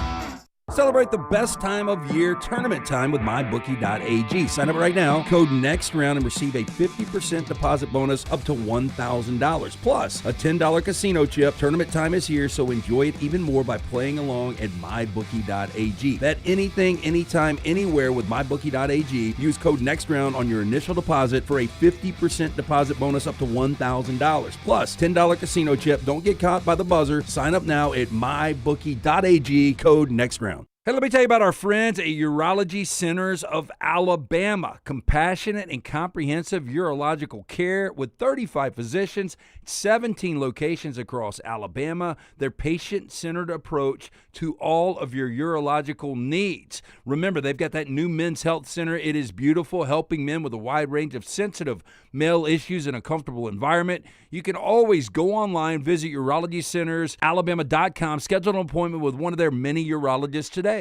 Celebrate the best time of year, tournament time, with mybookie.ag. Sign up right now, code NEXTROUND, and receive a 50% deposit bonus up to $1,000. Plus, a $10 casino chip. Tournament time is here, so enjoy it even more by playing along at mybookie.ag. Bet anything, anytime, anywhere with mybookie.ag. Use code NEXTROUND on your initial deposit for a 50% deposit bonus up to $1,000. Plus, $10 casino chip. Don't get caught by the buzzer. Sign up now at mybookie.ag, code NEXTROUND. Hey, let me tell you about our friends at Urology Centers of Alabama. Compassionate and comprehensive urological care with 35 physicians, 17 locations across Alabama. Their patient-centered approach to all of your urological needs. Remember, they've got that new men's health center. It is beautiful, helping men with a wide range of sensitive male issues in a comfortable environment. You can always go online, visit urologycentersalabama.com, schedule an appointment with one of their many urologists today.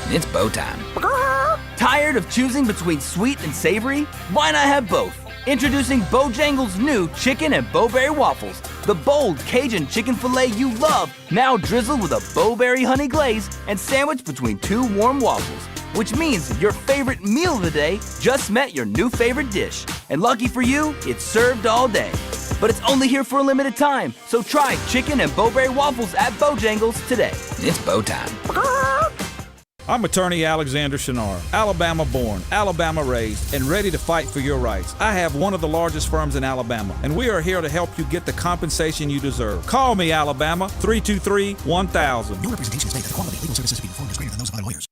It's bow time. Tired of choosing between sweet and savory? Why not have both? Introducing Bojangles' new chicken and bowberry waffles. The bold Cajun chicken filet you love, now drizzled with a bowberry honey glaze and sandwiched between two warm waffles. Which means your favorite meal of the day just met your new favorite dish. And lucky for you, it's served all day. But it's only here for a limited time, so try chicken and bowberry waffles at Bojangles today. It's bow time. I'm attorney Alexander Shinar, Alabama born, Alabama raised, and ready to fight for your rights. I have one of the largest firms in Alabama, and we are here to help you get the compensation you deserve. Call me, Alabama, 323-1000. No representation is made that the quality of legal services to be performed is greater than those of other lawyers.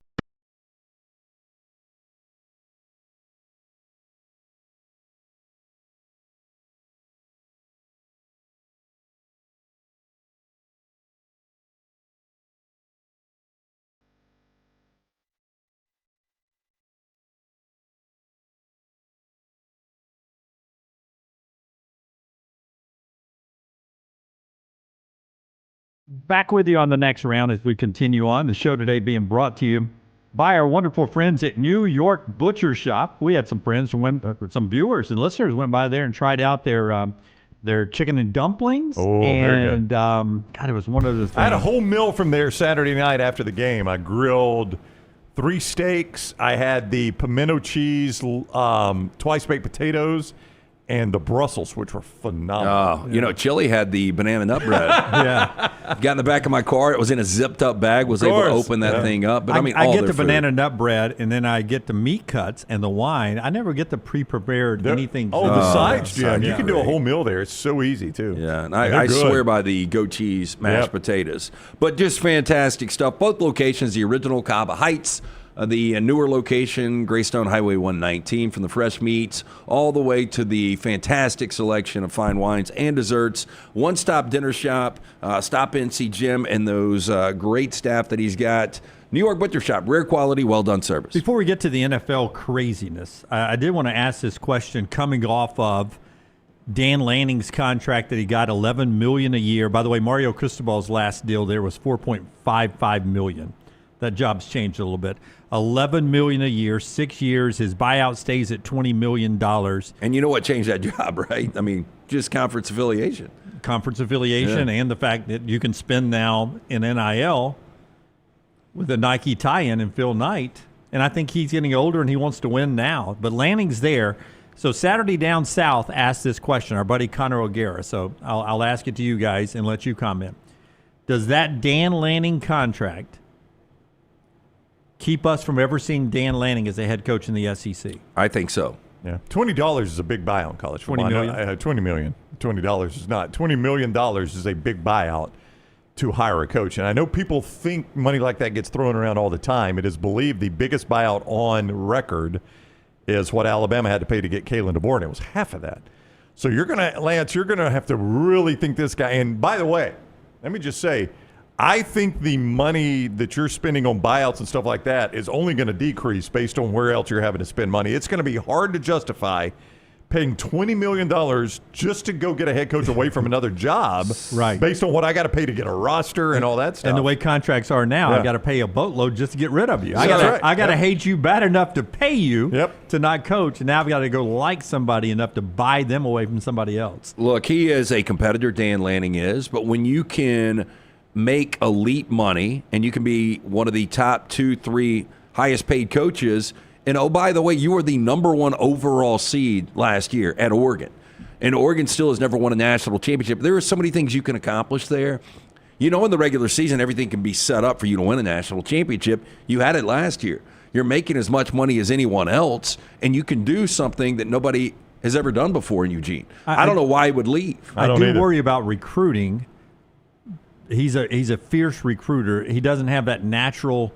Back with you on the next round as we continue on. The show today being brought to you by our wonderful friends at New York Butcher Shop. We had some friends some viewers and listeners went by there and tried out their chicken and dumplings. Oh, very good. God, it was one of the things. I had a whole meal from there Saturday night after the game. I grilled 3 steaks. I had the pimento cheese, twice baked potatoes, and the Brussels, which were phenomenal. Oh, you know, Chili had the banana nut bread. Yeah. Got in the back of my car. It was in a zipped up bag. Was able to open that thing up. But I get the banana nut bread, and then I get the meat cuts and the wine. I never get the pre-prepared anything. Oh, the sides, Jim. You can do a whole meal there. It's so easy, too. Yeah, and I swear by the goat cheese mashed potatoes. But just fantastic stuff. Both locations, the original Cava Heights, the newer location, Greystone Highway 119, from the fresh meats all the way to the fantastic selection of fine wines and desserts. One-stop dinner shop. Stop in, see Jim and those great staff that he's got. New York Butcher Shop, rare quality, well-done service. Before we get to the NFL craziness, I did want to ask this question coming off of Dan Lanning's contract that he got, $11 million a year. By the way, Mario Cristobal's last deal there was $4.55 million. That job's changed a little bit. $11 million a year, 6 years. His buyout stays at $20 million. And you know what changed that job, right? I mean, just conference affiliation. And the fact that you can spend now in NIL with the Nike tie-in and Phil Knight. And I think he's getting older and he wants to win now. But Lanning's there. So Saturday Down South asked this question, our buddy Connor O'Gara. So I'll ask it to you guys and let you comment. Does that Dan Lanning contract keep us from ever seeing Dan Lanning as a head coach in the SEC? I think so. Yeah, $20 is a big buyout in college football. $20 million? $20 million. $20 is not. $20 million is a big buyout to hire a coach. And I know people think money like that gets thrown around all the time. It is believed the biggest buyout on record is what Alabama had to pay to get Kalen DeBoer, and it was half of that. So Lance, you're going to have to really think this guy. And by the way, let me just say, I think the money that you're spending on buyouts and stuff like that is only going to decrease based on where else you're having to spend money. It's going to be hard to justify paying $20 million just to go get a head coach away from another job, right? Based on what I got to pay to get a roster and all that stuff. And the way contracts are now, I got to pay a boatload just to get rid of you. I got to hate you bad enough to pay you to not coach, and now I've got to go like somebody enough to buy them away from somebody else. Look, he is a competitor, Dan Lanning is, but when you can make elite money and you can be one of the top 2-3 highest paid coaches. And, oh, by the way, you were the number 1 overall seed last year at Oregon. And Oregon still has never won a national championship. There are so many things you can accomplish there. You know, in the regular season, everything can be set up for you to win a national championship. You had it last year. You're making as much money as anyone else, and you can do something that nobody has ever done before in Eugene. I don't know why he would leave. I do worry about recruiting. He's a fierce recruiter. He doesn't have that natural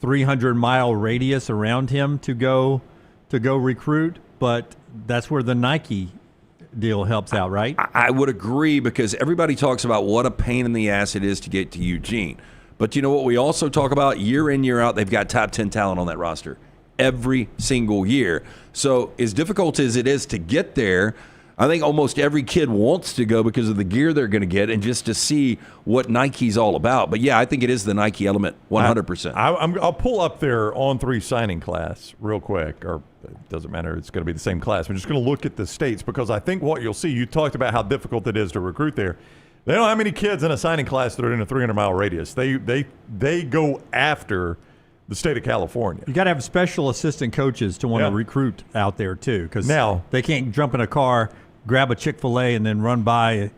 300-mile radius around him to go recruit, but that's where the Nike deal helps out, right? I would agree, because everybody talks about what a pain in the ass it is to get to Eugene. But you know what we also talk about? Year in, year out, they've got top 10 talent on that roster every single year. So as difficult as it is to get there, I think almost every kid wants to go because of the gear they're going to get and just to see what Nike's all about. But, yeah, I think it is the Nike element 100%. I'll pull up their on-3 signing class real quick, or it doesn't matter. It's going to be the same class. I'm just going to look at the states, because I think what you'll see, you talked about how difficult it is to recruit there. They don't have many kids in a signing class that are in a 300-mile radius. They go after the state of California. You got to have special assistant coaches to want to recruit out there, too, because now they can't jump in a car, grab a Chick-fil-A, and then run by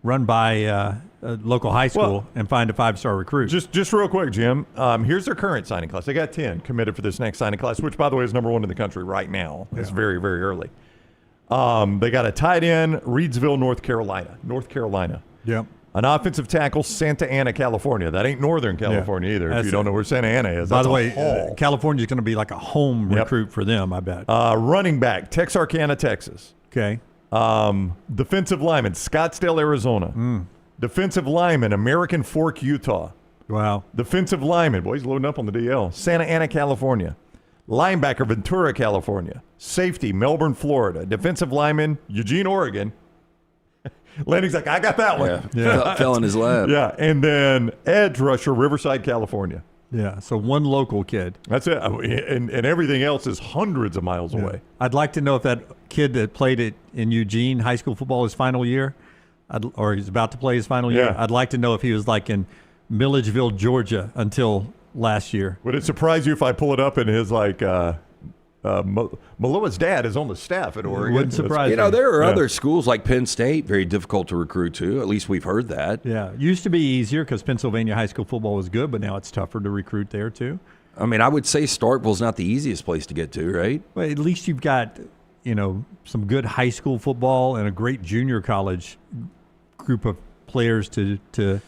a local high school and find a 5-star recruit. Just real quick, Jim. Here's their current signing class. They got 10 committed for this next signing class, which, by the way, is number 1 in the country right now. It's very, very early. They got a tight end, Reidsville, North Carolina. Yep. An offensive tackle, Santa Ana, California. That ain't Northern California either. If you don't know where Santa Ana is. By the way, California's going to be like a home recruit for them, I bet. Running back, Texarkana, Texas. Okay. Defensive lineman, Scottsdale, Arizona. Defensive lineman, American Fork, Utah. Wow. Defensive lineman, boy, he's loading up on the DL. Santa Ana, California. Linebacker, Ventura, California. Safety, Melbourne, Florida. Defensive lineman, Eugene, Oregon. Lanning's like, I got that one. Yeah. Fell in his lap. Yeah, and then edge rusher, Riverside, California. Yeah, so one local kid. That's it. And everything else is hundreds of miles away. I'd like to know if that kid that played it in Eugene high school football his final year, or he's about to play his final year, I'd like to know if he was like in Milledgeville, Georgia until last year. Would it surprise you if I pull it up and his like Maloa's dad is on the staff at Oregon? Wouldn't surprise me. You know, there are other schools like Penn State, very difficult to recruit to. At least we've heard that. Yeah, used to be easier because Pennsylvania high school football was good, but now it's tougher to recruit there too. I mean, I would say Starkville's not the easiest place to get to, right? Well, at least you've got, some good high school football and a great junior college group of players to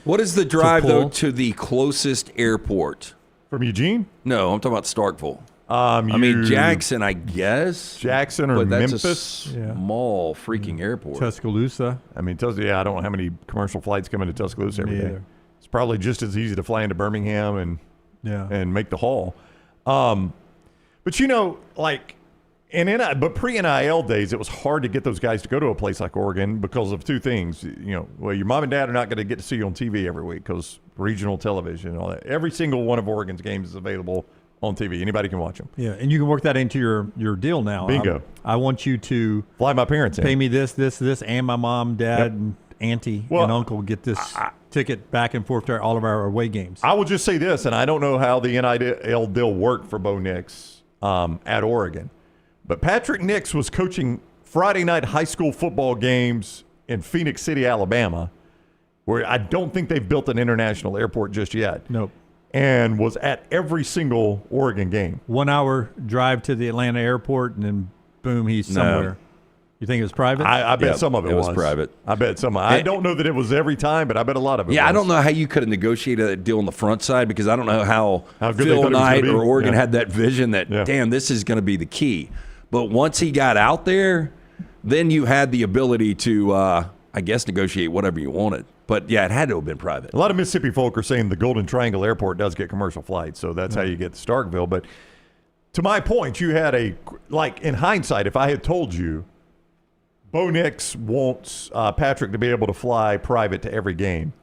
What is the drive, though, to the closest airport? From Eugene? No, I'm talking about Starkville. I mean, Jackson, I guess. Jackson or but that's Memphis. A small freaking airport. Tuscaloosa. I mean, I don't know how many commercial flights come into Tuscaloosa every day. It's probably just as easy to fly into Birmingham and make the haul. But but pre-NIL days, it was hard to get those guys to go to a place like Oregon because of two things. Your mom and dad are not going to get to see you on TV every week because regional television and all that. Every single one of Oregon's games is available on TV. Anybody can watch them. Yeah, and you can work that into your deal now. Bingo. I want you to fly my parents in. Pay me this, and my mom, dad, and auntie and uncle get this ticket back and forth to all of our away games. I will just say this, and I don't know how the NIL deal worked for Bo Nix at Oregon, but Patrick Nix was coaching Friday night high school football games in Phoenix City, Alabama, where I don't think they've built an international airport just yet. Nope. And was at every single Oregon game. 1 hour drive to the Atlanta airport, and then boom, he's somewhere. You think it was private? I bet some of it was private. I bet some. I don't know that it was every time, but I bet a lot of it was. I don't know how you could have negotiated that deal on the front side because I don't know how Phil Knight or Oregon had that vision that, damn, this is going to be the key. But once he got out there, then you had the ability to, I guess, negotiate whatever you wanted. But, yeah, it had to have been private. A lot of Mississippi folk are saying the Golden Triangle Airport does get commercial flights, so that's how you get to Starkville. But to my point, you had in hindsight, if I had told you Bo Nix wants Patrick to be able to fly private to every game,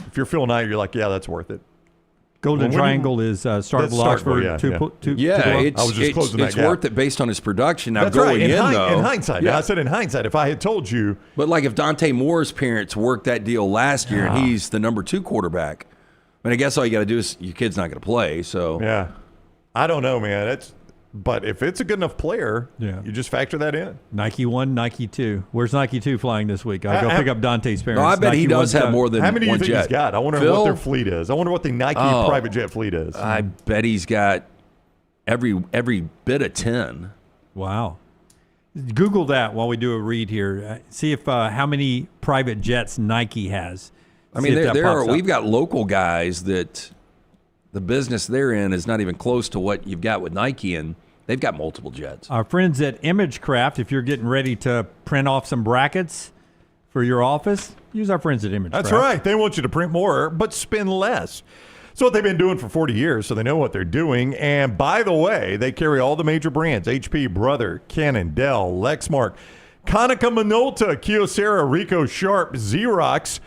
if you're Phil Knight, you're like, yeah, that's worth it. Golden Triangle is Starkville, Oxford. I was just closing that gap. It's worth it based on his production. Now, that's going right. though. In hindsight. I said in hindsight, if I had told you. But like if Dante Moore's parents worked that deal last year and he's the number 2 quarterback, I mean, I guess all you got to do is your kid's not going to play. So yeah, I don't know, man. But if it's a good enough player, you just factor that in. Nike 1, Nike 2. Where's Nike 2 flying this week? I'll go pick up Dante's parents. No, I bet Nike he does have more than one jet. How many do you think he's got? I wonder what their fleet is. I wonder what the Nike private jet fleet is. I bet he's got every bit of 10. Wow. Google that while we do a read here. See if how many private jets Nike has. I mean, we've got local guys that the business they're in is not even close to what you've got with Nike, and they've got multiple jets. Our friends at ImageCraft, if you're getting ready to print off some brackets for your office, use our friends at ImageCraft. That's right. They want you to print more, but spend less. So what they've been doing for 40 years, so they know what they're doing. And by the way, they carry all the major brands: HP, Brother, Canon, Dell, Lexmark, Konica Minolta, Kyocera, Ricoh, Sharp, Xerox.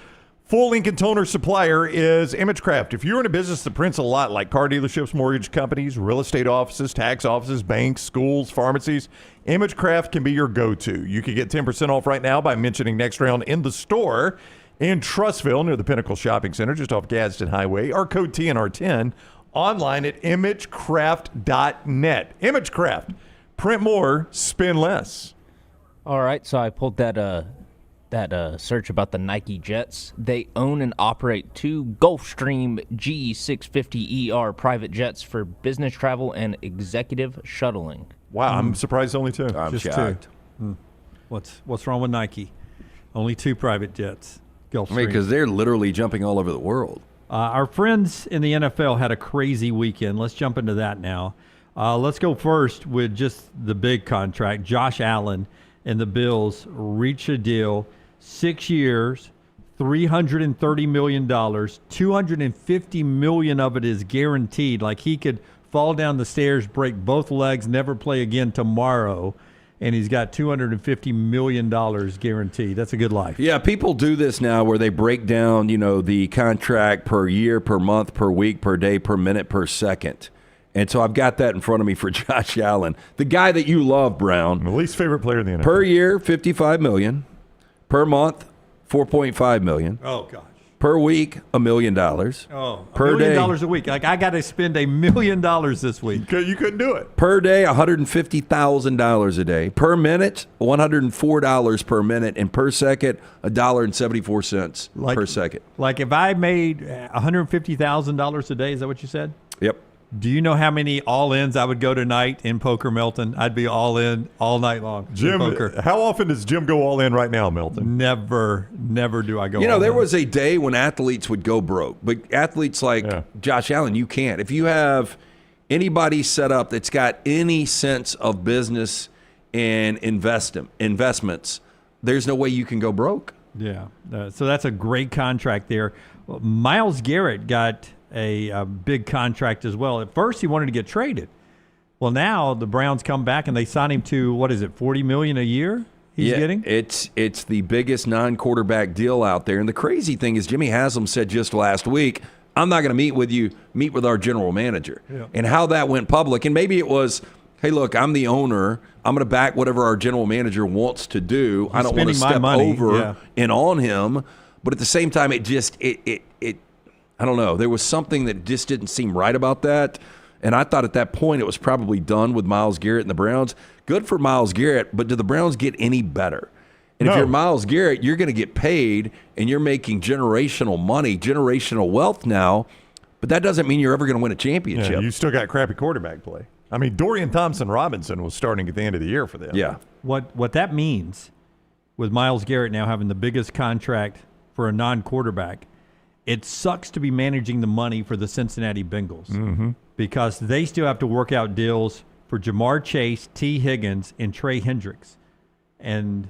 Full ink and toner supplier is ImageCraft. If you're in a business that prints a lot, like car dealerships, mortgage companies, real estate offices, tax offices, banks, schools, pharmacies, ImageCraft can be your go-to. You can get 10% off right now by mentioning Next Round in the store in Trussville near the Pinnacle Shopping Center, just off Gadsden Highway, or code TNR10 online at imagecraft.net. ImageCraft. Print more, spend less. All right, so I pulled that search about the Nike jets. They own and operate 2 Gulfstream G650ER private jets for business travel and executive shuttling. Wow, I'm surprised only 2. I'm Just shocked. 2. What's wrong with Nike? Only 2 private jets. Gulfstream. I mean, because they're literally jumping all over the world. Our friends in the NFL had a crazy weekend. Let's jump into that now. Let's go first with just the big contract. Josh Allen and the Bills reach a deal, 6 years, $330 million, $250 million of it is guaranteed. Like he could fall down the stairs, break both legs, never play again tomorrow, and he's got $250 million guaranteed. That's a good life. Yeah, people do this now where they break down, the contract per year, per month, per week, per day, per minute, per second. And so I've got that in front of me for Josh Allen, the guy that you love, Brown. My least favorite player in the NFL. Per year, $55 million. Per month, $4.5 million. Oh, gosh. Per week, $1 million. Oh, per $1 million day, a week. Like I got to spend $1 million this week. You couldn't do it. Per day, $150,000 a day. Per minute, $104 per minute, and per second, $1.74 per second. Like if I made $150,000 a day, is that what you said? Yep. Do you know how many all-ins I would go tonight in poker, Milton? I'd be all in all night long. Jim, poker. How often does Jim go all in right now, Milton? Never do I go all in. There was a day when athletes would go broke, but athletes like Josh Allen, you can't. If you have anybody set up that's got any sense of business and investments, there's no way you can go broke. Yeah. So that's a great contract there. Myles Garrett got a big contract as well. At first, he wanted to get traded. Well, now the Browns come back and they sign him to, $40 million a year he's getting? It's the biggest non-quarterback deal out there. And the crazy thing is Jimmy Haslam said just last week, I'm not going to meet with you, meet with our general manager. Yeah. And how that went public. And maybe it was, hey, look, I'm the owner. I'm going to back whatever our general manager wants to do. I don't want to step over and on him. But at the same time, it I don't know. There was something that just didn't seem right about that. And I thought at that point it was probably done with Myles Garrett and the Browns. Good for Myles Garrett, but do the Browns get any better? And if you're Myles Garrett, you're going to get paid and you're making generational money, generational wealth now. But that doesn't mean you're ever going to win a championship. Yeah, you still got crappy quarterback play. I mean, Dorian Thompson-Robinson was starting at the end of the year for them. Yeah. What that means with Myles Garrett now having the biggest contract for a non-quarterback, it sucks to be managing the money for the Cincinnati Bengals because they still have to work out deals for Jamar Chase, T. Higgins, and Trey Hendricks. And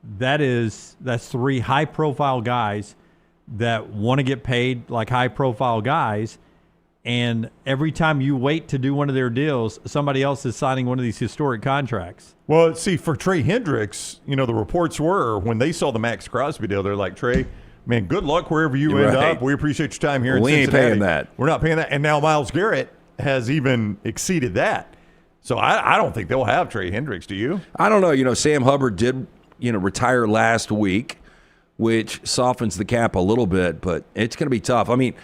that's 3 high-profile guys that want to get paid like high-profile guys, and every time you wait to do one of their deals, somebody else is signing one of these historic contracts. Well, see, for Trey Hendricks, the reports were when they saw the Max Crosby deal, they're like, Trey, man, good luck wherever you end up. We appreciate your time here in Cincinnati. We ain't paying that. We're not paying that. And now Myles Garrett has even exceeded that. So I don't think they'll have Trey Hendricks, do you? I don't know. Sam Hubbard did, retire last week, which softens the cap a little bit, but it's going to be tough. I mean,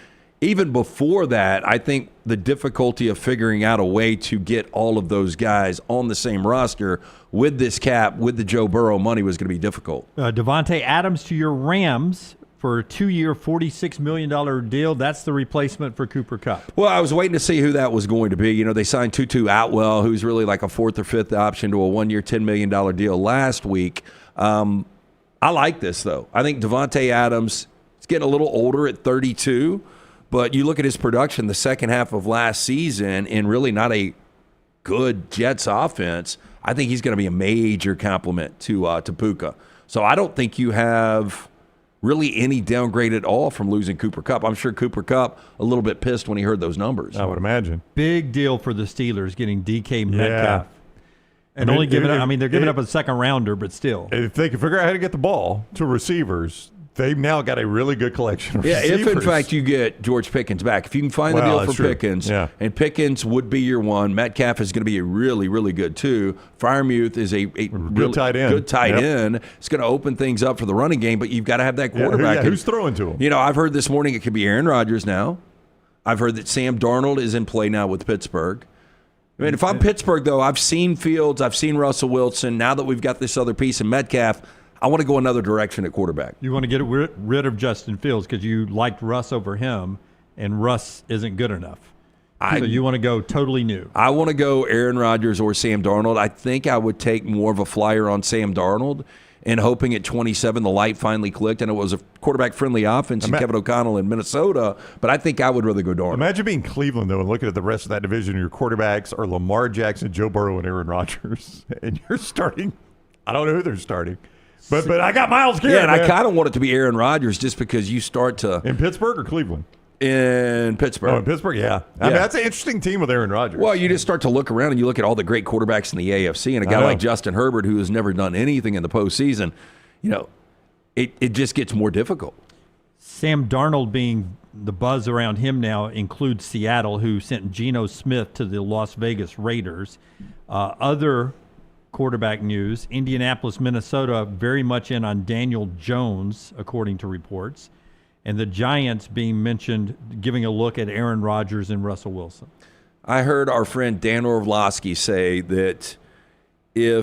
even before that, I think the difficulty of figuring out a way to get all of those guys on the same roster with this cap, with the Joe Burrow money, was going to be difficult. Devontae Adams to your Rams for a 2-year, $46 million deal. That's the replacement for Cooper Kupp. Well, I was waiting to see who that was going to be. They signed Tutu Atwell, who's really like a fourth or fifth option, to a 1-year, $10 million deal last week. I like this, though. I think Devontae Adams is getting a little older at 32. But you look at his production the second half of last season in really not a good Jets offense, I think he's going to be a major compliment to Puka. So I don't think you have really any downgrade at all from losing Cooper Kupp. I'm sure Cooper Kupp a little bit pissed when he heard those numbers. I would imagine. Big deal for the Steelers getting DK Metcalf. And only giving up, they're giving up a second rounder, but still. If they can figure out how to get the ball to receivers, they've now got a really good collection of receivers. If in fact you get George Pickens back. If you can find the deal for Pickens, and Pickens would be your one, Metcalf is going to be a really, really good two. Freiermuth is a good tight end. Good tight end. It's going to open things up for the running game, but you've got to have that quarterback. Who's throwing to him? I've heard this morning it could be Aaron Rodgers now. I've heard that Sam Darnold is in play now with Pittsburgh. I mean, if I'm Pittsburgh, though, I've seen Fields, I've seen Russell Wilson. Now that we've got this other piece in Metcalf, I want to go another direction at quarterback. You want to get rid of Justin Fields because you liked Russ over him, and Russ isn't good enough. So you want to go totally new. I want to go Aaron Rodgers or Sam Darnold. I think I would take more of a flyer on Sam Darnold, and hoping at 27 the light finally clicked, and it was a quarterback-friendly offense and Kevin O'Connell in Minnesota, but I think I would rather go Darnold. Imagine being Cleveland, though, and looking at the rest of that division. Your quarterbacks are Lamar Jackson, Joe Burrow, and Aaron Rodgers, and you're starting – I don't know who they're starting. But I got Myles Garrett. Yeah, and I kind of want it to be Aaron Rodgers just because you start to – In Pittsburgh or Cleveland? In Pittsburgh. Oh, in Pittsburgh, yeah. I mean, that's an interesting team with Aaron Rodgers. Well, you just start to look around and you look at all the great quarterbacks in the AFC, and a guy like Justin Herbert, who has never done anything in the postseason, it just gets more difficult. Sam Darnold being the buzz around him now includes Seattle, who sent Geno Smith to the Las Vegas Raiders. Other quarterback news, Indianapolis, Minnesota, very much in on Daniel Jones, according to reports. And the Giants being mentioned, giving a look at Aaron Rodgers and Russell Wilson. I heard our friend Dan Orlovsky say that I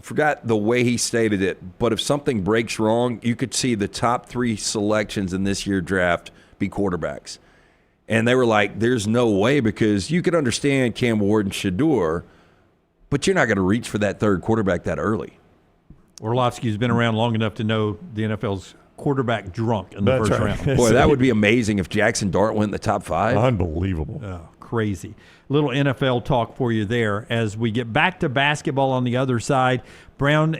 forgot the way he stated it, but if something breaks wrong, you could see the top 3 selections in this year's draft be quarterbacks. And they were like, there's no way, because you could understand Cam Ward and Shedeur, but you're not going to reach for that third quarterback that early. Orlovsky's been around long enough to know the NFL's quarterback drunk in the first round. Boy, that would be amazing if Jackson Dart went in the top 5. Unbelievable. Oh, crazy. Little NFL talk for you there. As we get back to basketball on the other side, Brown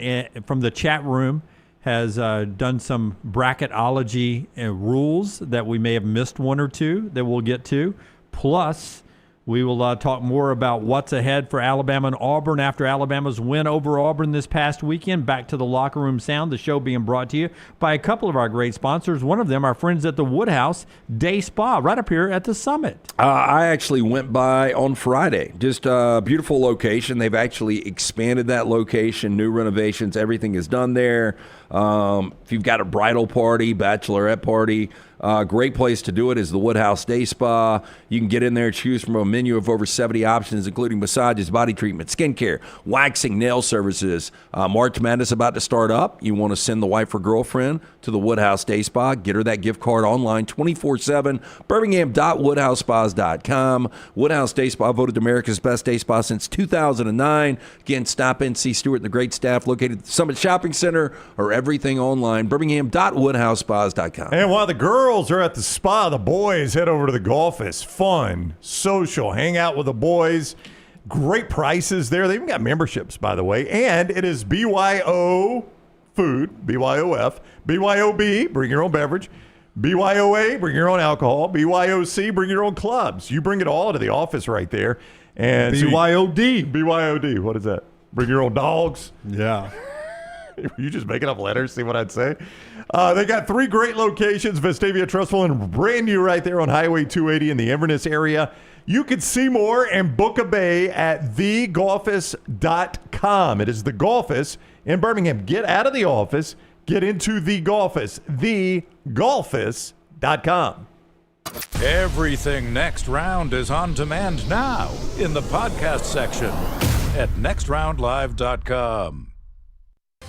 from the chat room has done some bracketology rules that we may have missed one or two that we'll get to. Plus, we will talk more about what's ahead for Alabama and Auburn after Alabama's win over Auburn this past weekend. Back to the Locker Room Sound, the show being brought to you by a couple of our great sponsors. One of them, our friends at the Woodhouse Day Spa, right up here at the Summit. I actually went by on Friday. Just a beautiful location. They've actually expanded that location, new renovations, everything is done there. If you've got a bridal party, bachelorette party, great place to do it is the Woodhouse Day Spa. You can get in there and choose from a menu of over 70 options, including massages, body treatment, skincare, waxing, nail services. March Madness about to start up. You want to send the wife or girlfriend to the Woodhouse Day Spa. Get her that gift card online 24/7. Birmingham.woodhousespas.com. Woodhouse Day Spa voted America's best day spa since 2009. Again, stop in, see Stuart and the great staff located at the Summit Shopping Center, or everything online, Birmingham.woodhousespas.com. And while the girls are at the spa, the boys head over to the golf. It's fun, social, hang out with the boys. Great prices there. They even got memberships, by the way. And it is BYO food, BYOF. BYOB, bring your own beverage. BYOA, bring your own alcohol. BYOC, bring your own clubs. You bring it all to the office right there. And BYOD. BYOD, what is that? Bring your own dogs. Yeah. You just making up letters, see what I'd say? They got 3 great locations, Vestavia, Trustful, and brand new right there on Highway 280 in the Inverness area. You can see more and book a bay at thegolfus.com. It is the Golfus in Birmingham. Get out of the office. Get into the Golfus. Thegolfus.com. Everything Next Round is on demand now in the podcast section at nextroundlive.com.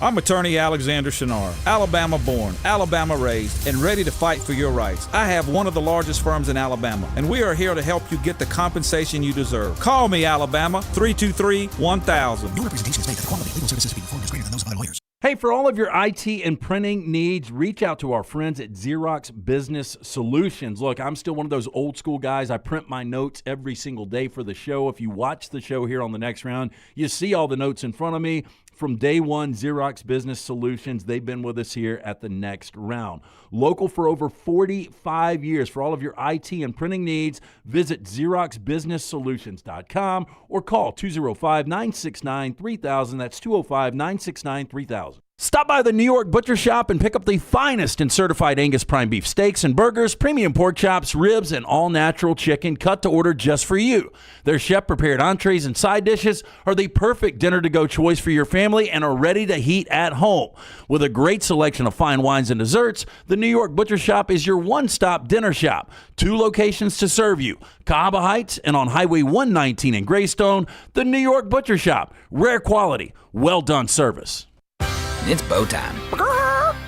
I'm attorney Alexander Shinar, Alabama born, Alabama raised, and ready to fight for your rights. I have one of the largest firms in Alabama, and we are here to help you get the compensation you deserve. Call me, Alabama, 323-1000. No representation is made that the quality of legal services being performed is greater than those of other lawyers. Hey, for all of your IT and printing needs, reach out to our friends at Xerox Business Solutions. Look, I'm still one of those old school guys. I print my notes every single day for the show. If you watch the show here on the Next Round, you see all the notes in front of me. From day one, Xerox Business Solutions, they've been with us here at the Next Round. Local for over 45 years. For all of your IT and printing needs, visit XeroxBusinessSolutions.com or call 205-969-3000. That's 205-969-3000. Stop by the New York Butcher Shop and pick up the finest in certified Angus prime beef steaks and burgers, premium pork chops, ribs, and all-natural chicken cut to order just for you. Their chef-prepared entrees and side dishes are the perfect dinner-to-go choice for your family and are ready to heat at home. With a great selection of fine wines and desserts, the New York Butcher Shop is your one-stop dinner shop. 2 locations to serve you, Cahaba Heights and on Highway 119 in Greystone. The New York Butcher Shop. Rare quality, well-done service. It's bow time.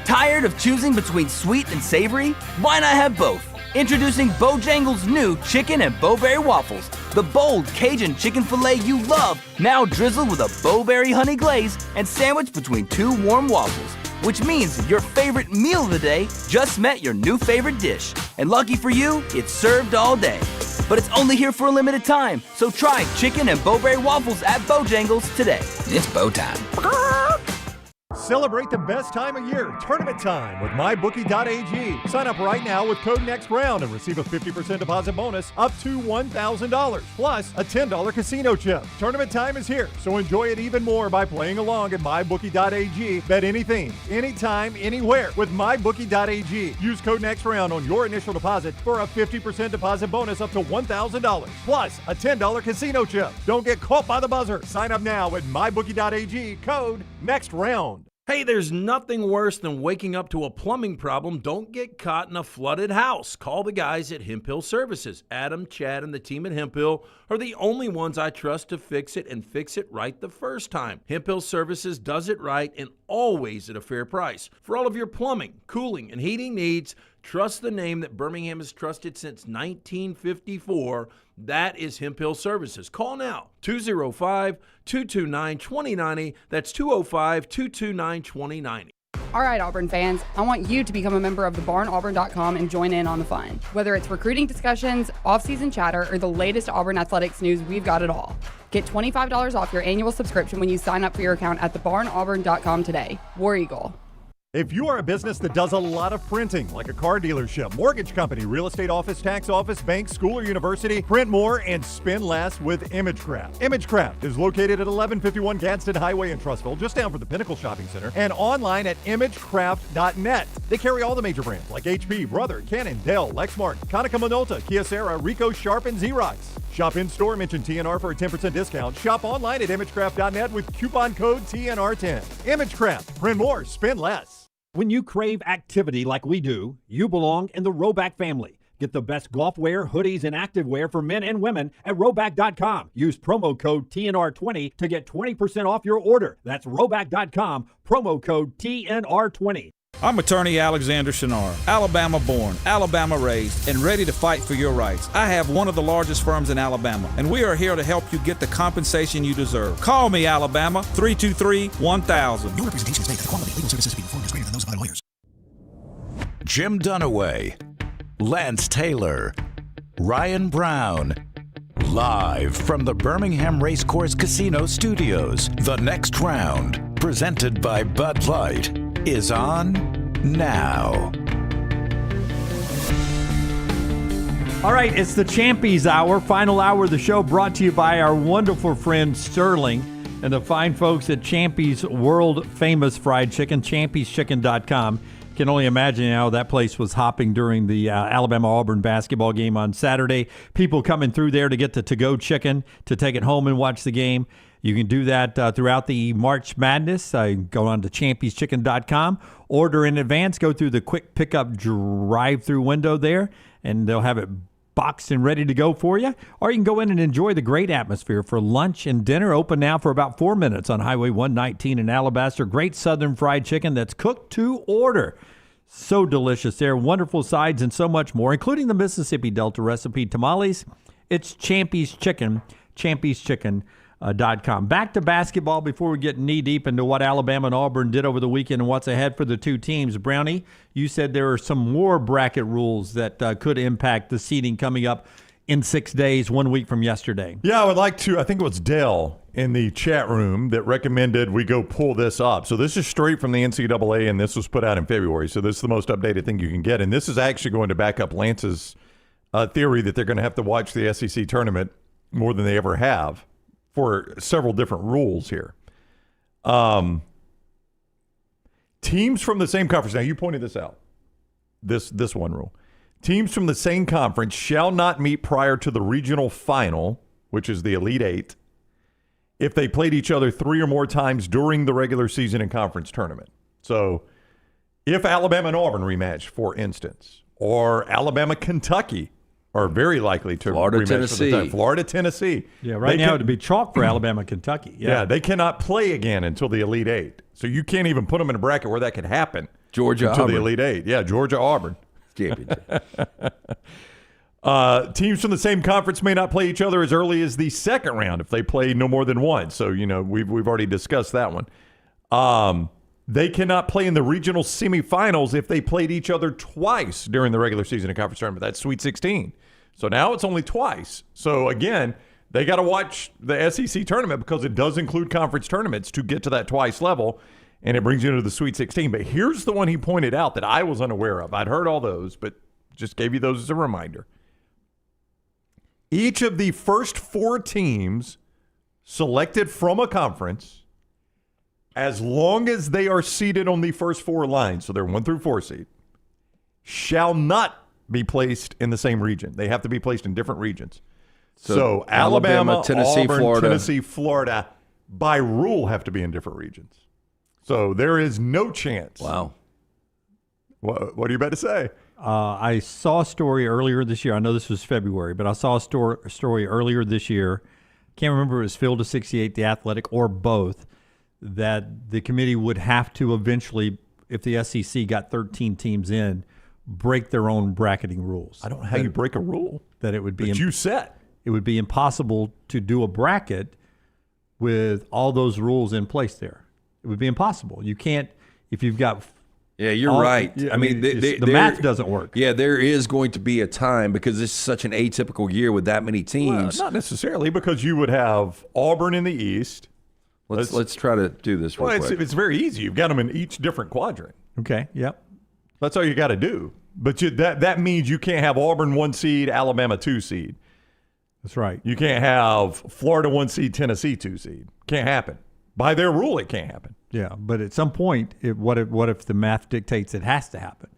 Tired of choosing between sweet and savory? Why not have both? Introducing Bojangles' new chicken and bowberry waffles. The bold Cajun chicken filet you love, now drizzled with a bowberry honey glaze and sandwiched between 2 warm waffles. Which means your favorite meal of the day just met your new favorite dish. And lucky for you, it's served all day. But it's only here for a limited time, so try chicken and bowberry waffles at Bojangles today. It's bow time. Celebrate the best time of year, tournament time, with MyBookie.ag. Sign up right now with code NEXTROUND and receive a 50% deposit bonus up to $1,000, plus a $10 casino chip. Tournament time is here, so enjoy it even more by playing along at MyBookie.ag. Bet anything, anytime, anywhere with MyBookie.ag. Use code NEXTROUND on your initial deposit for a 50% deposit bonus up to $1,000, plus a $10 casino chip. Don't get caught by the buzzer. Sign up now at MyBookie.ag, code NEXTROUND. Hey, there's nothing worse than waking up to a plumbing problem. Don't get caught in a flooded house. Call the guys at Hemphill Services. Adam, Chad, and the team at Hemphill are the only ones I trust to fix it and fix it right the first time. Hemphill Services does it right and always at a fair price. For all of your plumbing, cooling, and heating needs, trust the name that Birmingham has trusted since 1954. That is Hemphill Services. Call now, 205-229-2090. That's 205-229-2090. All right, Auburn fans, I want you to become a member of thebarnauburn.com and join in on the fun. Whether it's recruiting discussions, off-season chatter, or the latest Auburn athletics news, we've got it all. Get $25 off your annual subscription when you sign up for your account at thebarnauburn.com today. War Eagle. If you are a business that does a lot of printing, like a car dealership, mortgage company, real estate office, tax office, bank, school, or university, print more and spend less with ImageCraft. ImageCraft is located at 1151 Gadsden Highway in Trussville, just down from the Pinnacle Shopping Center, and online at imagecraft.net. They carry all the major brands like HP, Brother, Canon, Dell, Lexmark, Konica Minolta, Kyocera, Ricoh, Sharp, and Xerox. Shop in-store, mention TNR for a 10% discount. Shop online at imagecraft.net with coupon code TNR10. ImageCraft. Print more, spend less. When you crave activity like we do, you belong in the Roback family. Get the best golf wear, hoodies, and activewear for men and women at Roback.com. Use promo code TNR20 to get 20% off your order. That's Roback.com, promo code TNR20. I'm attorney Alexander Shinar, Alabama born, Alabama raised, and ready to fight for your rights. I have one of the largest firms in Alabama, and we are here to help you get the compensation you deserve. Call me, Alabama, 323-1000. No representation is made that the quality of legal services being performed is greater than those of other lawyers. Jim Dunaway, Lance Taylor, Ryan Brown. Live from the Birmingham Racecourse Casino Studios, The Next Round, presented by Bud Light. is on now. All right, it's the Champies Hour, final hour of the show, brought to you by our wonderful friend Sterling and the fine folks at Champies World Famous Fried Chicken, champieschicken.com. Can only imagine how that place was hopping during the Alabama-Auburn basketball game on Saturday. People coming through there to get the to-go chicken to take it home and watch the game. You can do that throughout the March Madness. Go on to champieschicken.com. Order in advance. Go through the quick pickup drive-through window there, and they'll have it boxed and ready to go for you. Or you can go in and enjoy the great atmosphere for lunch and dinner. Open now for about 4 minutes on Highway 119 in Alabaster. Great southern fried chicken that's cooked to order. So delicious there. Wonderful sides and so much more, including the Mississippi Delta recipe tamales. It's Champy's Chicken, champieschicken.com. Back to basketball before we get knee-deep into what Alabama and Auburn did over the weekend and what's ahead for the two teams. Brownie, you said there are some more bracket rules that could impact the seeding coming up in 6 days, 1 week from yesterday. Yeah, I would like to. I think it was Dell in the chat room that recommended we go pull this up. So this is straight from the NCAA, and this was put out in February. So this is the most updated thing you can get. And this is actually going to back up Lance's theory that they're going to have to watch the SEC tournament more than they ever have for several different rules here. Teams from the same conference. Now, you pointed this out, this one rule. Teams from the same conference shall not meet prior to the regional final, which is the Elite Eight, if they played each other 3 or more times during the regular season and conference tournament. So if Alabama and Auburn rematch, for instance, or Alabama-Kentucky are very likely to Florida-Tennessee. Florida-Tennessee. Yeah, right now it'd be chalk for Alabama-Kentucky. Yeah, they cannot play again until the Elite Eight. So you can't even put them in a bracket where that could happen. Georgia-Auburn. Until the Elite Eight. Yeah, Georgia-Auburn. Championship. Teams from the same conference may not play each other as early as the second round if they play no more than once. So, we've already discussed that one. They cannot play in the regional semifinals if they played each other twice during the regular season and conference tournament. That's Sweet 16. So now it's only twice. So, again, they got to watch the SEC tournament because it does include conference tournaments to get to that twice level, and it brings you into the Sweet 16. But here's the one he pointed out that I was unaware of. I'd heard all those, but just gave you those as a reminder. Each of the first 4 teams selected from a conference, as long as they are seated on the first 4 lines, so they're 1 through 4 seed, shall not be placed in the same region. They have to be placed in different regions. So Alabama, Tennessee, Auburn, Florida. Tennessee, Florida, by rule, have to be in different regions. So there is no chance. Wow. What are you about to say? I saw a story earlier this year. I know this was February, but I saw a story earlier this year. Can't remember if it was Field of 68, The Athletic, or both, that the committee would have to eventually, if the SEC got 13 teams in, break their own bracketing rules. I don't know how you break a rule. That it would be that you set. It would be impossible to do a bracket with all those rules in place there. It would be impossible. You can't, if you've got... Yeah, you're right. I mean, the math doesn't work. Yeah, there is going to be a time because this is such an atypical year with that many teams. Well, not necessarily, because you would have Auburn in the East. Let's try to do this real quick. It's very easy. You've got them in each different quadrant. Okay, yep. That's all you got to do. But that means you can't have Auburn 1 seed, Alabama 2 seed. That's right. You can't have Florida 1 seed, Tennessee 2 seed. Can't happen. By their rule, it can't happen. Yeah, but at some point, what if the math dictates it has to happen?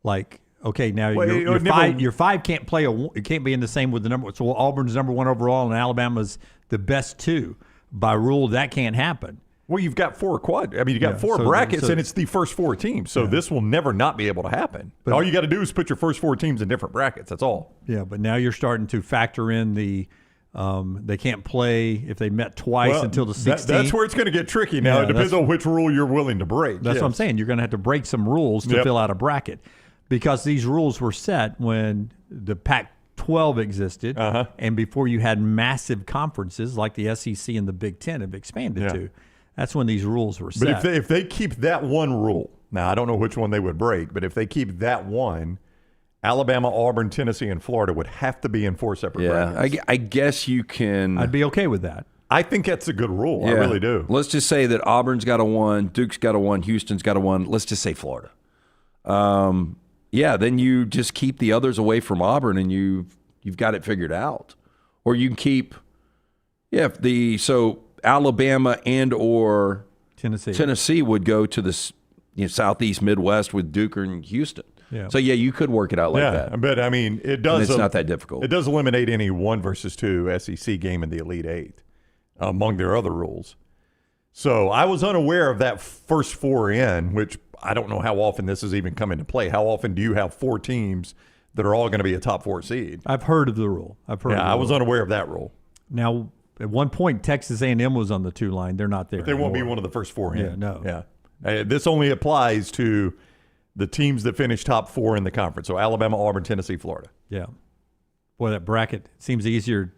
Like, okay, now your 5 can't play it can't be in the same with the number. So Auburn's number 1 overall and Alabama's the best 2. By rule, that can't happen. Well, you've got 4 you've got 4 brackets, and it's the first 4 teams. So this will never not be able to happen. But all you got to do is put your first 4 teams in different brackets. That's all. Yeah, but now you're starting to factor in the they can't play if they met twice until the 16th. That's where it's going to get tricky now. It depends on which rule you're willing to break. That's what I'm saying. You're going to have to break some rules to fill out a bracket because these rules were set when the Pac-12 existed and before you had massive conferences like the SEC and the Big Ten have expanded to. That's when these rules were set. But if they keep that one rule, now I don't know which one they would break, but if they keep that one, Alabama, Auburn, Tennessee, and Florida would have to be in 4 separate brackets. I guess you can. I'd be okay with that. I think that's a good rule. Yeah. I really do. Let's just say that Auburn's got a 1, Duke's got a 1, Houston's got a 1. Let's just say Florida. Then you just keep the others away from Auburn, and you've got it figured out. Or you can keep, so Alabama and or Tennessee would go to the Southeast Midwest with Duke and Houston. Yeah. So you could work it out like that. But I mean, it does. And it's not that difficult. It does eliminate any 1 versus 2 SEC game in the Elite Eight among their other rules. So I was unaware of that first 4 in, which I don't know how often this is even come into play. How often do you have 4 teams that are all going to be a top 4 seed? I've heard of the rule. I was unaware of that rule. Now, at one point, Texas A&M was on the 2 line. They're not there. But they won't be one of the first 4 in. Yeah, no. Yeah. This only applies to the teams that finish top 4 in the conference. So Alabama, Auburn, Tennessee, Florida. Yeah. Boy, that bracket seems easier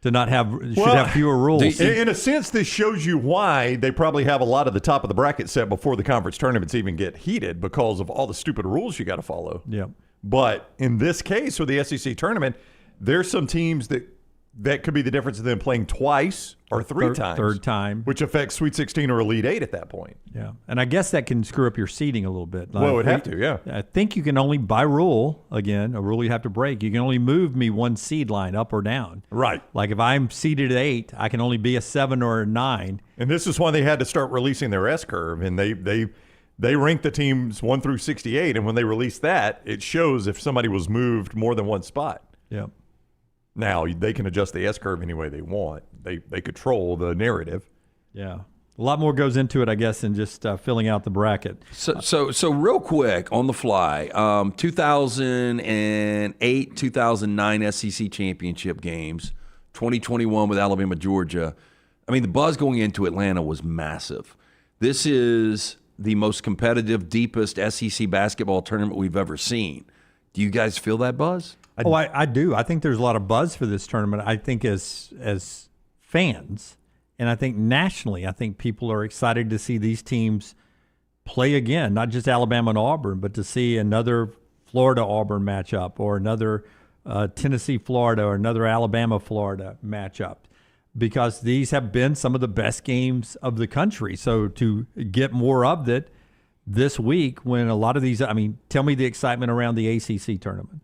to not have. Should have fewer rules. In a sense, this shows you why they probably have a lot of the top of the bracket set before the conference tournaments even get heated, because of all the stupid rules you got to follow. Yeah. But in this case, with the SEC tournament, there's some teams that could be the difference of them playing twice or 3 times. Third time. Which affects Sweet 16 or Elite 8 at that point. Yeah. And I guess that can screw up your seeding a little bit. Well, it would have to, yeah. I think you can only, by rule, again, a rule you have to break, you can only move me 1 seed line up or down. Right. Like if I'm seeded at 8, I can only be a 7 or a 9. And this is why they had to start releasing their S-curve. And they ranked the teams 1 through 68. And when they released that, it shows if somebody was moved more than 1 spot. Yeah. Now, they can adjust the S-curve any way they want. They control the narrative. Yeah. A lot more goes into it, I guess, than just filling out the bracket. So real quick, on the fly, 2008, 2009 SEC championship games, 2021 with Alabama, Georgia. I mean, the buzz going into Atlanta was massive. This is the most competitive, deepest SEC basketball tournament we've ever seen. Do you guys feel that buzz? I do. I think there's a lot of buzz for this tournament. I think as fans, and I think nationally, I think people are excited to see these teams play again, not just Alabama and Auburn, but to see another Florida-Auburn matchup or another Tennessee-Florida or another Alabama-Florida matchup, because these have been some of the best games of the country. So to get more of it this week when a lot of these, I mean, tell me the excitement around the ACC tournament.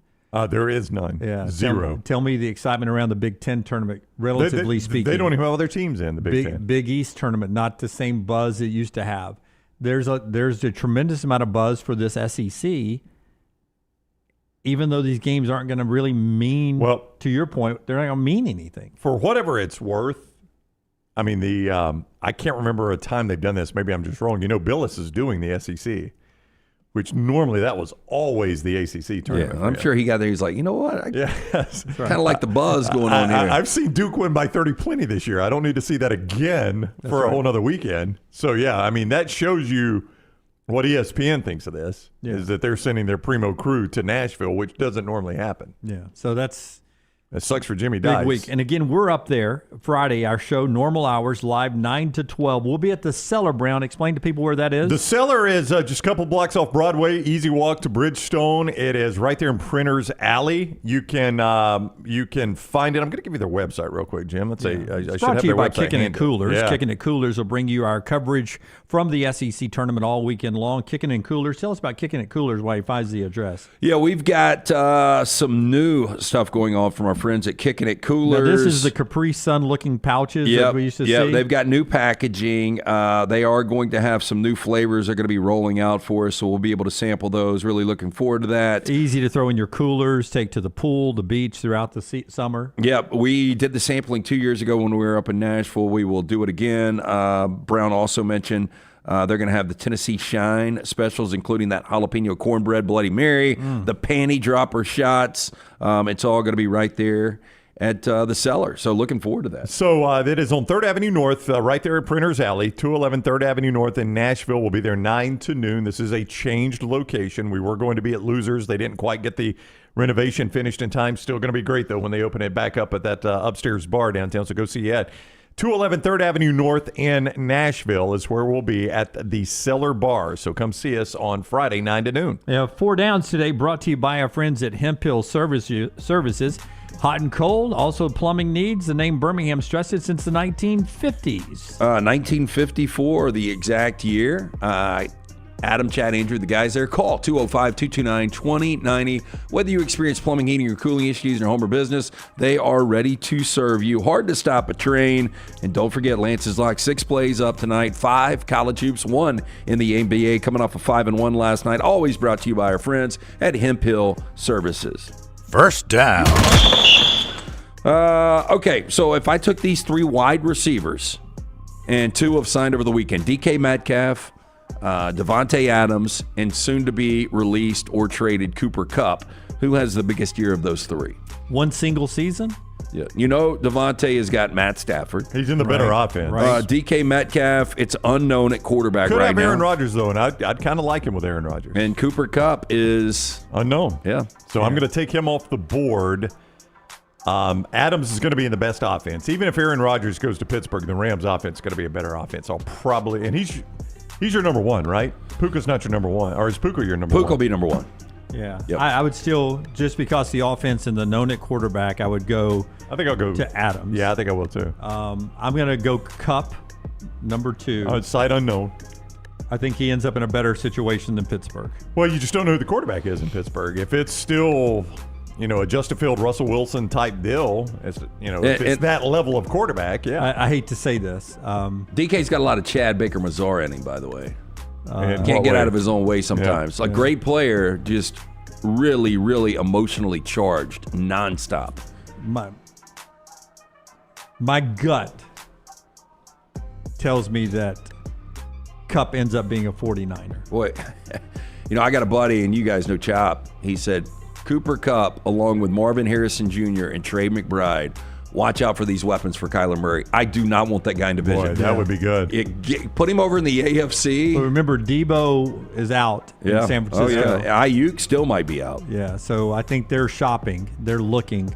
There is none. Yeah, Zero. Tell me the excitement around the Big Ten tournament, relatively speaking. They don't even have other teams in the Big Ten. Big East tournament, not the same buzz it used to have. There's a tremendous amount of buzz for this SEC, even though these games aren't going to really mean, to your point, they're not going to mean anything. For whatever it's worth, I mean, I can't remember a time they've done this. Maybe I'm just wrong. Billis is doing the SEC. Which normally that was always the ACC tournament. Yeah, I'm sure he got there. He's like, you know what? Kind of like the buzz going on here. I've seen Duke win by 30 plenty this year. I don't need to see that again for a whole other weekend. So, yeah, I mean, that shows you what ESPN thinks of this, is that they're sending their primo crew to Nashville, which doesn't normally happen. Yeah, so that sucks for Jimmy Big Dice. week. And again, we're up there Friday, our show, normal hours, live 9 to 12. We'll be at the Cellar, Brown. Explain to people where that is. The Cellar is just a couple blocks off Broadway, easy walk to Bridgestone. It is right there in Printers Alley. You can find it. I'm going to give you their website real quick, Jim. Let's say I should brought have to you their by website Kicking It Coolers. Yeah. Kicking It Coolers will bring you our coverage from the SEC tournament all weekend long. Kicking It Coolers. Tell us about Kicking It Coolers while he finds the address. Yeah, we've got some new stuff going on from our friends at Kicking It Coolers. Now, this is the Capri Sun looking pouches that we used to see. They've got new packaging. They are going to have some new flavors they're going to be rolling out for us, so we'll be able to sample those. Really looking forward to that. Easy to throw in your coolers, take to the pool, the beach throughout the summer. Yep, we did the sampling 2 years ago when we were up in Nashville. We will do it again. Brown also mentioned they're going to have the Tennessee Shine specials, including that jalapeno cornbread Bloody Mary, the panty dropper shots. It's all going to be right there at the Cellar. So looking forward to that. So that is on 3rd Avenue North, right there at Printers Alley, 211 3rd Avenue North in Nashville. We'll be there 9 to noon. This is a changed location. We were going to be at Losers. They didn't quite get the renovation finished in time. Still going to be great, though, when they open it back up at that upstairs bar downtown. So go see it. 211 3rd Avenue North in Nashville is where we'll be at the Cellar Bar. So come see us on Friday, 9 to noon. Yeah, 4 Downs today brought to you by our friends at Hemp Hill Services. Hot and cold, also plumbing needs. The name Birmingham's trusted since the 1950s. 1954, the exact year. Adam, Chad, Andrew, the guys there. Call 205-229-2090. Whether you experience plumbing, heating, or cooling issues in your home or business, they are ready to serve you. Hard to stop a train. And don't forget, Lance's Lock, 6 plays up tonight, 5 college hoops, 1 in the NBA, coming off a 5-1 last night. Always brought to you by our friends at Hemp Hill Services. First down. Okay, so if I took these 3 wide receivers, and 2 have signed over the weekend, DK Metcalf, Devontae Adams, and soon-to-be released or traded Cooper Kupp, who has the biggest year of those 3? One single season? Yeah. You know, Devontae has got Matt Stafford. He's in the better offense. DK Metcalf, it's unknown at quarterback Could right have now. Aaron Rodgers, though, and I'd kind of like him with Aaron Rodgers. And Cooper Kupp is unknown. Yeah. So I'm going to take him off the board. Adams is going to be in the best offense. Even if Aaron Rodgers goes to Pittsburgh, the Rams' offense is going to be a better offense. I'll probably – and he's your number 1, right? Puka's not your number 1. Or is Puka your number 1? Puka will be number 1. Yeah. Yep. I would still, just because the offense and the known at quarterback, I would go – I think I'll go to Adams. Yeah, I think I will too. I'm going to go Kupp, number 2. It's sight unknown. I think he ends up in a better situation than Pittsburgh. Well, you just don't know who the quarterback is in Pittsburgh. If it's still, a Justin Field, Russell Wilson type deal, if it's that level of quarterback, yeah. I hate to say this. DK's got a lot of Chad Baker-Mazara in him, by the way. Can't get out of his own way sometimes. Yeah. A great player, just really, really emotionally charged, nonstop. My gut tells me that Kupp ends up being a 49er. Boy, I got a buddy, and you guys know Chop. He said, Cooper Kupp, along with Marvin Harrison Jr. and Trey McBride, watch out for these weapons for Kyler Murray. I do not want that guy in division. Boy, that would be good. Put him over in the AFC. But remember, Debo is out in San Francisco. Oh, yeah. Ayuk still might be out. Yeah, so I think they're shopping. They're looking.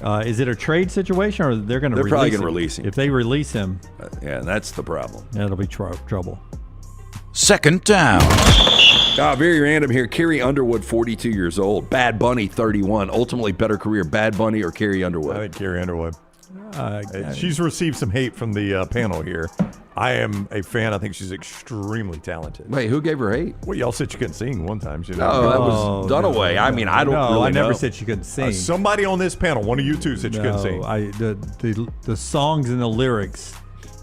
Is it a trade situation, or they're going to? They're probably going to release him. If they release him, that's the problem. That'll be trouble. Second down. Very random here. Carrie Underwood, 42 years old. Bad Bunny, 31. Ultimately, better career, Bad Bunny or Carrie Underwood? I think Carrie Underwood. She's received some hate from the panel here. I am a fan. I think she's extremely talented. Wait, who gave her hate? Well, y'all said you couldn't sing one time. Oh, that was Dunaway. I mean, I don't really know. I never said she couldn't sing. Somebody on this panel, one of you two, said you couldn't sing. The songs and the lyrics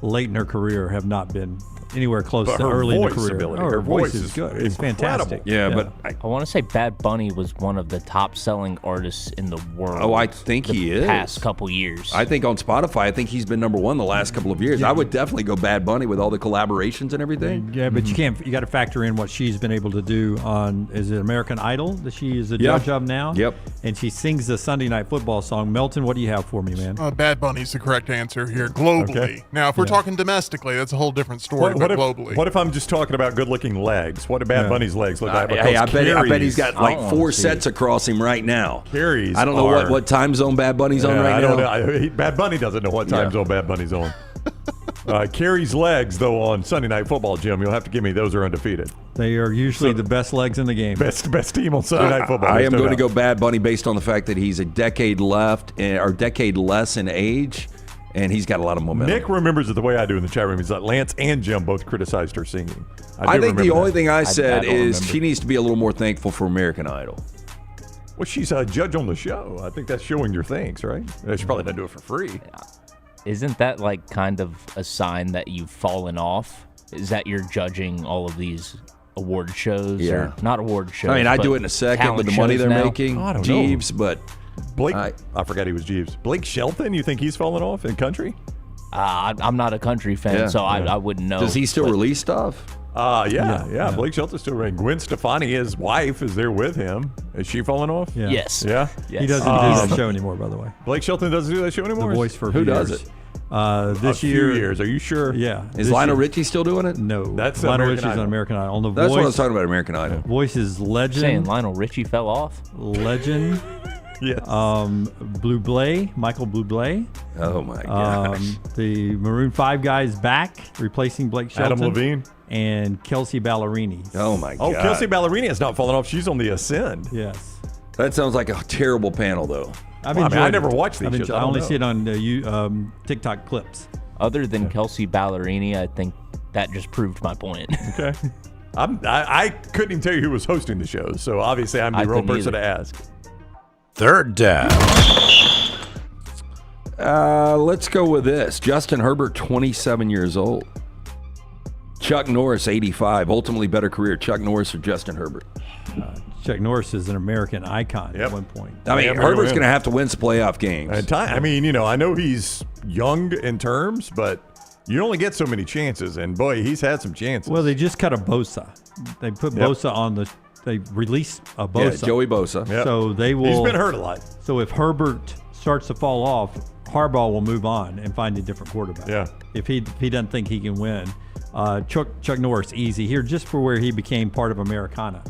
late in her career have not been anywhere close to early in her career. Ability. Her voice is good. It's fantastic. Yeah, but I want to say Bad Bunny was one of the top-selling artists in the world. Oh, I think he is. Past couple years. I think on Spotify, I think he's been number 1 the last couple of years. I would definitely go Bad Bunny with all the collaborations and everything. Yeah, but you got to factor in what she's been able to do on, is it American Idol that she is a judge of now? Yep. And she sings the Sunday Night Football song. Melton, what do you have for me, man? Bad Bunny's the correct answer here globally. Okay. Now, if we're talking domestically, that's a whole different story, but globally. What if I'm just talking about good-looking legs? What do Bad Bunny's legs look like? Hey, I bet he's got like 4 sets across him right now. Carries. I don't know what time zone Bad Bunny's on right now. I don't know. Bad Bunny doesn't know what time zone Bad Bunny's on. Carrie's legs, though, on Sunday Night Football, Jim, you'll have to give me those are undefeated. They are usually the best legs in the game. Best team on Sunday Night Football. I am going to go Bad Bunny based on the fact that he's a decade left or decade less in age. And he's got a lot of momentum. Nick remembers it the way I do in the chat room. Is that Lance and Jim both criticized her singing. I think the only thing I said is she needs to be a little more thankful for American Idol. Well, she's a judge on the show. I think that's showing your thanks, right? She probably doesn't do it for free. Isn't that like kind of a sign that you've fallen off? Is that you're judging all of these award shows? Yeah. Or not award shows. I mean, I do it in a second with the money they're making. I don't Jeeves, know. but Blake, I forgot he was Jeeves. Blake Shelton, you think he's fallen off in country? I'm not a country fan, so I wouldn't know. Does he still release stuff? Yeah. Blake Shelton's still running. Gwen Stefani, his wife, is there with him. Is she falling off? Yeah. Yes. Yeah? Yes. He doesn't do that show anymore, by the way. Blake Shelton doesn't do that show anymore? The voice for Who years. does it? This a year. few years. Are you sure? Yeah. Is Lionel Richie still doing it? No. That's Lionel American Richie's Idol. on American Idol. On the That's voice, what I was talking about, American Idol. Voice is Legend. Saying Lionel Richie fell off? Legend. Yes. Bublé, Michael Bublé. Oh, my gosh. The Maroon 5 guy's back, replacing Blake Shelton. Adam Levine. And Kelsey Ballerini. Oh, my God. Oh, Kelsey Ballerini has not fallen off. She's on the ascend. Yes. That sounds like a terrible panel, though. I never watched these shows. I only see it on TikTok clips. Other than Kelsey Ballerini, I think that just proved my point. Okay. I couldn't even tell you who was hosting the shows, so obviously I'm the wrong person to ask. Third down. Let's go with this. Justin Herbert, 27 years old. Chuck Norris, 85. Ultimately better career, Chuck Norris or Justin Herbert? Chuck Norris is an American icon at one point. I mean, Herbert's going to have to win some playoff games. I mean, I know he's young in terms, but you only get so many chances, and boy, he's had some chances. Well, they just cut a Bosa. They put Bosa on they released a Bosa. Yeah, Joey Bosa. Yep. So they will. He's been hurt a lot. So if Herbert starts to fall off, Harbaugh will move on and find a different quarterback. Yeah. If he doesn't think he can win, Chuck Norris easy here just for where he became part of Americana.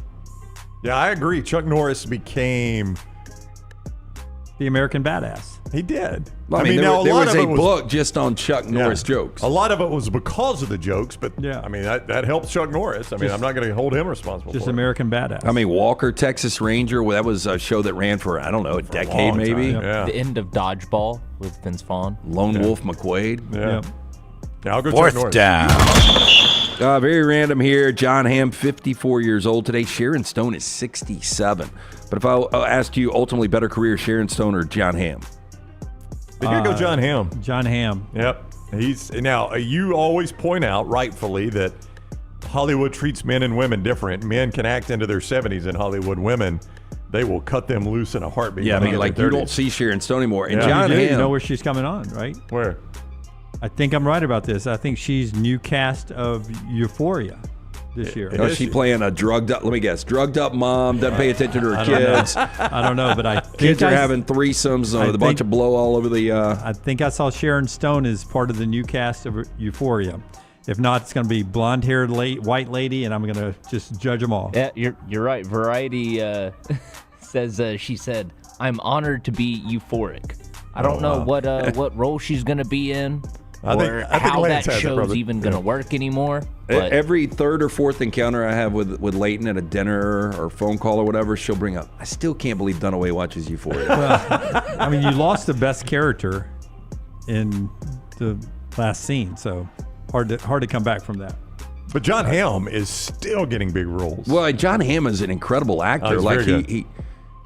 Yeah, I agree. Chuck Norris became the American badass. He did. Well, I mean, there was a book just on Chuck Norris jokes. A lot of it was because of the jokes, but I mean, that helps Chuck Norris. I mean, I'm not going to hold him responsible for it. Just American badass. I mean, Walker, Texas Ranger, that was a show that ran for, I don't know, a decade maybe. The end of Dodgeball with Vince Vaughn. Lone Wolf McQuade. Yeah. I'll go Fourth Chuck Norris. down. Very random here. John Hamm, 54 years old today. Sharon Stone is 67. But if I asked you, ultimately better career, Sharon Stone or John Hamm? Then you go John Hamm. John Hamm. Yep. Now you always point out rightfully that Hollywood treats men and women different. Men can act into their 70s in Hollywood. Women, they will cut them loose in a heartbeat. Yeah, I mean, like you don't see Sharon Stone anymore. And John Hamm, you know where she's coming on, right? Where? I think I'm right about this. I think she's new cast of Euphoria this year. Is she playing a drugged up? Let me guess. Drugged up mom doesn't pay attention to her kids. I don't know, but I think kids are having threesomes with a bunch of blow all over the. I think I saw Sharon Stone as part of the new cast of Euphoria. If not, it's going to be blonde-haired white lady, and I'm going to just judge them all. Yeah, you're right. Variety says she said, "I'm honored to be euphoric." I don't know what role she's going to be in. I think how that show's even going to work anymore. But every third or fourth encounter I have with Leighton at a dinner or phone call or whatever, she'll bring up, I still can't believe Dunaway watches Euphoria. Well, I mean, you lost the best character in the last scene, so hard to come back from that. But John Hamm is still getting big roles. Well, John Hamm is an incredible actor. Like he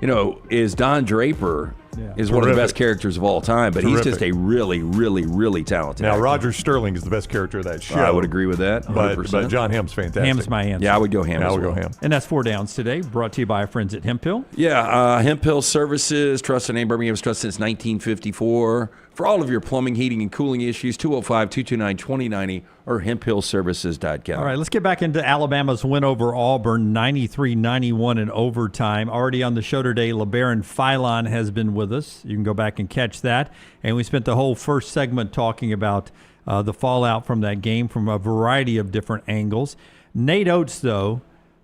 is Don Draper. Is one of the best characters of all time, but he's just a really, really, really talented actor. Roger Sterling is the best character of that show. I would agree with that, 100%. But John Hamm's fantastic. Hamm's my answer. Yeah, I would go Hamm as well. Go Hamm. And that's 4 Downs today, brought to you by our friends at Hemp Hill. Yeah, Hemp Hill Services, trusted name Birmingham's trusted since 1954. For all of your plumbing, heating, and cooling issues, 205-229-2090 or hemphillservices.com. All right, let's get back into Alabama's win over Auburn, 93-91 in overtime. Already on the show today, Labaron Philon has been with us. You can go back and catch that. And we spent the whole first segment talking about the fallout from that game from a variety of different angles. Nate Oates, though,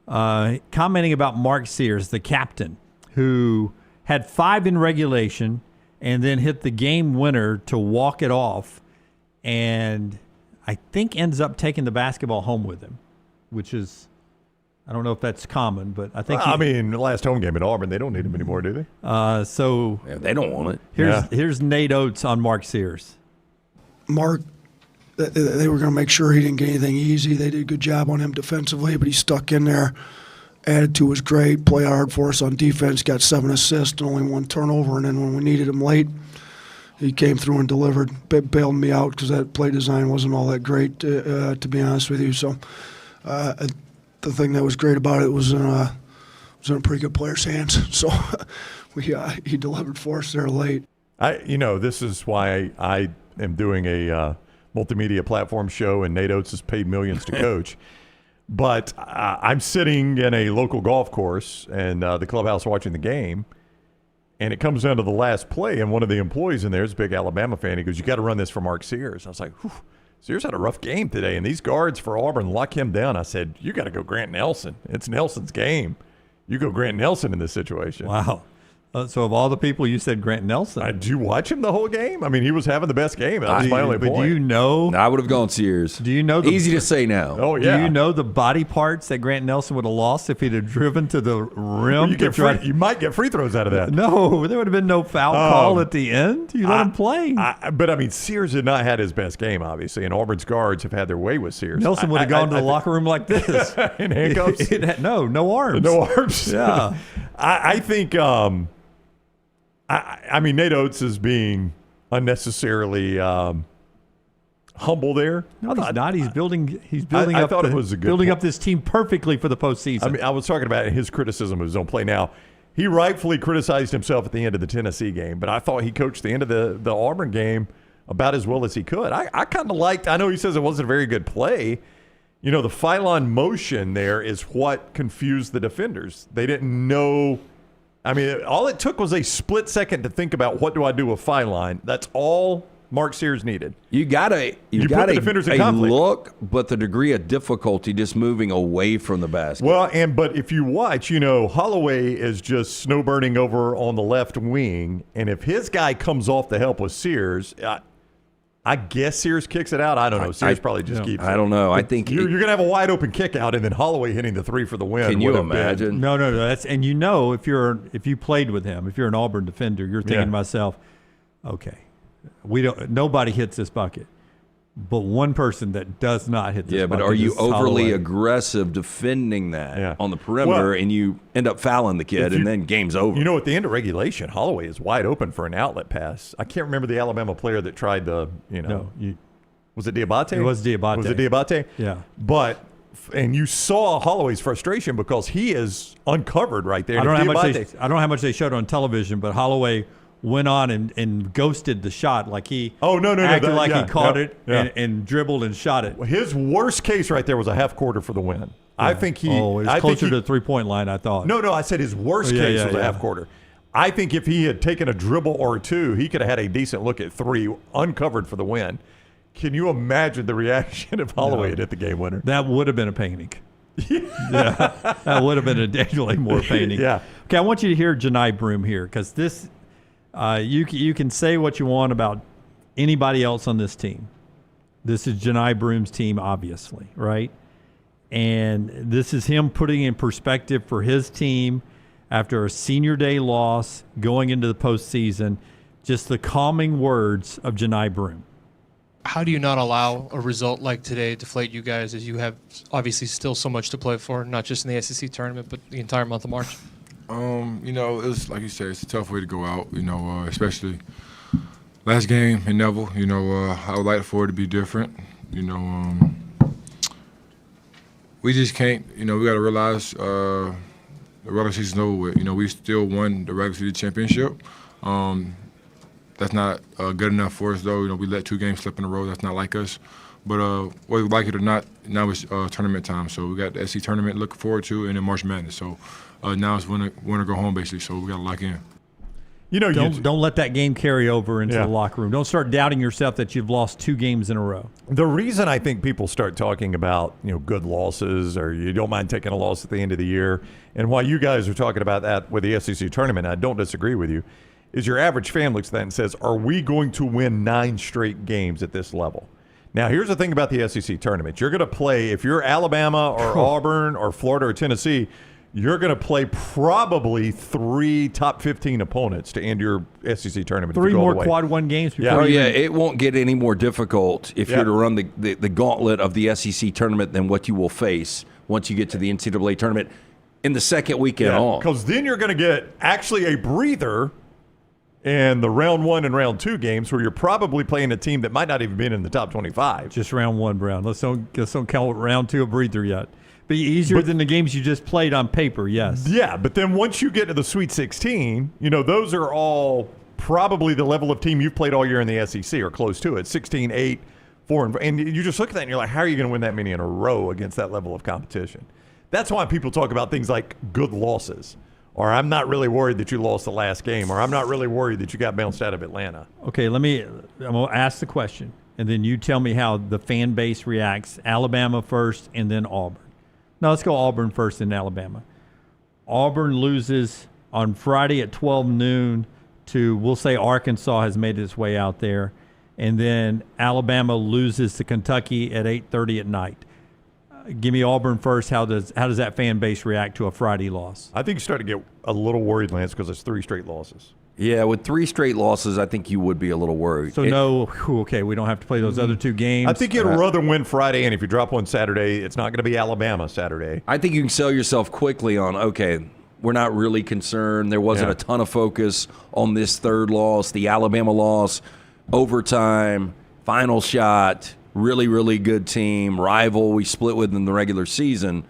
commenting about Mark Sears, the captain, who had 5 in regulation and then hit the game winner to walk it off, and I think ends up taking the basketball home with him, which is, I don't know if that's common, but I think. The last home game at Auburn, they don't need him anymore, do they? So they don't want it. Here's Nate Oates on Mark Sears. Mark, they were going to make sure he didn't get anything easy. They did a good job on him defensively, but he stuck in there. Attitude was great. Play hard for us on defense. Got 7 assists and only 1 turnover. And then when we needed him late, he came through and delivered. Bailed me out because that play design wasn't all that great, to be honest with you. So the thing that was great about it was in a pretty good player's hands. So he delivered for us there late. This is why I am doing a multimedia platform show, and Nate Oates is paid millions to coach. But I'm sitting in a local golf course and the clubhouse watching the game, and it comes down to the last play, and one of the employees in there is a big Alabama fan. He goes, "You got to run this for Mark Sears." I was like, Sears had a rough game today, and these guards for Auburn lock him down. I said, "You got to go Grant Nelson. It's Nelson's game. You go Grant Nelson in this situation." Wow. So of all the people, you said Grant Nelson. Did you watch him the whole game? I mean, he was having the best game. That was my only point. But do you know? I would have gone Sears. Do you know? Easy to say now. Oh, yeah. Do you know the body parts that Grant Nelson would have lost if he'd have driven to the rim? You might get free throws out of that. No, there would have been no foul call at the end. You let him play. But, I mean, Sears had not had his best game, obviously, and Auburn's guards have had their way with Sears. Nelson would have gone to the locker room like this. In handcuffs? No arms. No arms. Yeah. I think I mean, Nate Oates is being unnecessarily humble there. No, he's not. He's building. I thought it was a good building point. up this team perfectly for the postseason. I mean, I was talking about his criticism of his own play. Now, he rightfully criticized himself at the end of the Tennessee game, but I thought he coached the end of the Auburn game about as well as he could. I kind of liked. I know he says it wasn't a very good play. You know, the Philon motion there is what confused the defenders. They didn't know. I mean, all it took was a split second to think about what do I do with Philon. That's all Mark Sears needed. You got put the defenders in conflict. Look, but the degree of difficulty just moving away from the basket. Well, but if you watch, you know, Holloway is just snowbirding over on the left wing, and if his guy comes off to help with Sears, I guess Sears kicks it out. I don't know. Sears probably just keeps it. I don't know. But I think you're going to have a wide open kick out, and then Holloway hitting the three for the win. Can you imagine? No. That's and you know if you played with him, if you're an Auburn defender, you're thinking to myself, okay, nobody hits this bucket, but one person that does not hit this bucket. Yeah, but are you is overly Holloway. aggressive defending that on the perimeter, and you end up fouling the kid, and then game's over? You know, at the end of regulation, Holloway is wide open for an outlet pass. I can't remember the Alabama player that tried the, was it Diabate? It was Diabate. Was it Diabate? Yeah. And you saw Holloway's frustration because he is uncovered right there. I don't know how much they showed on television, but Holloway went on and ghosted the shot like he acted like he caught it and dribbled and shot it. His worst case right there was a half quarter for the win. Yeah. I think he it was closer to the 3-point line, I thought. No, I said his worst case was a half quarter. I think if he had taken a dribble or two, he could have had a decent look at three uncovered for the win. Can you imagine the reaction if Holloway had hit the game winner? That would have been a painting. Yeah, that would have been a definitely more painting. Yeah. Okay, I want you to hear Johni Broome here because this you can say what you want about anybody else on this team. This is Johni Broome's team, obviously, right? And this is him putting in perspective for his team after a senior day loss going into the postseason. Just the calming words of Johni Broome. How do you not allow a result like today deflate you guys as you have obviously still so much to play for, not just in the SEC tournament, but the entire month of March? It's like you said, it's a tough way to go out, especially last game in Neville. I would like for it to be different. We just can't, we got to realize the regular season's over with. We still won the regular season championship. That's not good enough for us, though. We let 2 games slip in a row. That's not like us. But whether we like it or not, now it's tournament time. So we got the SEC tournament to look forward to, and then March Madness. So now it's win or go home, basically. So we got to lock in. Don't let that game carry over into the locker room. Don't start doubting yourself that you've lost 2 games in a row. The reason I think people start talking about good losses or you don't mind taking a loss at the end of the year, and why you guys are talking about that with the SEC tournament, I don't disagree with you, is your average fan looks at that and says, are we going to win 9 straight games at this level? Now, here's the thing about the SEC tournament. You're going to play, if you're Alabama or Auburn or Florida or Tennessee, you're going to play probably 3 top 15 opponents to end your SEC tournament. 3 more quad 1 games. It won't get any more difficult if you're to run the gauntlet of the SEC tournament than what you will face once you get to the NCAA tournament in the second weekend on. Because then you're going to get actually a breather in the round 1 and round 2 games where you're probably playing a team that might not even be in the top 25. Just round 1, Brown. Let's don't call it round 2 a breather yet. Be easier than the games you just played on paper, yes. Yeah, but then once you get to the Sweet 16, those are all probably the level of team you've played all year in the SEC or close to it. 16, 8, 4, and you just look at that and you're like, how are you going to win that many in a row against that level of competition? That's why people talk about things like good losses. Or I'm not really worried that you lost the last game. Or I'm not really worried that you got bounced out of Atlanta. Okay, I'm going to ask the question. And then you tell me how the fan base reacts. Alabama first and then Auburn. No, let's go Auburn first and Alabama. Auburn loses on Friday at 12 noon to, we'll say Arkansas has made its way out there, and then Alabama loses to Kentucky at 8:30 at night. Give me Auburn first. How does that fan base react to a Friday loss? I think you start to get a little worried, Lance, because it's 3 straight losses. Yeah, with 3 straight losses, I think you would be a little worried. So we don't have to play those other 2 games. I think you'd rather win Friday, and if you drop one Saturday, it's not going to be Alabama Saturday. I think you can sell yourself quickly on, okay, we're not really concerned. There wasn't a ton of focus on this 3rd loss, the Alabama loss, overtime, final shot, really, really good team, rival we split with in the regular season.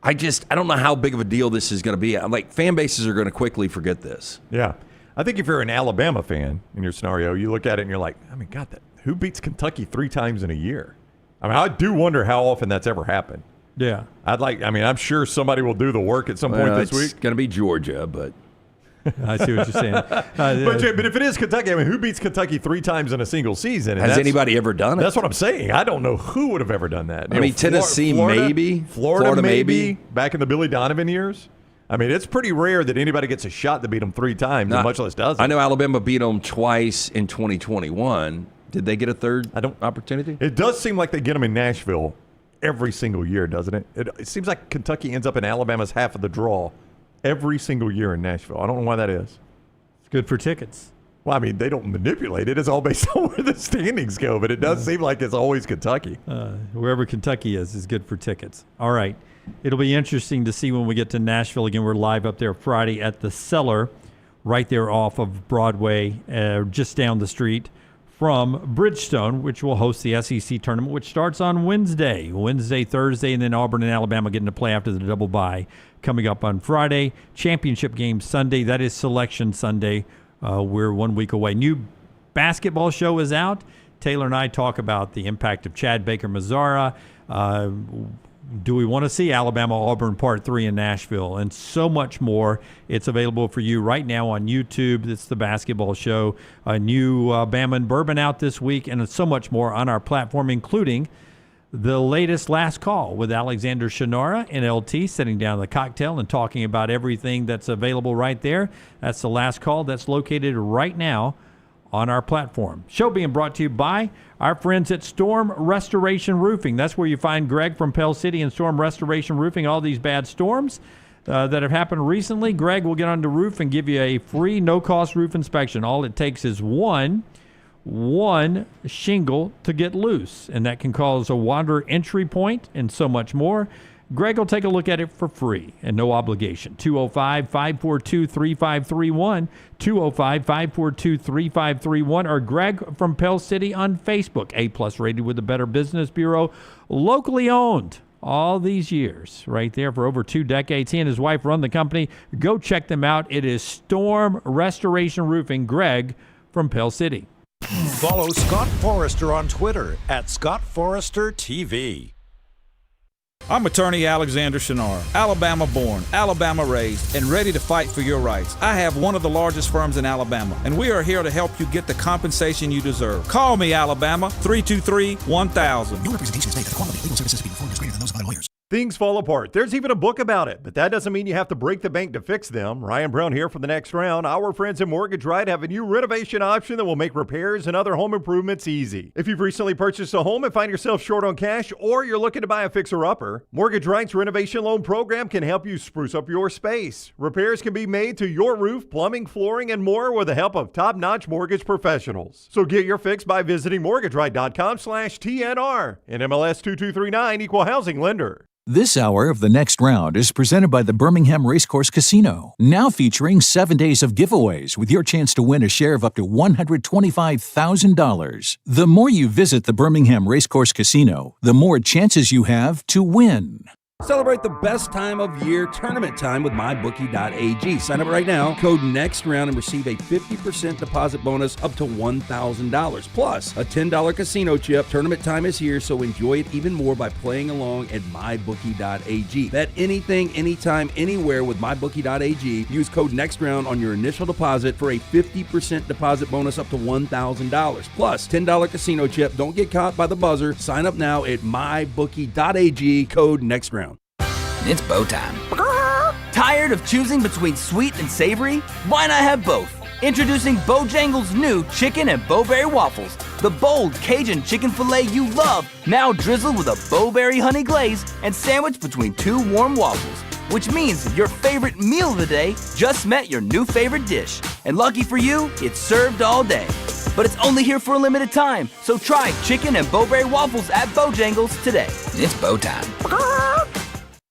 I don't know how big of a deal this is going to be. Like, fan bases are going to quickly forget this. Yeah. I think if you're an Alabama fan in your scenario, you look at it and you're like, I mean, God, who beats Kentucky 3 times in a year? I mean, I do wonder how often that's ever happened. Yeah. I'm sure somebody will do the work at some point this week. It's going to be Georgia, but I see what you're saying. But if it is Kentucky, I mean, who beats Kentucky 3 times in a single season? Has anybody ever done it? That's what I'm saying. I don't know who would have ever done that. I mean, Tennessee maybe. Florida maybe. Back in the Billy Donovan years. I mean, it's pretty rare that anybody gets a shot to beat them 3 times, much less doesn't. I know Alabama beat them twice in 2021. Did they get a 3rd opportunity? It does seem like they get them in Nashville every single year, doesn't it? It seems like Kentucky ends up in Alabama's half of the draw every single year in Nashville. I don't know why that is. It's good for tickets. Well, I mean, they don't manipulate it. It's all based on where the standings go, but it does seem like it's always Kentucky. Wherever Kentucky is good for tickets. All right. It'll be interesting to see when we get to Nashville. Again, we're live up there Friday at the Cellar, right there off of Broadway, just down the street from Bridgestone, which will host the SEC tournament, which starts on Wednesday, Thursday, and then Auburn and Alabama getting to play after the double bye coming up on Friday. Championship game Sunday. That is Selection Sunday. We're 1 week away. New basketball show is out. Taylor and I talk about the impact of Chad Baker-Mazara. Do we want to see Alabama-Auburn Part 3 in Nashville? And so much more. It's available for you right now on YouTube. It's the basketball show. A new Bama and Bourbon out this week, and so much more on our platform, including the latest Last Call with Alexander Shinara and LT sitting down at the cocktail and talking about everything that's available right there. That's the Last Call. That's located right now on our platform. Show being brought to you by our friends at Storm Restoration Roofing. That's where you find Greg from Pell City and Storm Restoration Roofing. All these bad storms that have happened recently, Greg will get on the roof and give you a free no-cost roof inspection. All it takes is one shingle to get loose, and that can cause a water entry point and so much more. Greg will take a look at it for free and no obligation. 205-542-3531, 205-542-3531, or Greg from Pell City on Facebook. A+ rated with the Better Business Bureau, locally owned all these years, right there for over 2 decades. He and his wife run the company. Go check them out. It is Storm Restoration Roofing. Greg from Pell City. Follow Scott Forrester on Twitter at ScottForresterTV. I'm attorney Alexander Shinara, Alabama born, Alabama raised, and ready to fight for your rights. I have one of the largest firms in Alabama, and we are here to help you get the compensation you deserve. Call me, Alabama, 323-1000. No representation is made that the quality of legal services being performed is greater than those of other lawyers. Things fall apart. There's even a book about it, but that doesn't mean you have to break the bank to fix them. Ryan Brown here for the Next Round. Our friends at Mortgage Right have a new renovation option that will make repairs and other home improvements easy. If you've recently purchased a home and find yourself short on cash, or you're looking to buy a fixer-upper, Mortgage Right's renovation loan program can help you spruce up your space. Repairs can be made to your roof, plumbing, flooring, and more with the help of top-notch mortgage professionals. So get your fix by visiting mortgageright.com/TNR. And MLS 2239, Equal Housing Lender. This hour of The Next Round is presented by the Birmingham Racecourse Casino, now featuring 7 days of giveaways with your chance to win a share of up to $125,000. The more you visit the Birmingham Racecourse Casino, the more chances you have to win. Celebrate the best time of year, tournament time, with mybookie.ag. Sign up right now, code NEXTROUND, and receive a 50% deposit bonus up to $1,000. Plus, a $10 casino chip. Tournament time is here, so enjoy it even more by playing along at mybookie.ag. Bet anything, anytime, anywhere with mybookie.ag. Use code NEXTROUND on your initial deposit for a 50% deposit bonus up to $1,000. Plus, $10 casino chip. Don't get caught by the buzzer. Sign up now at mybookie.ag, code NEXTROUND. It's bow time. Tired of choosing between sweet and savory? Why not have both? Introducing Bojangles' new chicken and bowberry waffles. The bold Cajun chicken filet you love, now drizzled with a bowberry honey glaze and sandwiched between two warm waffles. Which means your favorite meal of the day just met your new favorite dish. And lucky for you, it's served all day. But it's only here for a limited time, so try chicken and bowberry waffles at Bojangles today. It's bow time.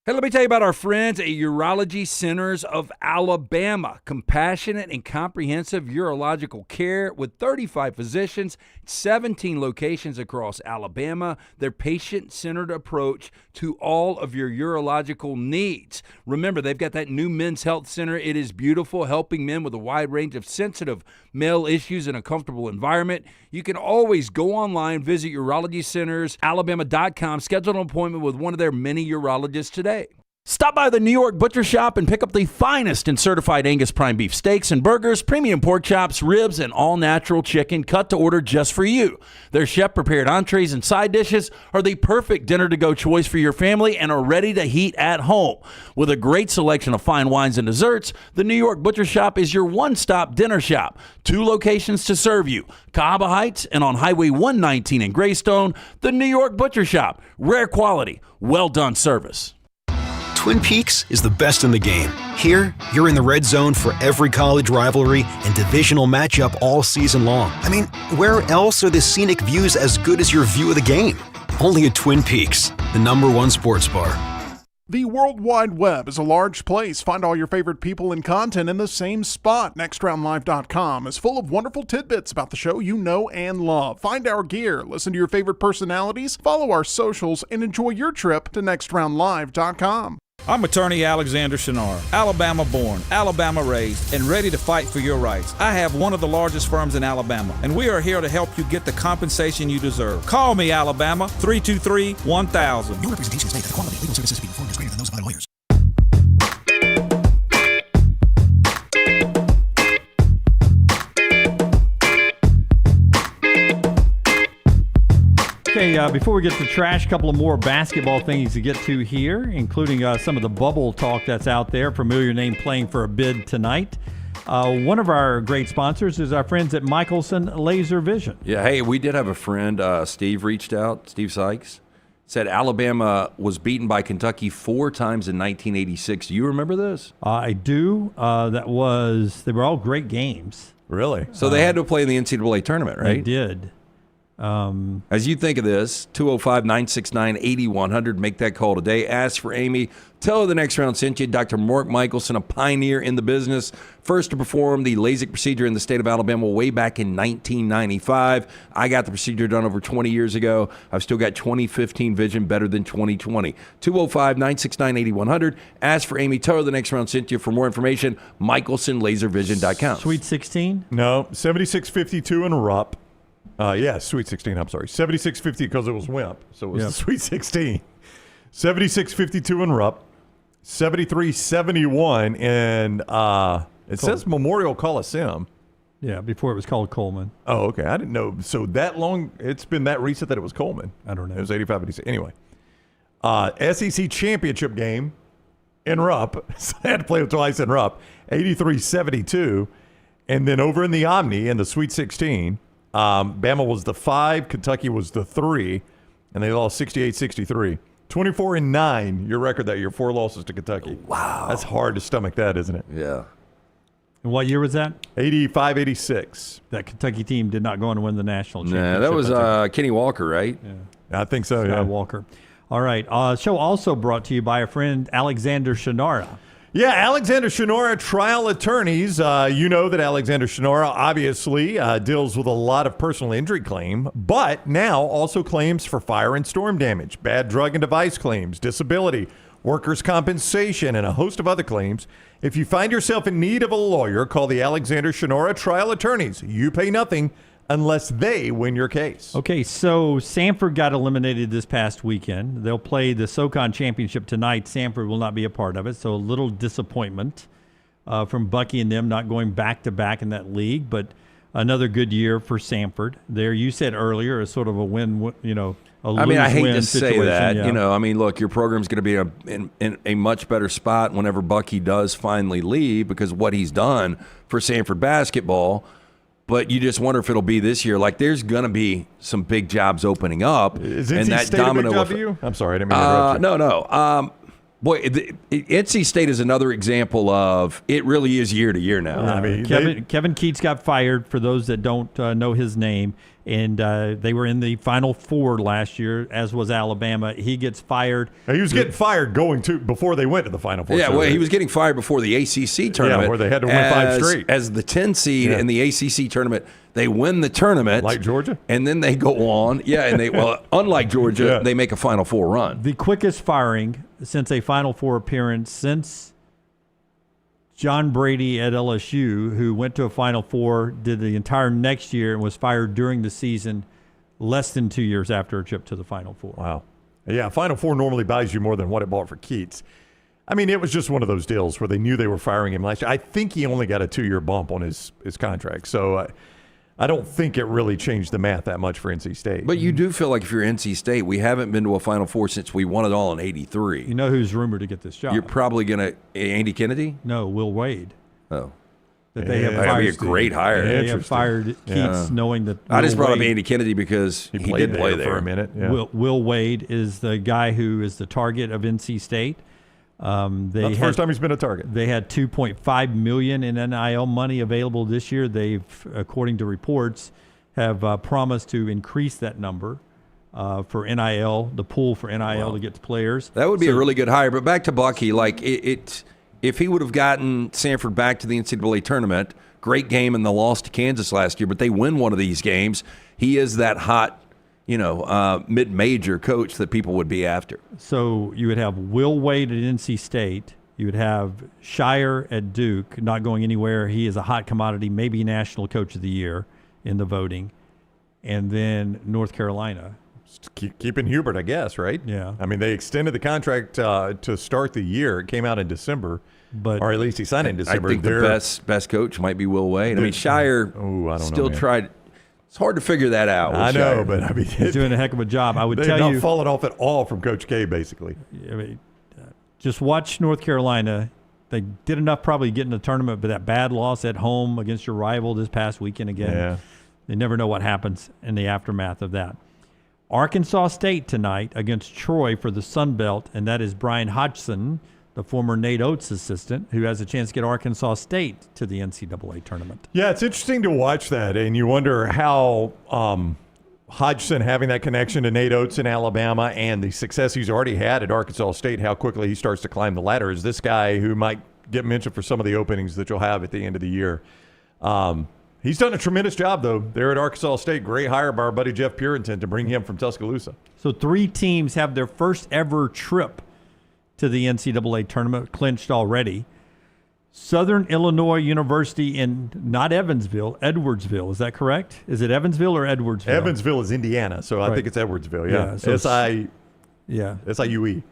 Hey, let me tell you about our friends at Urology Centers of Alabama. Compassionate and comprehensive urological care with 35 physicians, 17 locations across Alabama. Their patient-centered approach to all of your urological needs. Remember, they've got that new men's health center. It is beautiful, helping men with a wide range of sensitive male issues in a comfortable environment. You can always go online, visit urologycentersalabama.com, schedule an appointment with one of their many urologists today. Stop by the New York Butcher Shop and pick up the finest in certified Angus prime beef steaks and burgers, premium pork chops, ribs, and all-natural chicken cut to order just for you. Their chef-prepared entrees and side dishes are the perfect dinner-to-go choice for your family and are ready to heat at home. With a great selection of fine wines and desserts, the New York Butcher Shop is your one-stop dinner shop. 2 locations to serve you, Cahaba Heights and on Highway 119 in Greystone. The New York Butcher Shop, rare quality, well-done service. Twin Peaks is the best in the game. Here, you're in the red zone for every college rivalry and divisional matchup all season long. I mean, where else are the scenic views as good as your view of the game? Only at Twin Peaks, the #1 sports bar. The World Wide Web is a large place. Find all your favorite people and content in the same spot. NextRoundLive.com is full of wonderful tidbits about the show you know and love. Find our gear, listen to your favorite personalities, follow our socials, and enjoy your trip to NextRoundLive.com. I'm attorney Alexander Shinar, Alabama born, Alabama raised, and ready to fight for your rights. I have one of the largest firms in Alabama, and we are here to help you get the compensation you deserve. Call me, Alabama, 323-1000. No representation is made that the quality of legal services being performed is greater than those of other lawyers. Okay, before we get to trash, a couple of more basketball things to get to here, including some of the bubble talk that's out there. Familiar name playing for a bid tonight. One of our great sponsors is our friends at Michelson Laser Vision. Yeah, hey, we did have a friend, Steve reached out, Steve Sykes, said Alabama was beaten by Kentucky 4 times in 1986. Do you remember this? I do. They were all great games. Really? So they had to play in the NCAA tournament, right? They did. As you think of this, 205-969-8100, make that call today. Ask for Amy. Tell her the next round sent you. Dr. Mark Michelson, a pioneer in the business, first to perform the LASIK procedure in the state of Alabama way back in 1995. I got the procedure done over 20 years ago. I've still got 2015 vision better than 2020. 205-969-8100. Ask for Amy. Tell her the next round sent you. For more information, michelsonlaservision.com. Sweet 16? No, 76-52 in Rupp. Sweet 16, I'm sorry. 76-50 because it was Wimp, so it was the Sweet 16. 76-52 in Rupp. 73-71 in, it says Memorial Coliseum. Yeah, before it was called Coleman. Oh, okay. I didn't know. So that long, it's been that recent that it was Coleman. I don't know. It was 85-86. Anyway, SEC championship game in Rupp. So I had to play it twice in Rupp. 83-72. And then over in the Omni in the Sweet 16, Bama was the 5, Kentucky was the 3, and they lost 68-63. 24-9, your record that year, 4 losses to Kentucky. Wow. That's hard to stomach that, isn't it? Yeah. And what year was that? 85-86. That Kentucky team did not go on to win the national championship. Nah, that was Kenny Walker, right? Yeah. I think so, Scott Walker. All right. Show also brought to you by our friend Alexander Shinara. Yeah, Alexander Shinara Trial Attorneys. You know that Alexander Shinara obviously deals with a lot of personal injury claim, but now also claims for fire and storm damage, bad drug and device claims, disability, workers' compensation, and a host of other claims. If you find yourself in need of a lawyer, call the Alexander Shinara Trial Attorneys. You pay nothing unless they win your case. Okay, so Samford got eliminated this past weekend. They'll play the SoCon Championship tonight. Samford will not be a part of it, so a little disappointment from Bucky and them not going back-to-back in that league. But another good year for Samford. There, you said earlier, a sort of a win, I hate to say that. Yeah. Look, your program's going to be in a much better spot whenever Bucky does finally leave because of what he's done for Samford basketball. But you just wonder if it'll be this year. Like, there's going to be some big jobs opening up. Is NC State a big job for you? I'm sorry, I didn't mean to interrupt you. No. Boy, NC State is another example of it really is year to year now. Kevin Keats got fired, for those that don't know his name, and they were in the Final Four last year, as was Alabama. He gets fired. He was getting fired before they went to the Final Four. Yeah, he was getting fired before the ACC tournament. Yeah, where they had to win 5 straight. As the 10 seed in the ACC tournament. They win the tournament. Like Georgia? And then they go on. Yeah, and unlike Georgia, they make a Final Four run. The quickest firing since a Final Four appearance since John Brady at LSU, who went to a Final Four, did the entire next year, and was fired during the season less than 2 years after a trip to the Final Four. Wow. Yeah, Final Four normally buys you more than what it bought for Keats. I mean, it was just one of those deals where they knew they were firing him last year. I think he only got a 2-year bump on his contract. So I don't think it really changed the math that much for NC State. But you do feel like if you're NC State, we haven't been to a Final Four since we won it all in '83. You know who's rumored to get this job? You're probably going to Andy Kennedy? No, Will Wade. Oh. That they have fired. That'd be a great hire. They have fired Keats knowing that I just brought up Andy Kennedy because he did play there for a minute. Yeah. Will Wade is the guy who is the target of NC State. Not the first time he's been a target. They had $2.5 million in NIL money available this year. They've, according to reports, have promised to increase that number for NIL, the pool for NIL to get to players. That would be a really good hire. But back to Bucky, like if he would have gotten Samford back to the NCAA tournament, great game in the loss to Kansas last year, but they win one of these games, he is that hot, mid-major coach that people would be after. So you would have Will Wade at NC State. You would have Shire at Duke, not going anywhere. He is a hot commodity, maybe National Coach of the Year in the voting. And then North Carolina. Keeping Hubert, I guess, right? Yeah. I mean, they extended the contract to start the year. It came out in December, or at least he signed in December. I think the best coach might be Will Wade. I mean, Shire tried. It's hard to figure that out. I know, but I mean, he's doing a heck of a job. I would tell you, they've not fallen off at all from Coach K, basically. I mean, just watch North Carolina. They did enough probably to get in the tournament, but that bad loss at home against your rival this past weekend again. Yeah. They never know what happens in the aftermath of that. Arkansas State tonight against Troy for the Sun Belt, and that is Brian Hodgson, the former Nate Oates assistant, who has a chance to get Arkansas State to the NCAA tournament. Yeah, it's interesting to watch that, and you wonder how Hodgson having that connection to Nate Oates in Alabama and the success he's already had at Arkansas State, how quickly he starts to climb the ladder. Is this guy who might get mentioned for some of the openings that you'll have at the end of the year? He's done a tremendous job, though, there at Arkansas State. Great hire by our buddy Jeff Purinton to bring him from Tuscaloosa. So 3 teams have their first ever trip to the NCAA tournament clinched already. Southern Illinois University in not Evansville, Edwardsville. Is that correct? Is it Evansville or Edwardsville? Evansville is Indiana, so I think it's Edwardsville. Yeah, so SIUE. SIUE.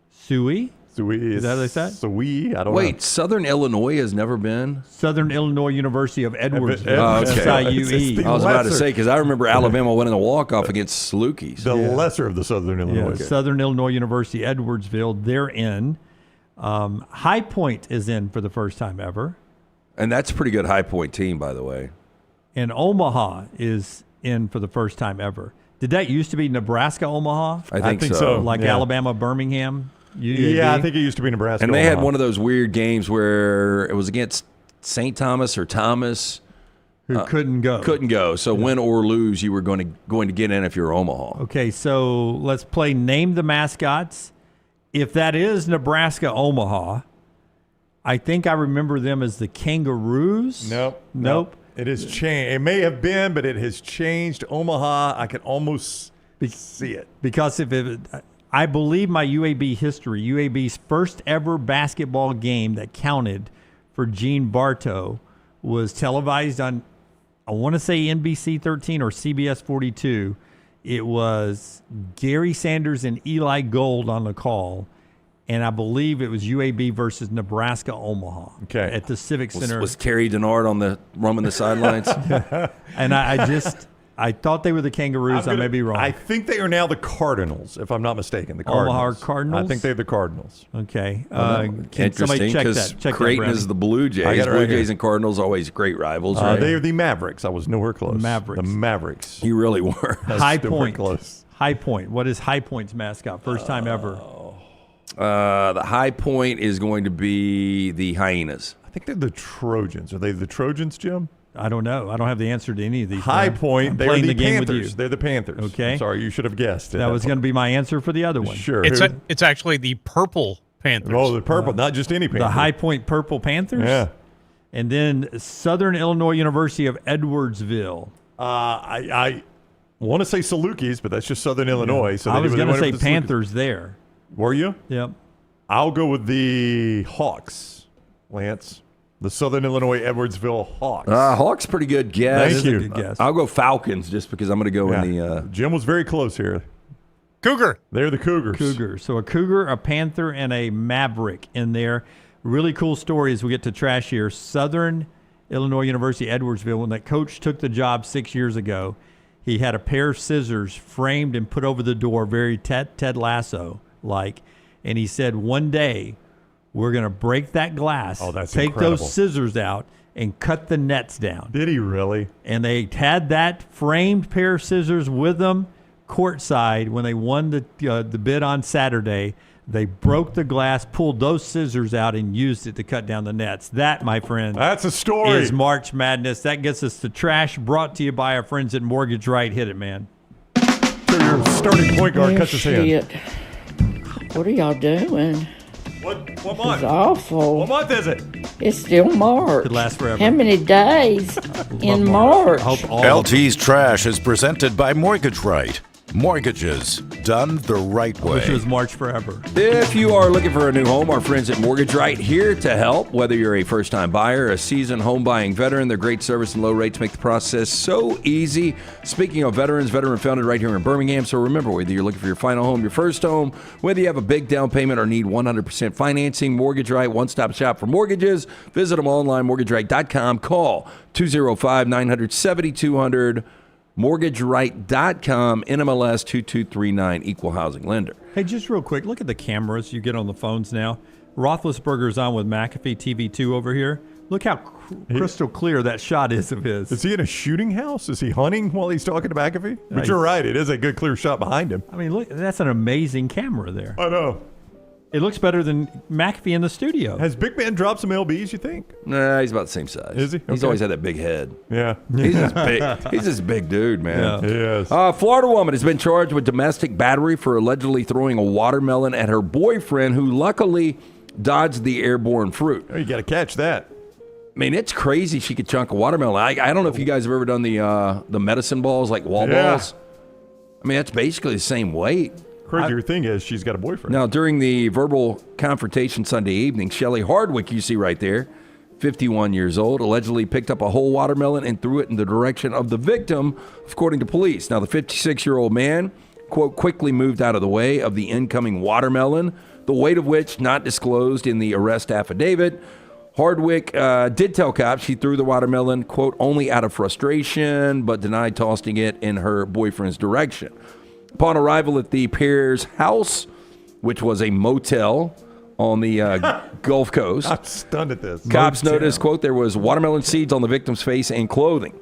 SUE? Is that what they said? SUE? I don't know. Wait, Southern Illinois has never been? Southern Illinois University of Edwardsville. SIUE. I was about to say, because I remember Alabama winning a walk-off against Salukis. The lesser of the Southern Illinois. Yeah, Southern Illinois University, Edwardsville, they're in. High Point is in for the first time ever. And that's a pretty good High Point team, by the way. And Omaha is in for the first time ever. Did that used to be Nebraska-Omaha? I think so. Like Alabama-Birmingham? Yeah, I think it used to be Nebraska. And they had one of those weird games where it was against St. Thomas or Thomas. Who couldn't go. Couldn't go. So win or lose, you were going to get in if you're Omaha. Okay, so let's play Name the Mascots. If that is Nebraska-Omaha, I think I remember them as the Kangaroos. Nope. It has changed. It may have been, but it has changed. Omaha, I can almost see it. Because I believe my UAB history, UAB's first ever basketball game that counted for Gene Bartow was televised on, I want to say NBC 13 or CBS 42. It was Gary Sanders and Eli Gold on the call, and I believe it was UAB versus Nebraska Omaha. Okay. At the Civic Center. Was Terry Denard on the roaming the sidelines? And I thought they were the Kangaroos. I may be wrong. I think they are now the Cardinals, if I'm not mistaken. The Cardinals. Omaha Cardinals? I think they're the Cardinals. Okay. Interesting, somebody check because that? Check Creighton that, is the Blue Jays. I got it right Blue Jays here. and Cardinals always great rivals, right? They are the Mavericks. I was nowhere close. Mavericks. The Mavericks. You really were. High They were Point. close. High Point. What is High Point's mascot? First time ever. The High Point is going to be the Hyenas. I think they're the Trojans. Are they the Trojans, Jim? I don't know. I don't have the answer to any of these. High I'm Point. They're playing the game with Panthers. you. They're the Panthers. Okay. I'm sorry, you should have guessed. That was going to be my answer for the other one. Sure. It's actually the Purple Panthers. Oh, the purple, not just any Panther. The High Point Purple Panthers? Yeah. And then Southern Illinois University of Edwardsville. I want to say Salukis, but that's just Southern Illinois. So I was going to say the Panthers there. Were you? Yep. I'll go with the Hawks, Lance. The Southern Illinois Edwardsville Hawks. Hawks, pretty good guess. Thank you. Good guess. I'll go Falcons just because I'm going to go in the. Jim was very close here. Cougar. They're the Cougars. Cougar. So a Cougar, a Panther, and a Maverick in there. Really cool story as we get to trash here. Southern Illinois University, Edwardsville, when that coach took the job 6 years ago, he had a pair of scissors framed and put over the door, very Ted Lasso-like. And he said, one day, we're going to break that glass, take incredible. those scissors out, and cut the nets down. Did he really? And they had that framed pair of scissors with them courtside when they won the bid on Saturday. They broke the glass, pulled those scissors out, and used it to cut down the nets. That, my friend, that's a story. Is March Madness. That gets us to trash, brought to you by our friends at Mortgage Right. Hit it, man. So your starting point guard cuts his hand. What are y'all doing? What It's month? awful. What month is it? It's still March. Could last forever. How many days in March? LT's Trash is presented by Mortgage Right. Mortgages done the right way. Wish it was March forever. If you are looking for a new home, our friends at Mortgage Right here to help. Whether you're a first-time buyer, a seasoned home buying veteran, their great service and low rates make the process so easy. Speaking of veterans, veteran founded right here in Birmingham. So remember, whether you're looking for your final home, your first home, whether you have a big down payment or need 100% financing, Mortgage Right, one-stop shop for mortgages. Visit them online, mortgageright.com. Call 205-900-7200. MortgageRight.com, NMLS 2239, Equal Housing Lender. Hey, just real quick, look at the cameras you get on the phones now. Roethlisberger's on with McAfee TV2 over here. Look how crystal clear that shot is of his. Is he in a shooting house? Is he hunting while he's talking to McAfee? But Nice. you're right. It is a good clear shot behind him. I mean, look, that's an amazing camera there. I know. It looks better than McAfee in the studio. Has Big Man dropped some LBs, you think? Nah, he's about the same size. Is he? He's Okay. always had that big head. Yeah. He's this big. He's this big dude, man. He is. Florida woman has been charged with domestic battery for allegedly throwing a watermelon at her boyfriend, who luckily dodged the airborne fruit. Oh, you got to catch that. I mean, it's crazy she could chunk a watermelon. I don't know if you guys have ever done the medicine balls, like wall balls. I mean, that's basically the same weight. Crazier thing is she's got a boyfriend. Now, during the verbal confrontation Sunday evening, Shelley Hardwick, you see right there, 51 years old, allegedly picked up a whole watermelon and threw it in the direction of the victim, according to police. Now, the 56-year-old man, quote, quickly moved out of the way of the incoming watermelon, the weight of which not disclosed in the arrest affidavit. Hardwick did tell cops she threw the watermelon, quote, only out of frustration, but denied tossing it in her boyfriend's direction. Upon arrival at the pair's house, which was a motel on the Gulf Coast, I'm stunned at this. Cops Motel. noticed, quote, there was watermelon seeds on the victim's face and clothing.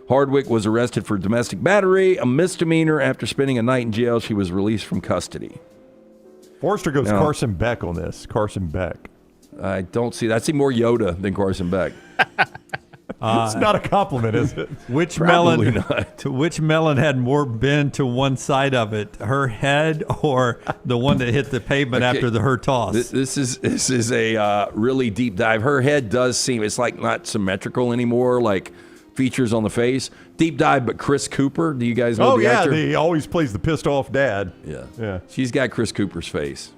Hardwick was arrested for domestic battery, a misdemeanor. After spending a night in jail, she was released from custody. Forrester goes Now- Carson Beck on this. Carson Beck. I don't see that. I see more Yoda than Carson Beck. It's not a compliment, is it? Which Probably melon? not. Which melon had more bend to one side of it? Her head or the one that hit the pavement Okay. after her toss? This is a really deep dive. Her head does seem, it's like not symmetrical anymore, like features on the face. Deep dive, but Chris Cooper, do you guys know Oh, the yeah. actor? He always plays the pissed off dad. Yeah. She's got Chris Cooper's face.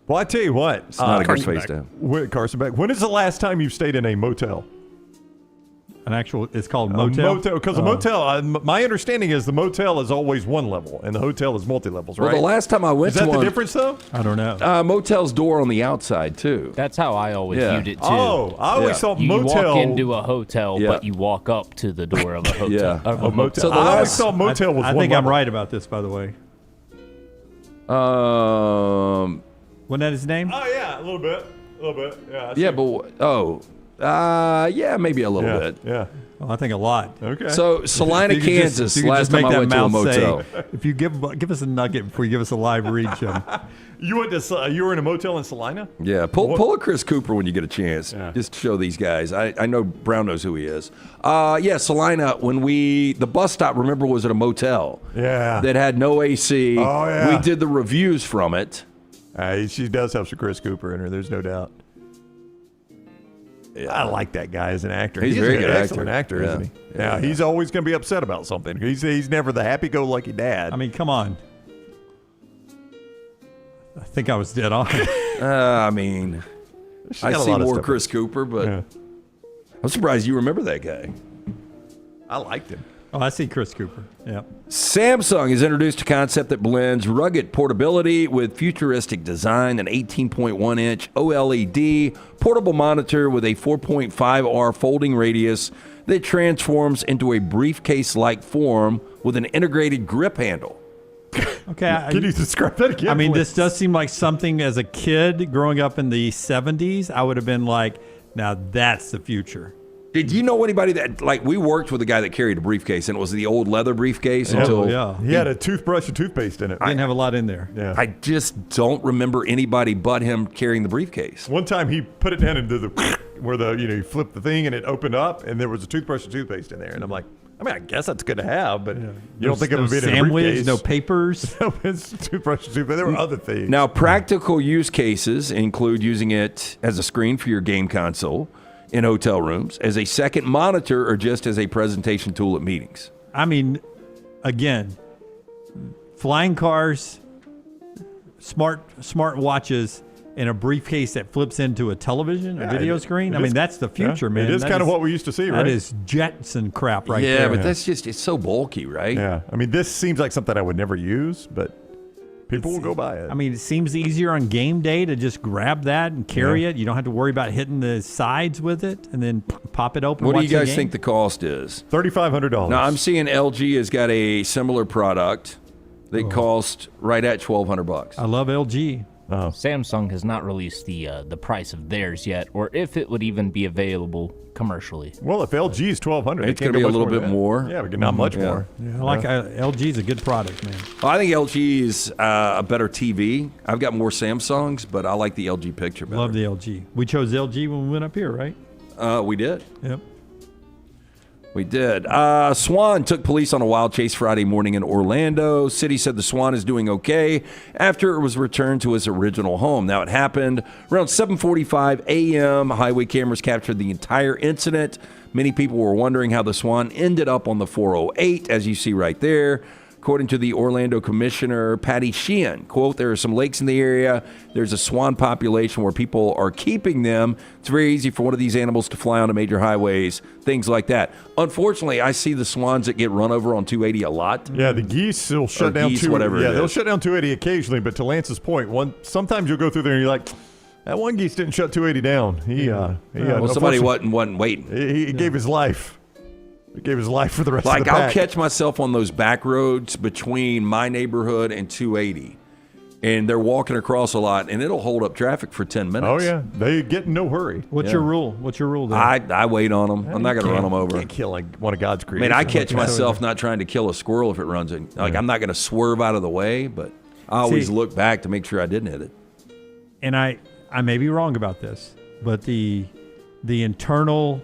Well, I tell you what. It's not a good Carson face Beck. to have. Carson Beck. When is the last time you've stayed in a motel? It's called motel? Because a motel, my understanding is the motel is always one level, and the hotel is multi-levels, right? Well, the last time I went is that to the one, difference, though? I don't know. Motel's door on the outside, too. That's how I always viewed it, too. Oh, I always thought you motel. walk into a hotel, but you walk up to the door of a hotel. Of a motel. So I always thought motel was I one think level. I'm right about this, by the way. Wasn't that his name? Oh, yeah, a little bit. Yeah. Yeah, maybe a little bit. Yeah. Well, I think a lot. Okay. So, Salina, If you could Kansas, if you could last just make time I that went to a mouth motel. say, if you give us a nugget before you give us a live read, Jim. You were in a motel in Salina? Yeah, pull a Chris Cooper when you get a chance. Just to show these guys. I know Brown knows who he is. Salina, the bus stop, remember, was at a motel. Yeah. That had no AC. Oh, yeah. We did the reviews from it. She does have some Chris Cooper in her, there's no doubt. Yeah. I like that guy as an actor. He's a very good excellent actor, isn't he? Yeah, he's always going to be upset about something. He's never the happy-go-lucky dad. I mean, come on. I think I was dead on. I mean, I got a see lot of more stuff. Chris Cooper, but I'm surprised you remember that guy. I liked him. Oh, I see Chris Cooper. Yeah. Samsung has introduced a concept that blends rugged portability with futuristic design, an 18.1-inch OLED portable monitor with a 4.5R folding radius that transforms into a briefcase-like form with an integrated grip handle. Okay. Can you describe that again? I mean, please? this does seem like something as a kid growing up in the 70s, I would have been like, now that's the future. Did you know anybody that, we worked with a guy that carried a briefcase, and it was the old leather briefcase until... Yeah. He had a toothbrush and toothpaste in it. Didn't have a lot in there. Yeah. I just don't remember anybody but him carrying the briefcase. One time he put it down into the where you flip the thing and it opened up and there was a toothbrush and toothpaste in there, and I'm like, I guess that's good to have, but you don't think it would be in a sandwich, briefcase. no papers. It's toothbrush and toothpaste. There were other things. Now, practical use cases include using it as a screen for your game console in hotel rooms, as a second monitor, or just as a presentation tool at meetings. I mean, again, flying cars, smart watches, and a briefcase that flips into a television, a video screen. I mean, that's the future, man. It is kind of what we used to see, right? That is Jetson crap right there. Yeah, but that's just, it's so bulky, right? Yeah. I mean, this seems like something I would never use, but people will go buy it. I mean, it seems easier on game day to just grab that and carry it. You don't have to worry about hitting the sides with it and then pop it open. What do watch you guys the game. think the cost is? $3,500. Now, I'm seeing LG has got a similar product that cost right at $1,200. I love LG. Samsung has not released the price of theirs yet, or if it would even be available commercially. Well, if LG is $1,200, it's going to be a little bit more. Yeah, but not much more. Yeah, I like LG is a good product, man. Well, I think LG is a better TV. I've got more Samsungs, but I like the LG picture better. Love the LG. We chose LG when we went up here, right? We did. Yep. We did. Swan took police on a wild chase Friday morning in Orlando. City said the Swan is doing okay after it was returned to its original home. Now, it happened around 7:45 a.m. Highway cameras captured the entire incident. Many people were wondering how the Swan ended up on the 408, as you see right there. According to the Orlando Commissioner, Patty Sheehan, quote, there are some lakes in the area. There's a swan population where people are keeping them. It's very easy for one of these animals to fly onto major highways, things like that. Unfortunately, I see the swans that get run over on 280 a lot. Yeah, the geese will shut down 280. Yeah, they'll shut down 280 occasionally, but to Lance's point, sometimes you'll go through there and you're like, that one geese didn't shut 280 down. Well, somebody wasn't waiting. He gave his life. He gave his life for the rest of the pack. I'll catch myself on those back roads between my neighborhood and 280, and they're walking across a lot, and it'll hold up traffic for 10 minutes. Oh, yeah. They get in no hurry. What's your rule? What's your rule there? I wait on them. I'm not going to run them over. You can't kill one of God's I creations. mean, I catch myself not trying to kill a squirrel if it runs in. I'm not going to swerve out of the way, but I always look back to make sure I didn't hit it. And I may be wrong about this, but the internal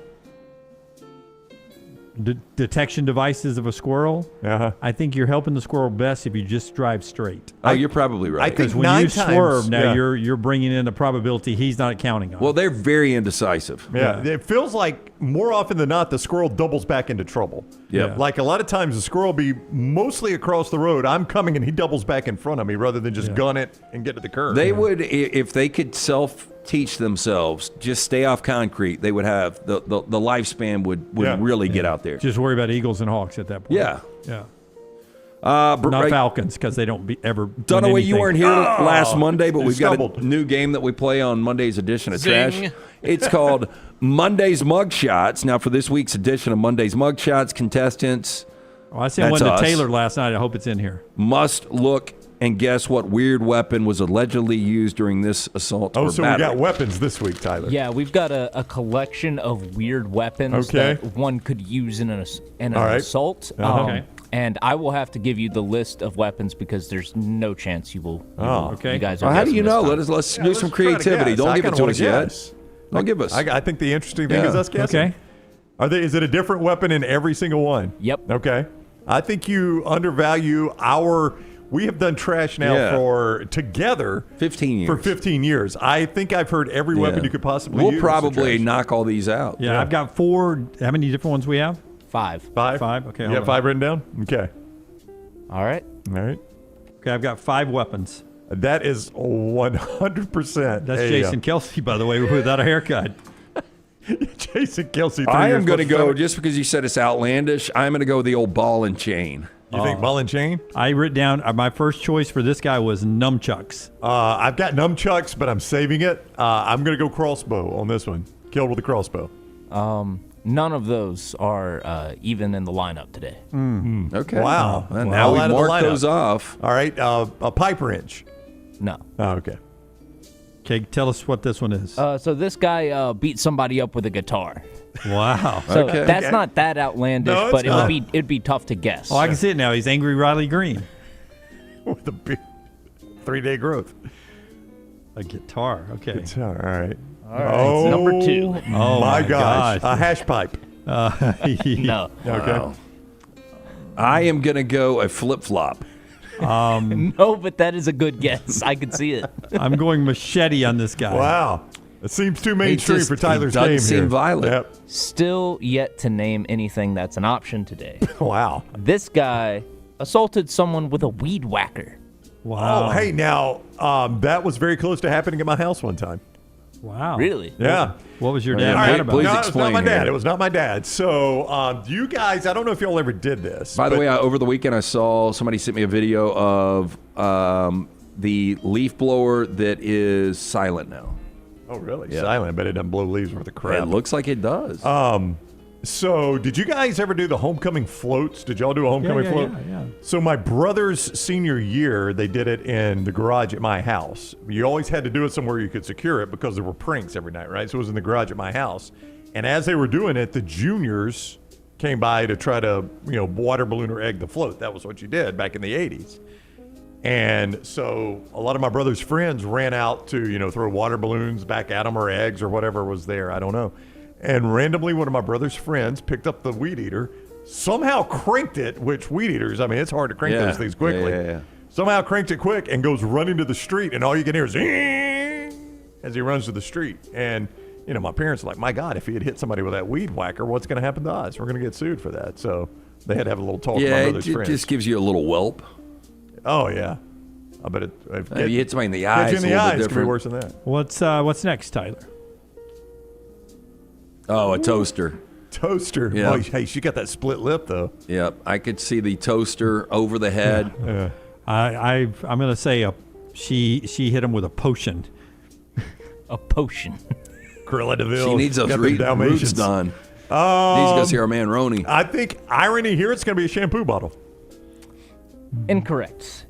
detection devices of a squirrel, I think you're helping the squirrel best if you just drive straight. Oh, you're probably right. Because when you swerve, now you're bringing in a probability he's not counting on. Well, they're very indecisive. Yeah, it feels like more often than not, the squirrel doubles back into trouble. Yeah. Like a lot of times, the squirrel will be mostly across the road. I'm coming and he doubles back in front of me rather than just gun it and get to the curb. They would, if they could teach themselves, just stay off concrete, they would have the lifespan would really get out there. Just worry about Eagles and Hawks at that point. Yeah. Yeah. Not Falcons, because they don't ever Dunaway, you weren't here last Monday, but we've got a new game that we play on Monday's edition of Trash. It's called Monday's Mugshots. Now, for this week's edition of Monday's Mugshots, contestants, I sent one to Taylor last night. I hope it's in here. Must look and guess what weird weapon was allegedly used during this assault or so battery. we got weapons this week, Tyler. Yeah, we've got a collection of weird weapons that one could use in an assault. Okay. And I will have to give you the list of weapons because there's no chance you will. Okay. You guys are how do you know? this time. Let's do some creativity. Don't give it to us yet. Don't give us. I think the interesting thing is us guessing. Okay. Is it a different weapon in every single one? Yep. Okay. I think you undervalue our. We have done trash now for together 15 years. For 15 years. I think I've heard every weapon you could possibly use. We'll probably knock all these out. Yeah, I've got 4. How many different ones we have? 5. 5? Okay. You have 5 written down? Okay. All right. Okay, I've got 5 weapons. That is 100%. That's Jason Kelsey, by the way, without a haircut. Jason Kelsey. I am going to go, just because you said it's outlandish, I'm going to go with the old ball and chain. You think ball and chain? I wrote down, my first choice for this guy was nunchucks. I've got nunchucks, but I'm saving it. I'm going to go crossbow on this one. Killed with a crossbow. None of those are even in the lineup today. Okay. Wow. Now we mark those off. All right. A pipe wrench. No. Oh, okay. Okay, tell us what this one is. So this guy beat somebody up with a guitar. Wow. So that's not that outlandish, but it'd be tough to guess. Oh, I can see it now. He's Angry Riley Green. With a big 3-day growth. A guitar. Okay. Guitar. All right. It's number 2. Oh my gosh. A hash pipe. No. Okay. Wow. I am going to go a flip-flop. No, but that is a good guess. I can see it. I'm going machete on this guy. Wow. It seems too mainstream for Tyler's game here. Doesn't seem violent. Yep. Still yet to name anything that's an option today. Wow. This guy assaulted someone with a weed whacker. Wow. Oh, hey, now, that was very close to happening at my house one time. Wow. Really? Yeah. What was your Yeah, dad please- mad about? please No, it was explain not my dad. here. It was not my dad. So, you guys, I don't know if y'all ever did this. By the but- way, over the weekend I saw somebody sent me a video of the leaf blower that is silent now. Oh, really? Yeah. Silent, but it doesn't blow leaves worth of crap. It looks like it does. So, did you guys ever do the homecoming floats? Did y'all do a homecoming float? Yeah. So, my brother's senior year, they did it in the garage at my house. You always had to do it somewhere you could secure it because there were pranks every night, right? So, it was in the garage at my house. And as they were doing it, the juniors came by to try to, water balloon or egg the float. That was what you did back in the 80s. And so a lot of my brother's friends ran out to, throw water balloons back at them or eggs or whatever was there. I don't know. And randomly, one of my brother's friends picked up the weed eater, somehow cranked it, which weed eaters, I mean, it's hard to crank those things quickly. Yeah. Somehow cranked it quick and goes running to the street. And all you can hear is as he runs to the street. And, my parents are like, my God, if he had hit somebody with that weed whacker, what's going to happen to us? We're going to get sued for that. So they had to have a little talk with my brother's it friends. just gives you a little whelp. Oh, yeah. I bet it. If you hit somebody in the eyes, Hit you in the a little eyes bit could be different. worse than that. What's next, Tyler? Oh, a toaster. Toaster. Yeah. Oh, hey, she got that split lip though. Yep, I could see the toaster over the head. Yeah. I'm going to say she hit him with a potion. A potion. Cruella DeVille. She needs those got them roots Dalmatians. done. Needs to go see our man Roni. I think irony here. It's going to be a shampoo bottle. Incorrect.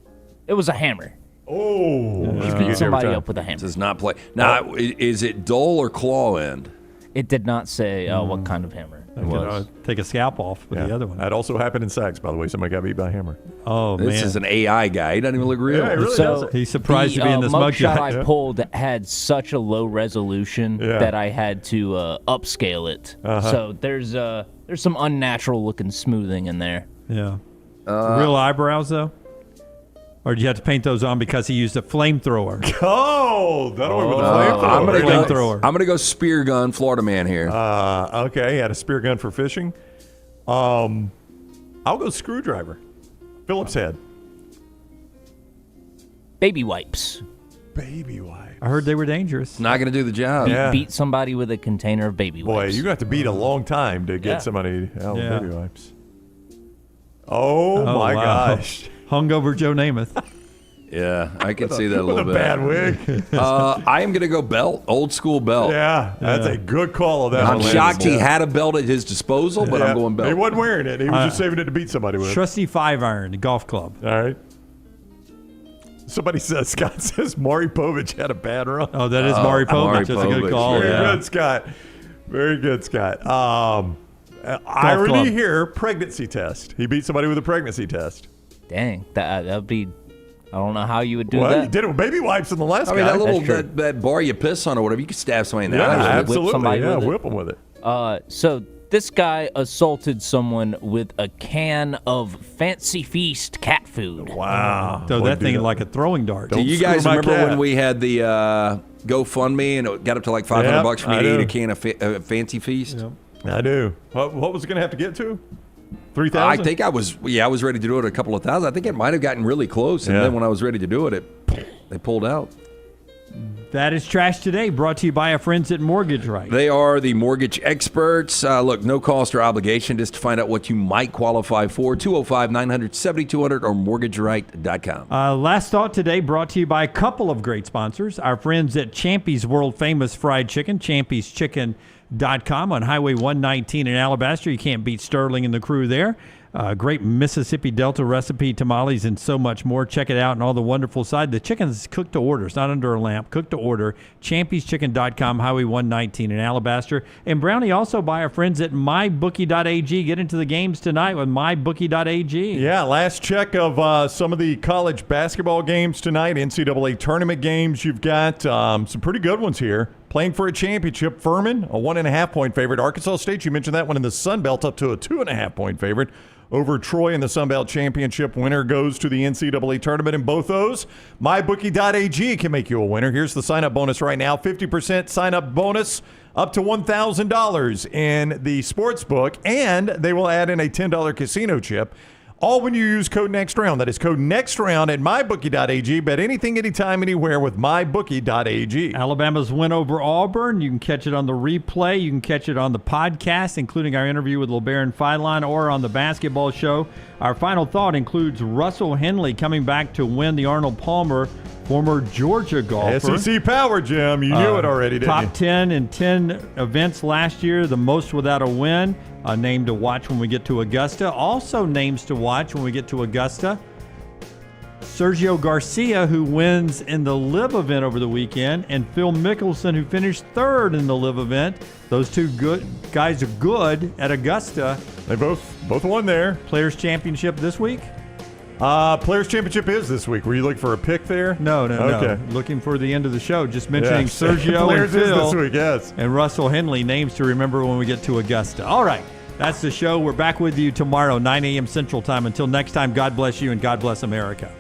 It was a hammer. Oh, He beat somebody up with a hammer. Does not play. Now, is it dull or claw end? It did not say what kind of hammer it was. Take a scalp off with the other one. That also happened in Saks, by the way. Somebody got beat by a hammer. Oh, man. This is an AI guy. He doesn't even look real. Yeah, he really So doesn't. He's surprised to be in this mugshot mugshot. I pulled had such a low resolution that I had to upscale it. So there's some unnatural looking smoothing in there. Yeah. Real eyebrows, though? Or did you have to paint those on because he used a flamethrower? Oh, that one with a flamethrower. I'm gonna go spear gun, Florida man here. Okay, he had a spear gun for fishing. I'll go screwdriver. Phillips head. Baby wipes. Baby wipes. I heard they were dangerous. Not going to do the job. Yeah. Beat somebody with a container of baby Boy, wipes. you're going to have to beat a long time to get Yeah. somebody out with Yeah. baby wipes. Oh, my wow. gosh. Hungover Joe Namath. Yeah, I can see that a little With bit. a bad wig. I am going to go belt, old school belt. Yeah, that's a good call of that. I'm one, shocked he ladies. had a belt at his disposal, but I'm going belt. He wasn't wearing it. He was just saving it to beat somebody with. Trusty 5-iron, the golf club. All right. Somebody says, Scott says Maury Povich had a bad run. Oh, that is Maury Povich. That's a good call. Very Yeah. good, Scott. Very good, Scott. Irony club. here, pregnancy test. He beat somebody with a pregnancy test. Dang, that'd be. I don't know how you would do Well, that. you did it with baby wipes in the last I mean, guy. that little that bar you piss on or whatever, you could stab somebody in the Yeah, eye with it. absolutely. Whip somebody Yeah, with it. whip them with it. So this guy assaulted someone with a can of Fancy Feast cat food. Wow. So Boy, that do thing that. like a throwing dart. Do you screw guys my remember cat. when we had the GoFundMe and it got up to like $500 for me I to eat do. a can of Fancy Feast? I do. What was it going to have to get to? 3,000? I think I was ready to do it a couple of thousand. I think it might have gotten really close, and then when I was ready to do it, they pulled out. That is Trash Today, brought to you by our friends at Mortgage Right. They are the mortgage experts. Look, no cost or obligation, just to find out what you might qualify for. 205-900-7200 or mortgageright.com. Last Thought Today, brought to you by a couple of great sponsors. Our friends at Champy's World Famous Fried Chicken, champyschicken.com on Highway 119 in Alabaster. You can't beat Sterling and the crew there. Great Mississippi Delta recipe tamales and so much more. Check it out and all the wonderful side. The chicken is cooked to order. It's not under a lamp. Cooked to order. champyschicken.com, Highway 119 in Alabaster. And Brownie also by our friends at mybookie.ag. Get into the games tonight with mybookie.ag. Yeah, last check of some of the college basketball games tonight, NCAA tournament games. You've got some pretty good ones here. Playing for a championship, Furman, a 1.5-point favorite. Arkansas State, you mentioned that one in the Sun Belt, up to a 2.5-point favorite over Troy in the Sun Belt Championship. Winner goes to the NCAA tournament in both those. MyBookie.ag can make you a winner. Here's the sign-up bonus right now. 50% sign-up bonus up to $1,000 in the sports book, and they will add in a $10 casino chip. All when you use code NEXTROUND. That is code NEXTROUND at mybookie.ag. Bet anything, anytime, anywhere with mybookie.ag. Alabama's win over Auburn. You can catch it on the replay. You can catch it on the podcast, including our interview with Labaron Philon, or on the basketball show. Our final thought includes Russell Henley coming back to win the Arnold Palmer, former Georgia golfer. SEC power, Jim. You knew it already, didn't you? Top 10 in 10 events last year, the most without a win. A name to watch when we get to Augusta. Also names to watch when we get to Augusta. Sergio Garcia, who wins in the LIV event over the weekend, and Phil Mickelson, who finished third in the LIV event. Those two good guys are good at Augusta. They both won there. Players Championship this week? Players Championship is this week. Were you looking for a pick there? No. Okay. Looking for the end of the show. Just mentioning Yes. Sergio Players and is Phil this week, yes. and Russell Henley, names to remember when we get to Augusta. All right, that's the show. We're back with you tomorrow, 9 a.m. Central Time. Until next time, God bless you and God bless America.